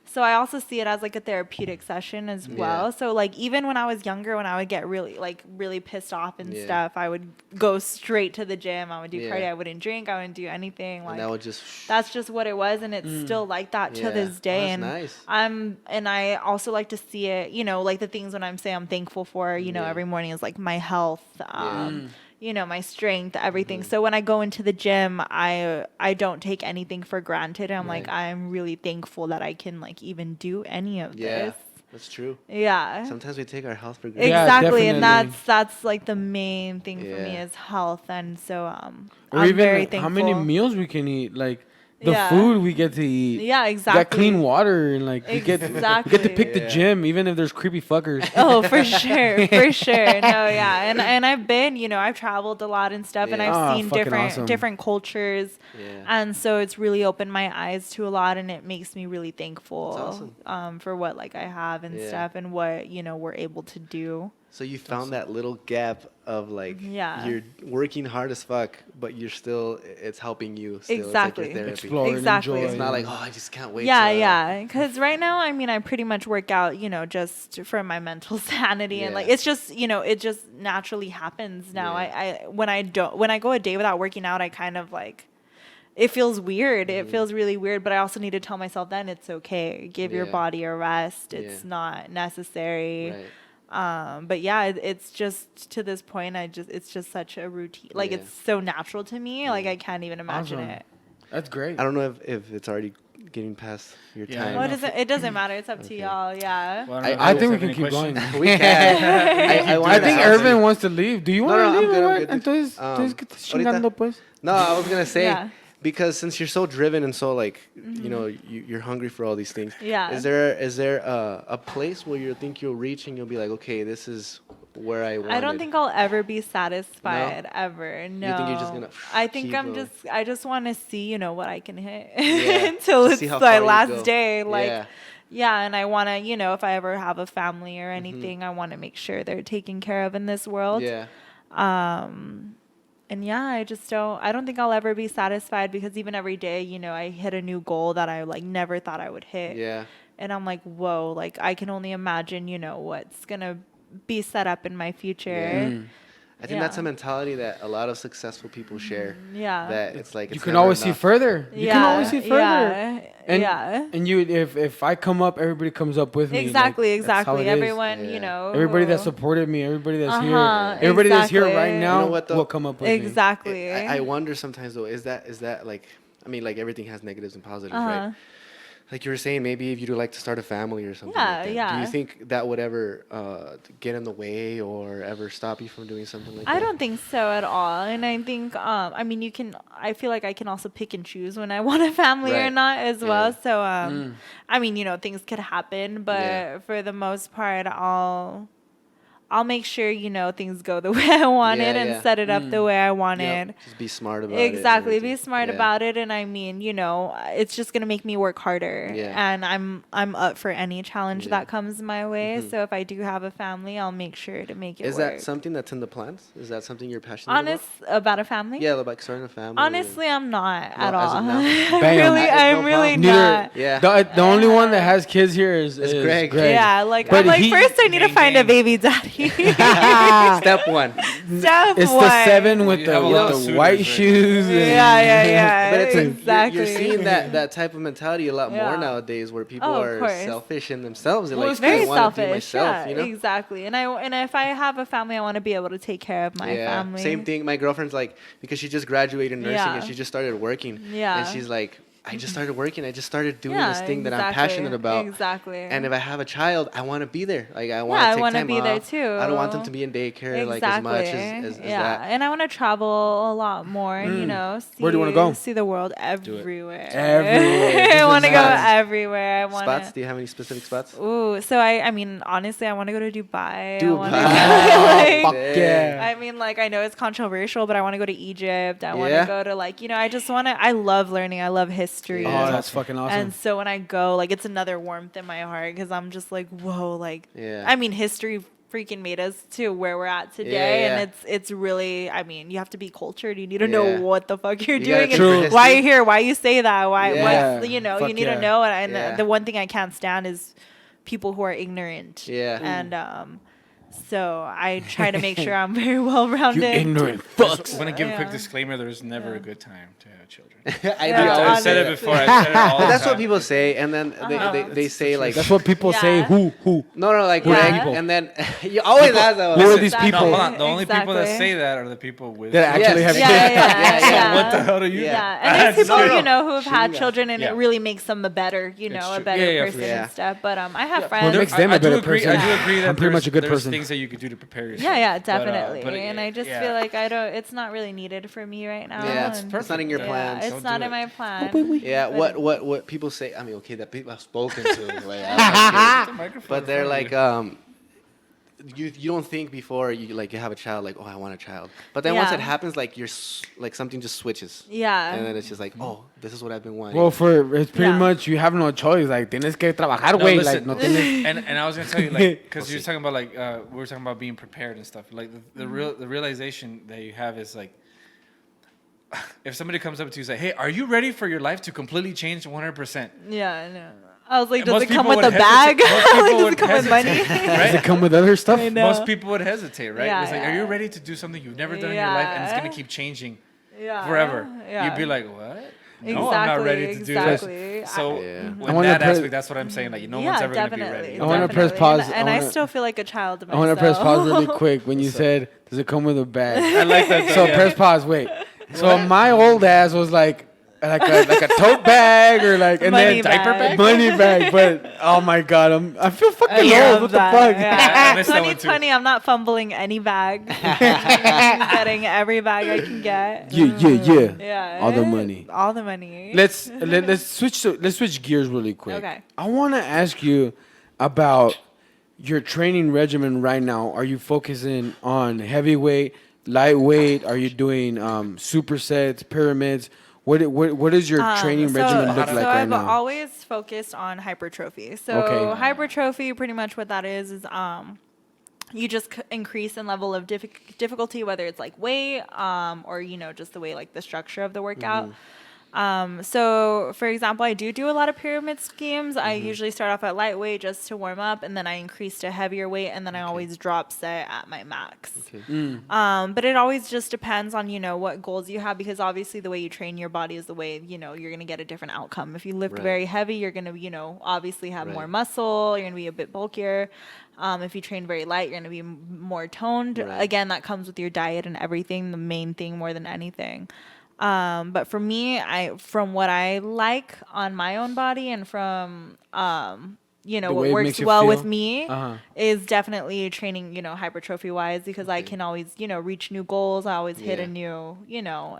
So I also see it as like a therapeutic session as well. Yeah. So like even when I was younger, when I would get really pissed off and stuff, I would go straight to the gym. I would do cardio. I wouldn't drink. I wouldn't do anything. Like and that would just. that's just what it was, and it's still like that to this day. Oh, that's and nice. and I also like to see it. You know, like the things when I'm saying I'm thankful for. You know, every morning is like my health. You know, my strength, everything. So when I go into the gym, I don't take anything for granted. I'm like, I'm really thankful that I can like even do any of this. That's true. Yeah. Sometimes we take our health for granted. Exactly, and definitely. that's like the main thing for me is health, and so Or I'm even very like, thankful. how many meals we can eat. Like, the food we get to eat. Yeah, We exactly. got clean water and like we get to pick the gym even if there's creepy fuckers. Oh, for sure, for sure. No, yeah, and I've been, you know, I've traveled a lot and stuff, and I've seen different cultures, and so it's really opened my eyes to a lot, and it makes me really thankful for what like I have and stuff, and what we're able to do. So you found that little gap of like you're working hard as fuck, but you're still it's helping you. Still. Exactly. It's like your therapy. Explore and Exactly. enjoy. It's not like I just can't wait. Yeah. Because right now, I mean, I pretty much work out, just for my mental sanity, and like it's just, it just naturally happens now. When I go a day without working out, I kind of like. It feels weird. It feels really weird, but I also need to tell myself then it's okay. Give your body a rest. It's not necessary. Right. But it's just to this point, it's just such a routine. Like it's so natural to me. Like I can't even imagine it. That's great. I don't know if it's already getting past your time. Well, it doesn't matter. It's up to y'all. Yeah. Well, I think we can keep going. We can. I think Irvin wants to leave. Do you want to leave? I'm good. Entonces, ¿qué estás chingando, pues? No, I was gonna say because since you're so driven and so like you're hungry for all these things. Yeah. Is there a place where you think you'll reach and you'll be like, okay, this is where I want. I don't think I'll ever be satisfied ever. No. You think you're just gonna? I think I just want to see what I can hit until it's my last day. Like. Yeah. And I want to, if I ever have a family or anything, I want to make sure they're taken care of in this world. Yeah. And I don't think I'll ever be satisfied because even every day, I hit a new goal that I like never thought I would hit. Yeah. And I'm like, whoa, like I can only imagine, what's going to be set up in my future. Yeah. I think that's a mentality that a lot of successful people share. Yeah. That it's like you can always see further. You can always see further. And you, if I come up, everybody comes up with me. Exactly. Everyone, everybody that supported me, everybody that's here, everybody that's here right now will come up with me. Exactly. I wonder sometimes though, is that like, I mean, like everything has negatives and positives, right? Like you were saying, maybe if you'd like to start a family or something like that. Do you think that would ever get in the way or ever stop you from doing something like that? I don't think so at all. And I think, I feel like I can also pick and choose when I want a family or not as well. So, I mean, things could happen, but for the most part, I'll make sure, things go the way I want it and set it up the way I want it. Just be smart about it. Exactly. Be smart about it. And I mean, it's just going to make me work harder. Yeah. And I'm up for any challenge that comes my way. So if I do have a family, I'll make sure to make it work. Is that something that's in the plans? Is that something you're passionate about a family? Yeah, like starting a family. Honestly, I'm not at all. I'm really not. Yeah. The only one that has kids here is Greg. Yeah, like But I'm like first I need to find a baby daddy. Step one. Step It's one. the 7 with You the, have a lot of with the suitors white right shoes. and- Yeah. But it's like exactly. you're seeing that type of mentality a lot Yeah. more nowadays, where people Oh, of are course. selfish in themselves. They're Well, like, it's Very I want to do selfish. myself, you know? Exactly. And if I have a family, I want to be able to take care of my family. Same thing. My girlfriend's like, because she just graduated nursing Yeah. and she just started working. Yeah. And she's like, I just started working. I just started doing Yeah, this thing that I'm exactly. passionate about. Exactly. And if I have a child, I want to be there. Like I want Yeah, I to take wanna time be there off. too. I don't want them to be in daycare like as much as yeah, that. and I want to travel a lot more. You know, see, Where do you wanna go? See the world everywhere. Everywhere. I want to go Spots. everywhere. I want Spots? Do you have any specific spots? Ooh, so I mean, honestly, I want to go to Dubai. I wanna Dubai. Fuck go, yeah. I mean, like, I know it's controversial, but I want to go to Egypt. I want Yeah? to go to, like, you know, I just want to. I love learning. I love history. Oh, Yeah. that's fucking awesome. And so when I go, like, it's another warmth in my heart because I'm just like, whoa, like, Yeah. I mean, history freaking made us to where we're at today, Yeah. and it's really, I mean, you have to be cultured. You need to Yeah. know what the fuck you're You gotta doing keep and your why history. you're here, why you say that, why, Yeah. what's, you know, Fuck you need yeah. to know. And Yeah. the one thing I can't stand is people who are ignorant. Yeah. And so I try to make sure I'm very well You rounded. ignorant I fucks. just want to give a quick Yeah. disclaimer. There's never a good time to have children. I Yeah, do I've always said say it that. before. I've said it all But the that's what time. people say, and then they say like, That's what people say. Yeah. Who? no, like Who are the Greg, people? and then you always ask that. Who are these Exactly. people? No, hold on. The only people that Exactly. say that are the people with That actually Yes. have Yeah, kids. yeah, yeah. What the hell do you? Yeah. Yeah, and there's people, you know, who have had Chinga. children, and Yeah. it really makes them a better, you know, It's a true. better Yeah, yeah, for person sure. and stuff. But I have What friends. makes them a do better agree, person? I do agree that I'm pretty much a good there's person. things that you could do to prepare yourself. Yeah, But, definitely. And I just yeah. feel like it's not really needed for me right now. Yeah, and it's not in your yeah, plans. It's Don't not do in it. my plan. Yeah, But- what people say. I mean, okay, that people I've spoken to, like, I don't have kids, Microphone but in they're front of like, you. you don't think before you like you have a child, like, oh, I want a child. But then once Yeah. it happens, like like something just switches, Yeah. and then it's just like, oh, this is what I've been wanting. Well, it's pretty Yeah. much you have no choice. Like tienes que trabajar, No, güey. listen, Like no tienes. and I was gonna tell you, like, because you're talking about like we were talking about being prepared and stuff. Like the realization that you have is like, if somebody comes up to you and say, "Hey, are you ready for your life to completely change 100%?" Yeah, I know. I was like, Most does it come people with a would bag? hesitate. Most people Like, does would it come with money? Does it come with other stuff? I know. Most people would hesitate, right? Yeah, It's like, yeah. are you ready to do something you've never done in your life and it's gonna Yeah. keep changing Yeah. forever? Yeah. You'd be like, what? No, I'm not ready to do exactly. this. So Yeah. with I wanna that press- aspect, that's what I'm saying. Like, no Yeah, one's ever definitely. gonna be ready. I wanna press definitely. pause. And I I wanna- still feel like a child I want to myself. press pause really quick when you said, "Does it come with a bag?" I like that. So yeah. press pause. Wait. So my old ass was like a tote bag or like and Money then Diaper bag. money bag. But oh my god, I feel fucking old. What the fuck? I Yeah. missed that one too. 2020, I'm not fumbling any bag. I'm getting every bag I can get. Yeah. Yeah. All the money. All the money. Let's switch gears really quick. Okay. I want to ask you about your training regimen right now. Are you focusing on heavyweight, lightweight? Are you doing supersets, pyramids? What does your training regimen look like right I've now? always focused on hypertrophy. So Okay. hypertrophy, pretty much what that is you just increase in level of difficulty, whether it's like weight or just the way like the structure of the workout. So for example, I do a lot of pyramid schemes. I usually start off at lightweight just to warm up, and then I increase to heavier weight, and then I always drop set at my max. But it always just depends on what goals you have, because obviously the way you train your body is the way you're gonna get a different outcome. If you lift Right. very heavy, you're gonna obviously have more Right. muscle. You're gonna be a bit bulkier. If you train very light, you're gonna be more toned. Right. Again, that comes with your diet and everything. The main thing more than anything. But for me, from what I like on my own body and from The what way it works makes you well feel? with me Uh-huh. is definitely training, hypertrophy wise, because I can always, reach new goals. I always hit Yeah. a new,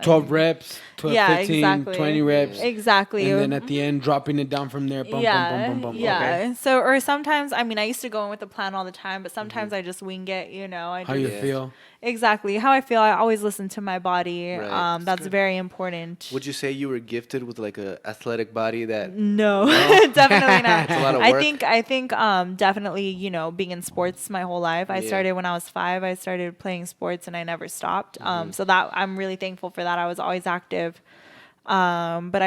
12 reps, 12, Yeah, 15, exactly. 20 reps. Exactly. And then at the end, dropping it down from there. Bum, yeah, bum, bum, bum, bum. yeah. Okay. So, or sometimes, I used to go in with a plan all the time, but sometimes I just wing it. I How just, you Yeah. feel? exactly how I feel. I always listen to my body. Right. That's very important. Would you say you were gifted with like a athletic body that? No, definitely not. It's a lot of I work. think definitely, being in sports my whole life. I Yeah. started when I was 5. I started playing sports and I never stopped. So that I'm really thankful for that. I was always active. But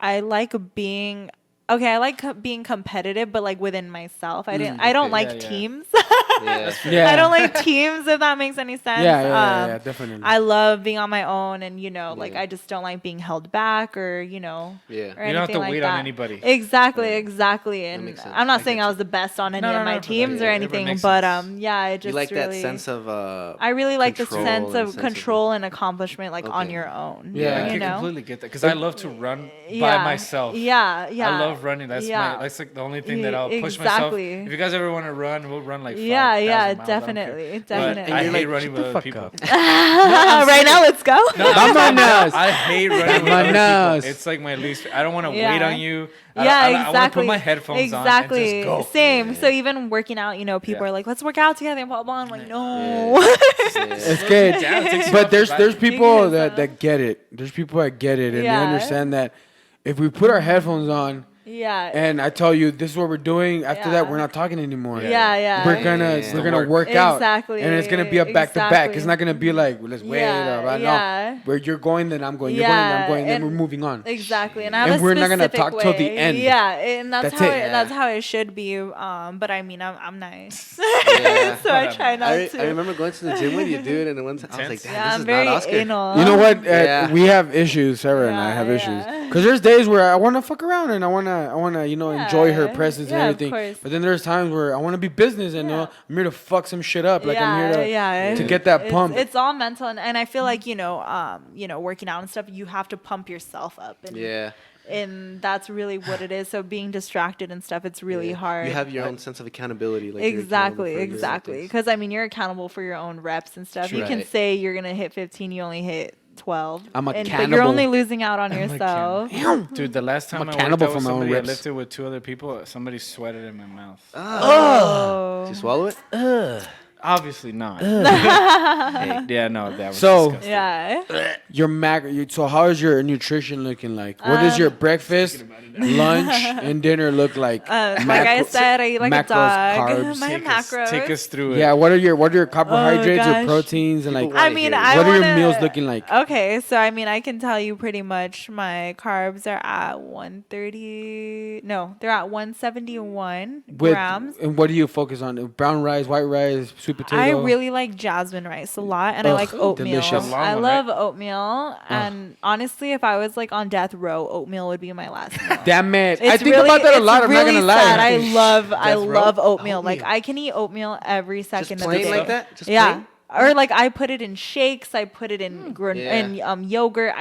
I like being okay, I like being competitive, but like within myself. I don't like Yeah, yeah. teams. Yeah. I don't like teams, if that makes any sense. Yeah, definitely. I love being on my own, and like Yeah. I just don't like being held back, or or Yeah. You don't have anything to like wait that. on anybody. Exactly. And makes sense. I'm not I saying get I you. was the best on any No, of no, my no, teams but or it anything, makes but sense. yeah, I just You like really, that sense of I really like the control sense and of sense of- control and accomplishment, like on Okay. your own. Yeah. I you can know. completely get that because I love to run by Yeah. myself. Yeah, yeah. I love running. That's yeah. that's like the only thing that I'll push myself. Exactly. If you guys ever want to run, we'll run like 5,000 Yeah, miles. I don't care. definitely, But definitely. I you're hate like, running shut with the other fuck people. up. Right now, let's go. Vámonos. I hate running with Vámonos. other people. It's like my least. I don't want to wait Yeah. on you. Yeah, I want to exactly. put my headphones exactly. on and just go. Same. So even working out, people Yeah. are like, "Let's work out together." And blah blah. I'm like, no. It's good. Yeah, it takes you But off the there's back. people You that guys, get it. There's people that get it and Yeah. they understand that if we put our headphones on Yeah. and I tell you this is what we're doing, after that Yeah. we're not talking anymore. Yeah. We're gonna Yeah. we're gonna Work. work out. Exactly. And it's gonna be a back to back. It's Exactly. not gonna be like let's wait. Yeah, yeah. No. Where you're going, then I'm going. You're going, then I'm going. Then and- we're moving on. Exactly, and I have And a we're not gonna specific talk till the way. end. Yeah, and that's That's how it. that's how it should be. But I mean, I'm nice, Yeah. so I try not I to. remember going to the gym with you, dude, and one time I was like, Intense. "Damn, Yeah, this I'm is very not Oscar." anal. You know what? Yeah. We have issues. Sarah and I Yeah, have issues. yeah. Because there's days where I want to fuck around and I wanna enjoy her Yeah. presence Yeah, and of everything. course. But then there's times where I want to be business and Yeah. I'm here to fuck some shit up. Like I'm here to to get that pump. It's all mental, and I feel like working out and stuff, you have to pump yourself up, and Yeah. and that's really what it is. So being distracted and stuff, it's really Yeah. hard. You have your own sense of accountability. Like you're accountable Exactly. for your things. Because I mean, you're accountable for your own reps and stuff. You can Right. say you're gonna hit 15, you only hit 12. I'm a but cannibal. you're only losing out on I'm a yourself. Dude, the last time I'm a I cannibal worked out with for my own somebody, I reps. lifted with 2 other people. Somebody sweated in my mouth. Oh. Did you swallow it? Obviously not. Yeah, no, that was So- disgusting. Yeah. So how is your nutrition looking like? What does your breakfast, lunch, and dinner look like? Like I said, I eat like a macros, dog. carbs. My macros. Take us through it. Yeah, what are your carbohydrates or gosh. proteins and like? People I wanna mean, hear it. I What are your wanna- meals looking like? Okay, so I mean, I can tell you pretty much my carbs are at 130. No, they're at 171 grams. And what do you focus on? Brown rice, white rice, sweet potato. I really like jasmine rice a lot, and I Ugh, like oatmeal. delicious. The long I one, love oatmeal, and honestly, if I was like on death row, oatmeal would be my last meal. Damn it! I It's think really- about that a it's lot. I'm not really gonna lie. sad. I row? love oatmeal. Like Oatmeal. I can eat oatmeal every second Just of the plain day. like that? Just yeah. plain? Or like I put it in shakes. I put it in Yeah. in yogurt.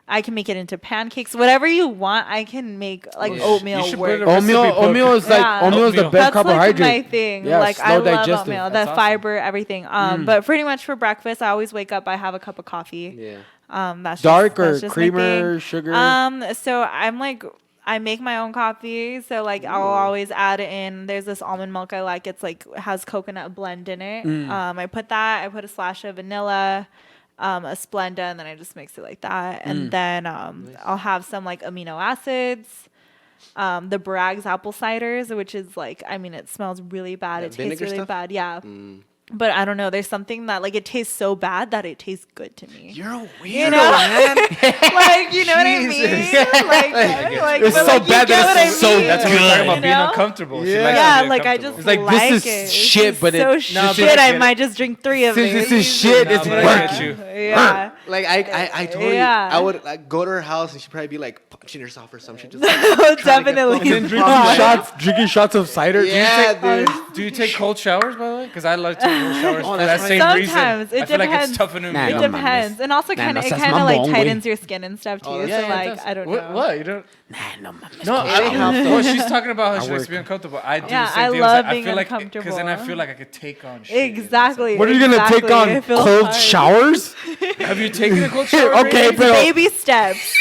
I can make it into pancakes. Whatever you want, I can make like Yeah. oatmeal You should work. put it Oatmeal, Recipe book. oatmeal is like Yeah. oatmeal is the Oatmeal. best That's carbohydrate. like my thing. Yeah, like I slow love digestive. oatmeal, That's the awesome. fiber, everything. But pretty much for breakfast, I always wake up. I have a cup of coffee. Yeah. That's Dark just, or that's just my creamer, thing. sugar? So I'm like, I make my own coffee. So like, I'll always add in. There's this almond milk I like. It's like has coconut blend in it. I put that. I put a slash of vanilla, a Splenda, and then I just mix it like that. And then I'll have some like amino acids. The Bragg's apple ciders, which is like, I mean, it smells really bad. That It tastes vinegar really stuff? bad. Yeah. But I don't know. There's something that like it tastes so bad that it tastes good to me. You're a weirdo, You know? man. Like, you know what I mean? Like, It's but, so like, you bad that get what it's I so mean, That's what we're talking you about being know? uncomfortable. She Yeah. likes to Yeah, be like I uncomfortable. just It's like, like this is it. shit, It's but so it- No, but shit. I I get might it. just drink 3 of Since these. this is shit, it's but I work. get you. Yeah. Like I totally, Yeah. I would like go to her house and she'd probably be like punching herself or some shit. Just Definitely. And then drinking shots of cider. yeah, dude. Do you take cold showers, by the way? Because I like to take cold showers for that that's same right. reason. Sometimes. It I feel like it's depends. toughening Nah, me It no up. mames. depends, and also Nah, kind no of it seas kind of like mamón, tightens güey. your skin and stuff too. Oh, So yeah, yeah, it like does. I don't What? know. What? You don't? No, mames. No, I don't. Well, she's talking about how she likes work. to be uncomfortable. I do Yeah, the same I thing. love I being feel like uncomfortable. because then I feel like I could take on shit. Exactly. What are you gonna take on? Exactly. It feels Cold hard. showers? Have you taken a cold shower? Okay, Raven? but Baby steps.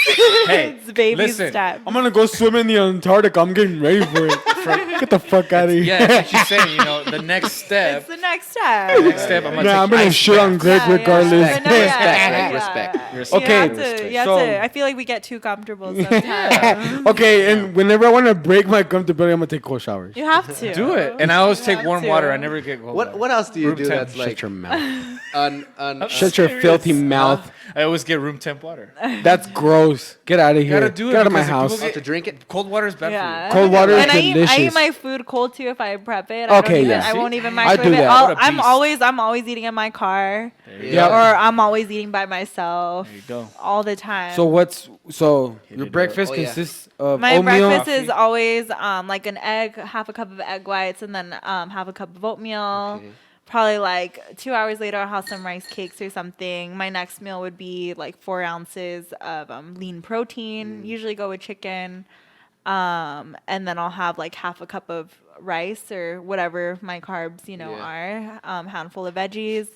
Hey, It's baby listen. steps. I'm gonna go swim in the Antarctica. I'm getting ready for it. Get the fuck out of here. Yeah, that's what she's saying. You know, the next step. It's the next step. Next step. I'm gonna Nah, take I'm gonna ice shit on bath. Greg regardless. But no, Respect, yeah. respect. Okay, You have so- to, I feel like we get too comfortable sometimes. Okay, and whenever I want to break my comfortability, I'm gonna take cold showers. You have to. Do it. And I always take have warm to. water. I never get cold water. What else do you Room do temp. that's like Shut your mouth. un Shut your filthy mouth. I always get room temp water. That's gross. Get out of here. Gotta do it Get out of my because if house. people To drink it. Cold water is bad Yeah. for you. Cold water is And I eat delicious. my food cold too if I prep it. Okay, yeah. I won't even I microwave do it. that. What a I'm beast. always eating in my car, Yeah. or I'm always eating by myself. There you go. All the time. So Hit your it breakfast up. Oh, yeah. consists of My oatmeal. breakfast is always like an egg, half a cup of egg whites, and then half a cup of oatmeal. Okay. Probably like 2 hours later, I'll have some rice cakes or something. My next meal would be like 4 ounces of lean protein. Usually go with chicken. And then I'll have like half a cup of rice or whatever my carbs, Yeah. are. Handful of veggies.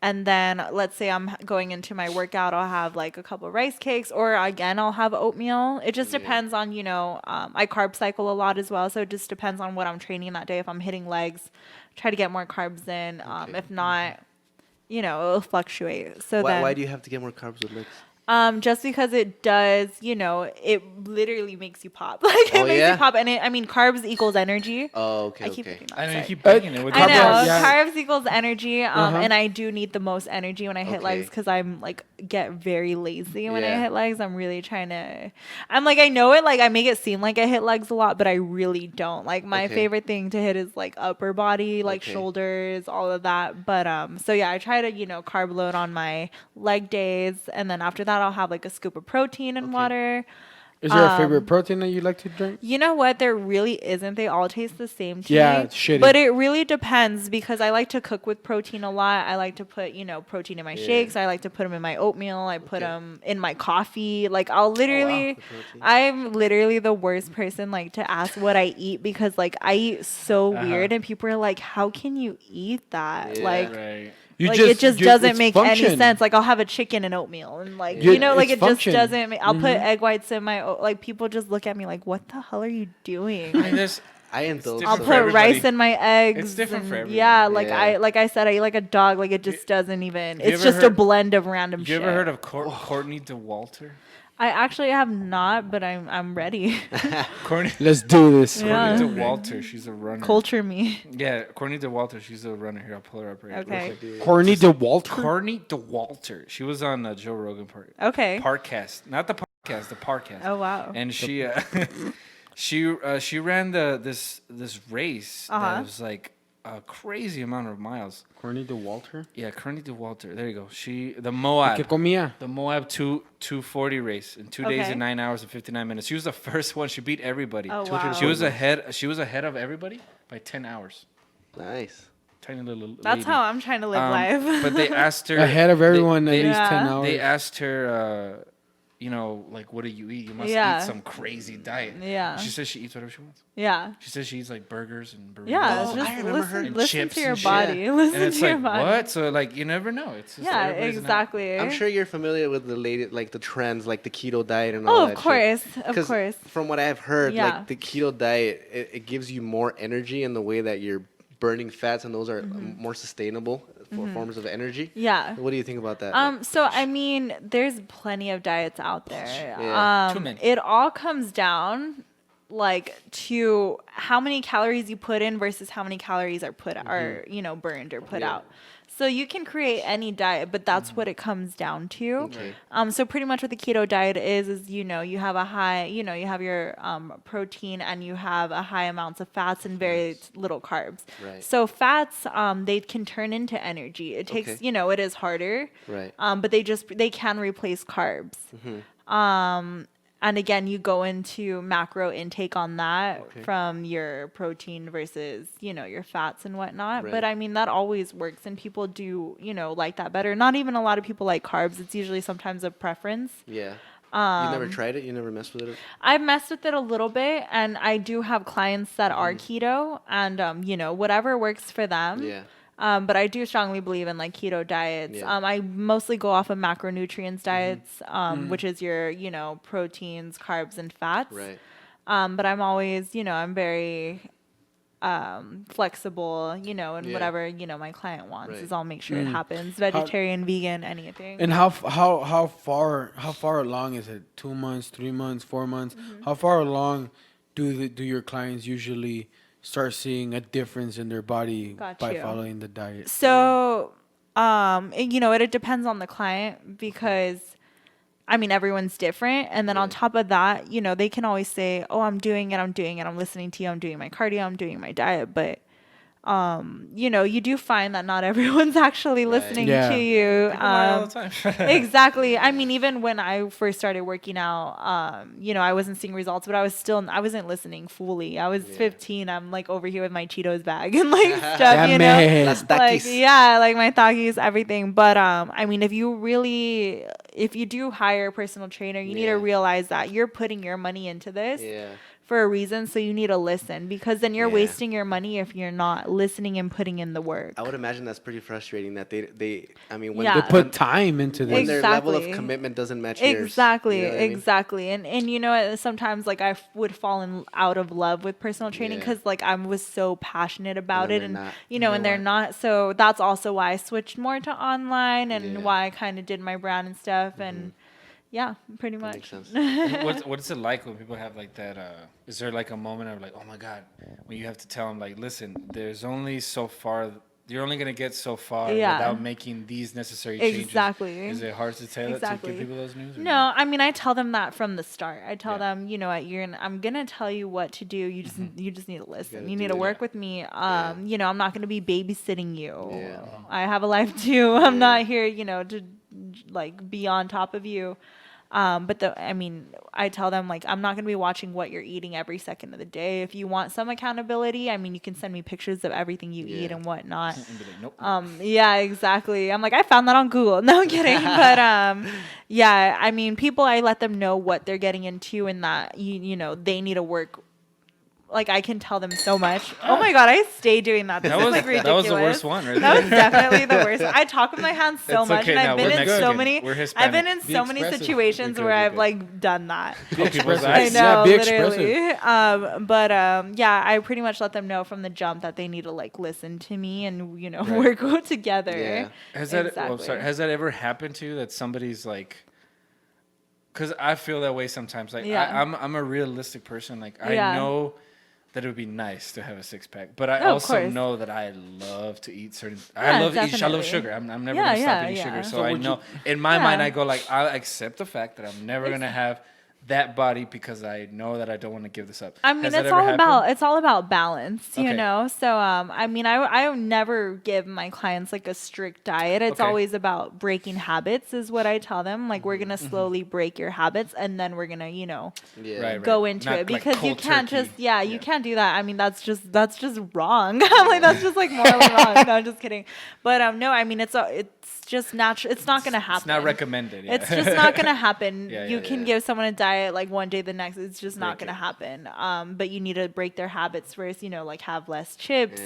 And then let's say I'm going into my workout, I'll have like a couple of rice cakes, or again, I'll have oatmeal. It just depends on, I carb cycle a lot as well. So it just depends on what I'm training that day. If I'm hitting legs, try to get more carbs in. If not, it'll fluctuate. So Why do you have to get more carbs with legs? just because it does, it literally makes you pop. Like it Oh, makes yeah? you pop, and carbs equals energy. Oh, okay, I keep okay. thinking that. I know you sorry. keep banging it with I know Carbohydrates, yeah. carbs equals energy, and I do need the most energy when I hit Okay. legs because I'm like get very lazy when I Yeah. hit legs. I'm really trying to. I'm like I know it, like I make it seem like I hit legs a lot, but I really don't. Like my Okay. favorite thing to hit is like upper body, like Okay. shoulders, all of that. But so yeah, I try to carb load on my leg days, and then after that I'll have like a scoop of protein and Okay. water. Is there a favorite protein that you like to drink? You know what? There really isn't. They all taste the same to Yeah, me. it's shitty. But it really depends because I like to cook with protein a lot. I like to put, protein in my shakes. I like to put them in my oatmeal. I put them in my coffee. Like I'll literally, The protein. I'm literally the worst person like to ask what I eat because like I eat so weird and people are like, how can you eat that? Yeah. Like, Right. it just doesn't it's make any function. sense. Like I'll have a chicken and oatmeal, and like Yeah. like It's it function. just doesn't. I'll put egg whites in my like. People just look at me like, "What the hell are you doing?" I mean, there's I indulge. different I'll for put everybody. rice in my eggs. It's different for and- everyone. Yeah, like Yeah. I said, I eat like a dog. Like it just doesn't even. you It's ever just a heard- blend of random You shit. ever heard of Courtney DeWalter? I actually have not, but I'm ready. Courtney Let's do this. Yeah. DeWalter, she's a runner. Culture me. Yeah, Courtney DeWalter, she's a runner. Here, I'll pull her up right Okay. Corny DeWalter. Courtney DeWalter. She was on Joe Rogan Okay. Parcast, not the podcast, the Parcast. Oh wow. And she she ran this race that was like a crazy amount of miles. Corny DeWalter. Yeah, Courtney DeWalter. There you go. The ¿Qué Moab. comía? The Moab 240 race in 2 days Okay. and 9 hours and 59 minutes. She was the first one. She beat everybody. Oh wow. She was ahead of everybody by 10 hours. Nice. Tiny little That's lady. how I'm trying to live life. But they asked her Ahead of everyone they, at least Yeah. 10 hours. They asked her, like, what do you eat? You must Yeah. eat some crazy diet. Yeah. She says she eats whatever she wants. Yeah. She says she eats like burgers and burritos. Yeah, Oh, just I remember her. listen, And listen chips to your and shit. body. Listen And it's to your like, body. what? So, like, you never know. It's just Yeah, everybody's not- exactly. I'm sure you're familiar with the latest, like the trends, like the keto diet and all Oh, that of course, shit. of 'Cause course. From what I've heard, Yeah. like the keto diet, it gives you more energy in the way that you're burning fats, and those are more sustainable forms of energy. Yeah. What do you think about that? So I mean, there's plenty of diets out there. Yeah. Too many. It all comes down like to how many calories you put in versus how many calories are burned or put out. So you can create any diet, but that's what it comes down to. Okay. So pretty much what the keto diet is you have a high, you have your protein and you have a high amounts of fats and very little carbs. Right. So fats, they can turn into energy. It takes, Okay. it is harder. Right. But they can replace carbs. And again, you go into macro intake on that Okay. from your protein versus, your fats and whatnot. Right. But I mean, that always works and people do, like that better. Not even a lot of people like carbs. It's usually sometimes a preference. Yeah. You never tried it? You never messed with it? I've messed with it a little bit and I do have clients that are keto and, whatever works for them. Yeah. But I do strongly believe in like keto diets. Yeah. I mostly go off of macronutrients diets, which is your, proteins, carbs, and fats. Right. But I'm always, I'm very flexible, in Yeah. whatever, my client wants Right. is I'll make sure it happens. Vegetarian, vegan, anything. And how far along is it? 2 months, 3 months, 4 months? How far along do your clients usually start seeing a difference in their body Got by you. following the diet? So it depends on the client because, I mean, everyone's different. And then on top of that, they can always say, oh, I'm doing it. I'm listening to you. I'm doing my cardio. I'm doing my diet. But, you do find that not everyone's actually listening to you. People lie all the time. Exactly. I mean, even when I first started working out, I wasn't seeing results, but I wasn't listening fully. I was 15. I'm like over here with my Cheetos bag and like stuff, Las takis. like my Takis, everything. But, I mean, if you do hire a personal trainer, you need to realize that you're putting your money into this. For a reason, so you need to listen, because then you're wasting your money if you're not listening and putting in the work. I would imagine that's pretty frustrating that when they when put time into this. When their level of commitment doesn't match yours. Exactly, you know what I mean? exactly. And sometimes like I would fall out of love with personal training because like I was so passionate about it, and they're not. So that's also why I switched more to online and why I kind of did my brand and stuff and. Yeah, pretty much. That makes sense. What's it like when people have like that? Is there like a moment of like, oh my God, when you have to tell them like, listen, there's only so far. You're only gonna get so far without making these necessary changes. Exactly. Is it hard to tell to give people those news? No, I mean I tell them that from the start. I tell them, I'm gonna tell you what to do. You just need to listen. You need to work with me. I'm not gonna be babysitting you. Yeah. I have a life too. I'm not here, to like be on top of you. I tell them like I'm not gonna be watching what you're eating every second of the day. If you want some accountability, I mean you can send me pictures of everything you eat and whatnot. And be like, nope. Yeah, exactly. I'm like, I found that on Google. No, I'm kidding. But I mean people, I let them know what they're getting into and that they need to work. Like I can tell them so much. Oh my God, I stay doing that. This is like ridiculous. That was the worst one, right? That was definitely the worst. I talk with my hands so It's much, okay, and now I've been we're in so Mexican. many. We're Hispanic. I've been in Be so many expressive. situations You're where good, I've you're like done that. People's I eyes. know, be literally. expressive. I pretty much let them know from the jump that they need to like listen to me and work together. Yeah. Has that ever happened to you that somebody's like? Because I feel that way sometimes. Like I'm a realistic person. Like I know that it would be nice to have a six pack, but I also know that I love to eat certain. I love sugar. I'm never gonna stop eating sugar. So I know in my mind I go like I accept the fact that I'm never gonna have that body because I know that I don't want to give this up. I mean, it's all about balance, you know. So I never give my clients like a strict diet. It's always about breaking habits, is what I tell them. Like we're gonna slowly break your habits, and then we're gonna go into it because you can't just you can't do that. I mean, that's just wrong. I'm like that's just like morally wrong. No, I'm just kidding. But no, I mean it's just natural. It's not gonna happen. It's not recommended. Yeah. It's just not gonna happen. You can give someone a diet like one day, the next. It's just not gonna happen. But you need to break their habits first. Like have less chips.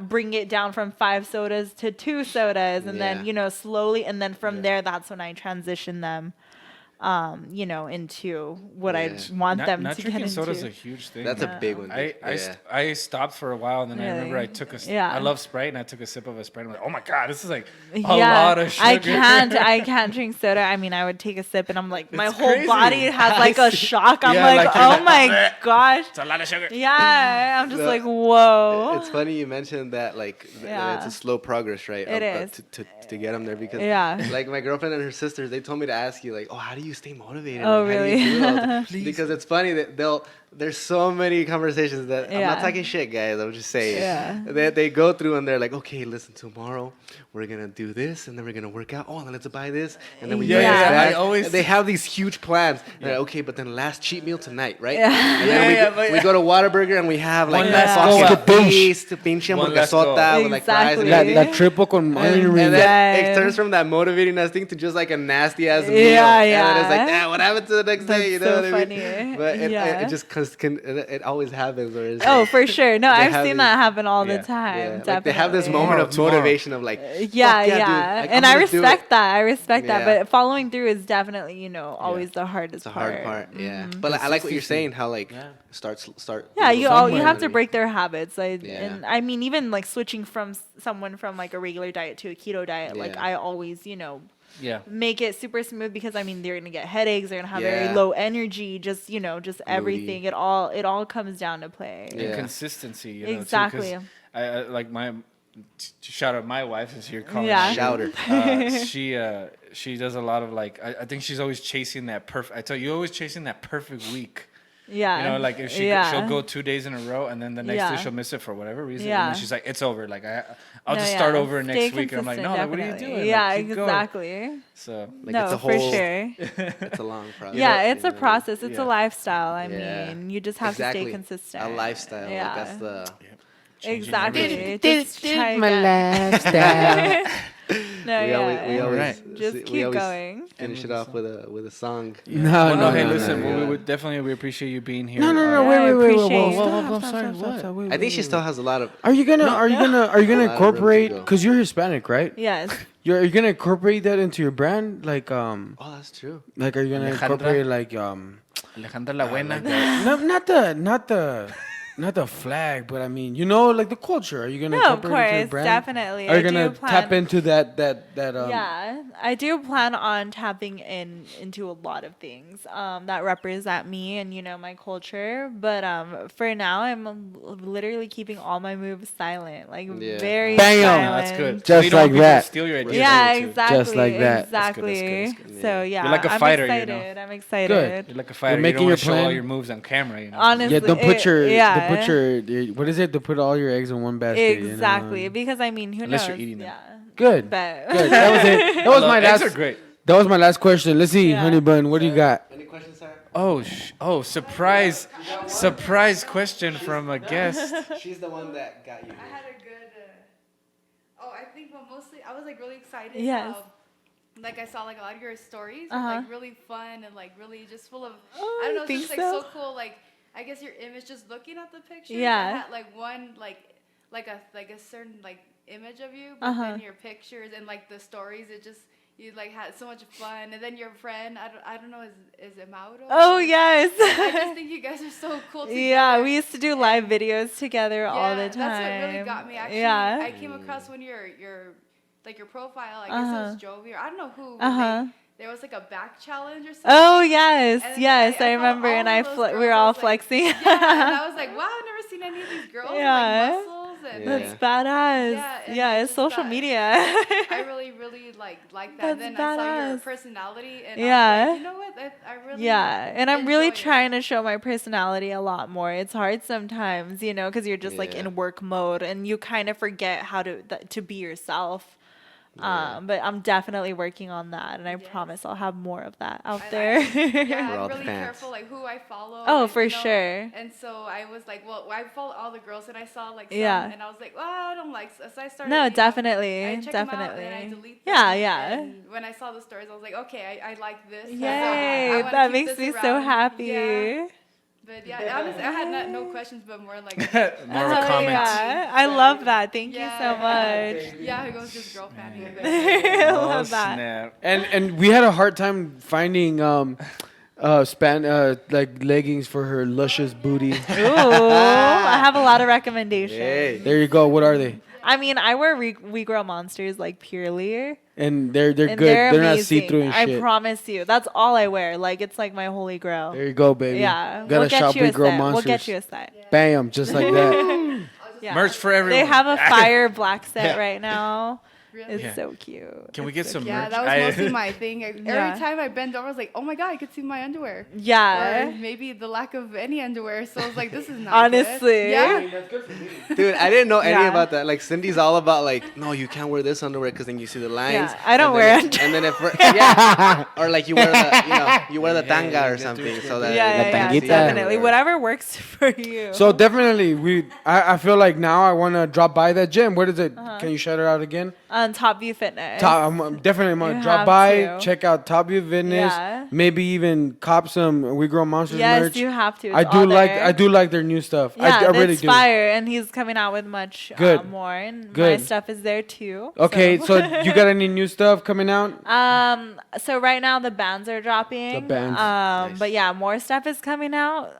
Bring it down from 5 sodas to 2 sodas, and then slowly, and then from there, that's when I transition them. Into what I want them to get into. Not drinking soda is a huge thing. That's a big one. I stopped for a while, and then I remember I took I love Sprite, and I took a sip of a Sprite. I'm like, oh my God, this is like a lot of sugar. I can't drink soda. I mean, I would take a sip, and I'm like, my whole body has like a shock. I'm like, oh my gosh, it's a lot of sugar. Yeah, I'm just like, whoa. It's funny you mentioned that, like, it's a slow progress, right? It is. To get them there because, like, my girlfriend and her sisters, they told me to ask you, like, oh, how do you stay motivated? Oh, like, really? How do you do because it's funny that there's so many conversations that I'm not talking shit, guys. I'm just saying they go through and they're like, okay, listen, tomorrow we're gonna do this and then we're gonna work out. Oh, and then let's buy this and then we buy this back. They have these huge plans. They're like, okay, but then last cheat meal tonight, right? And then we go to Whataburger and we have like sausage paste, pinche hamburguesota with like fries and everything. La triple con onion and then it turns from that motivating ass thing to just like a nasty ass meal. And then it's like, what happened to the next day? You know what I mean? But it just it always happens. Oh, for sure. No, I've seen that happen all the time. Yeah. Like they have this moment of motivation of like, dude. Like, and I respect that. I respect that. But following through is definitely, always the hardest part. It's the hard part. Yeah. But I like what you're saying. How like start. Yeah, you have to break their habits. And I mean, even like switching from someone from like a regular diet to a keto diet. Like I always, make it super smooth because I mean they're gonna get headaches, they're gonna have very low energy, just everything. It all comes down to play. And consistency, exactly. Too, I like shout out my wife since you're calling Yeah. her. Shout her. She does a lot of like I think she's always chasing that perfect. I tell you, you're always chasing that perfect week. Yeah. You know, like if she'll go 2 days in a row, and then the next day she'll miss it for whatever reason. Yeah. And then she's like, it's over. Like I'll No, just yeah. start over Stay next week. And I'm like, no, consistent, like, what are you definitely. doing? Yeah, Like, keep going. exactly. So Like no, it's a for whole, sure. it's a long process. Yeah, it's you a know? process. It's Yeah. a lifestyle. I Yeah. mean, you just have to Exactly. stay consistent. A lifestyle. Yeah. Like that's the. Exactly. Just try again. lifestyle. No, we yeah. always Alright. Just we keep always going. finish it off with a song. Well, no, hey, no, listen. no, well, no. we would definitely we appreciate you being here. No, Yeah, wait, I appreciate whoa. I think she still has a lot of. Are you gonna A lot of room to incorporate? go. Because you're Hispanic, right? Yes. Are you gonna incorporate that into your brand? Like Oh, that's true. like are you gonna Alejandra? incorporate like Alejandra La Buena. not the flag, but I mean, you know, like the culture. Are you gonna No, of incorporate it into your course, brand? definitely. Are you I gonna do plan- tap into that Yeah, I do plan on tapping into a lot of things that represent me and my culture. But for now, I'm literally keeping all my moves silent, like Yeah. very Bam! No, silent. that's good. Just We don't want like people to that. steal your ideas. Yeah, either, too. exactly. Just like that. That's good, Exactly. that's good. So yeah, You're like a I'm fighter, you excited. know. I'm excited. You're like a fighter. You making don't want your to show all plan. your moves on camera. You know. Honestly, Yeah, don't put your yeah. what is it? To put all your eggs in one basket. Exactly, You know? because I mean, who Unless knows? you're eating them. Yeah. Good. But Good. That was it. That was my Eggs last. are great. That was my last question. Let's see, Yeah. Honey Bun, what do you got? Any questions, Sarah? Surprise question from a guest. She's the one that got you. I had a good. I think, but mostly I was like really excited. Yes. Like I saw like a lot of your stories, Uh-huh. like really fun and like really just full of. Oh, I don't know, you it's just think like so? so cool. Like I guess your image, just looking at the picture. Yeah. Had like one like a certain like image of you, but Uh-huh. then your pictures and like the stories, it just. You like had so much fun, and then your friend, I don't know, is it Mauro? oh yes. I just think you guys are so cool together. Yeah, we used to do live videos together all the time. That's what really got me. Actually, Yeah. I came across when your profile. I guess it was Jovi, or I don't know who. but Uh-huh. There was like a back challenge or something. Oh yes, And yes, I I followed remember, all and of those we girls. were I all was like- flexing. Yeah, and I was like, wow, I've never seen any of these girls with Yeah. like muscles and. Yeah. That's badass. Yeah, and Yeah, I it's just social thought- media. I really like that. That's Then I saw your badass. personality, and Yeah. I was like, you know what? I really. Yeah, and I'm really enjoy it. trying to show my personality a lot more. It's hard sometimes, because you're just like Yeah. in work mode and you kind of forget how to be yourself. Yeah. But I'm definitely working on that, and I Yes. promise I'll have more of that out I- there. Yeah, For all I'm the really fans. careful like who I follow. Oh, and, for you know, sure. And so I was like, well, I followed all the girls, and I saw like some, Yeah. and I was like, well, I don't like. So I started. No, you know, definitely, I check them out, definitely. and I delete Yeah, them, yeah. And when I saw the stories, I was like, okay, I like this. So I Yay, wanna that keep makes this me so around. happy. Yeah. But yeah, honestly, I had no questions, but more like. More of a Oh, comment. yeah. I love that. Thank you so Yeah. much. Yeah, it was just girl fanning. I Oh, love that. snap. And we had a hard time finding like leggings for her luscious booty. Ooh, I have a lot of recommendations. Hey. There you go. What are they? I mean, I wear We Grow Monsters like purely. And they're good. And They're not amazing. see through and I shit. promise you. That's all I wear. Like, it's like my holy grail. There you go, baby. Yeah. Gotta we'll get shop you a Big Girl set. Monsters. We'll get you a set. Bam, just like that. Yeah. Merch for everyone. They have a fire black set right now. Really? It's Yeah. so cute. Can we It's get so some cute. Yeah, merch? that was mostly my thing. Every Yeah. time I bent over, I was like, oh my God, I could see my underwear. Yeah. Or maybe the lack of any underwear. So I was like, this is not Honestly. good. Yeah. Dude, I didn't know any Yeah. about that. Like Cindy's all about like, no, you can't wear this underwear because then you see the lines. Yeah, I don't And wear then underwear. And then if yeah, or like you wear the tanga or something so that Yeah, La yeah, tanguita. definitely. Whatever works for you. So definitely, I feel like now I want to drop by that gym. What is it? Can you shout it out again? On Top View Fitness. I'm definitely gonna You drop have by, to. check out Top View Fitness, Yeah. maybe even cop some We Grow Monsters Yes, merch. you have to. I It's do all like there. their new stuff. Yeah, I really it's do. fire, and he's coming out with much Good. more, and my Good. stuff is there too. Okay, so you got any new stuff coming out? So right now the bands are dropping. The bands. Nice. But yeah, more stuff is coming out.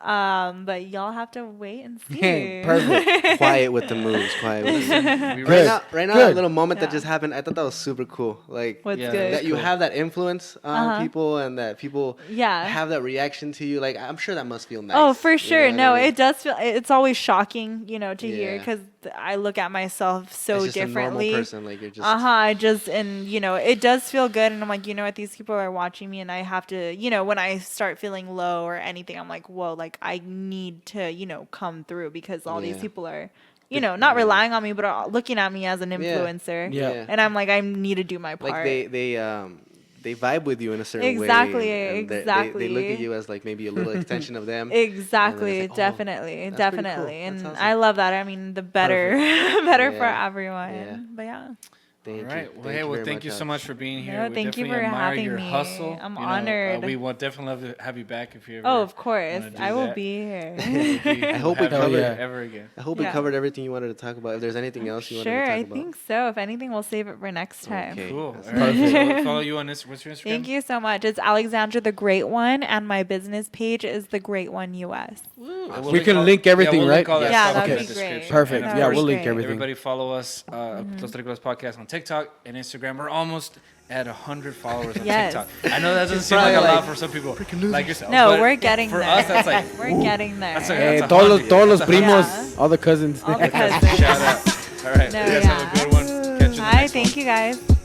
But y'all have to wait and see. Perfect. quiet with the moves, quiet with the moves. We Good. Right now, Good. a little moment that Yeah. just happened. I thought that was super cool. Like What's Yeah, good? that you cool. have that influence on people, and that people Yeah. have that reaction to you. Like I'm sure that must feel nice. Oh, for you sure. know what No, I mean? it does feel. It's always shocking, to hear Yeah. because I look at myself so It's just differently. a normal person. Like you're just. I just and it does feel good, and I'm like, what, these people are watching me, and I have to, when I start feeling low or anything, I'm like, whoa, like I need to, come through because all these Yeah. people are, not relying on me, but are looking at me as an influencer. Yeah. And I'm like, I need to do my part. Like they vibe with you in a certain Exactly, way. And exactly. They look at you as like maybe a little extension of them. Exactly, it's like, oh, definitely, that's pretty cool. definitely, That's and awesome. I love that. I mean, the better, better for Yeah. everyone. Yeah. But yeah. Thank All you. right. Well, hey, well, thank you so much for being here. No, We thank you definitely for admire having your me. hustle. I'm You know, honored. we will definitely love to have you back if you ever. Oh, of course, wanna do I will that. be here. I hope we Have you covered- ever again. I hope we Yeah. covered everything you wanted to talk about. If there's anything else you wanted Sure, to talk I about. think so. If anything, we'll save it for next time. Okay. Cool. That's All right. perfect. So follow you on this. What's your Instagram? Thank you so much. It's Alexandra the Great One, and my business page is the Great One US. And We can link everything, we'll right? Link all that Yeah, stuff that'd in be the great. description. Perfect. And of Yeah, course, we'll link great. everything. Everybody follow us, Los Terricolas Podcast on TikTok and Instagram. We're almost at 100 followers on Yes. TikTok. I know that doesn't seem like a probably lot like for some people, like yourself. No, but we're getting for there. us, that's like we're getting there. that's like- Hey, That's a todos los, 100. todos los That's a primos, hundred. all the cousins. All the cousins. shout out. All right, No, you guys have a yeah. good one. Catch you in the Hi, next one. thank you guys.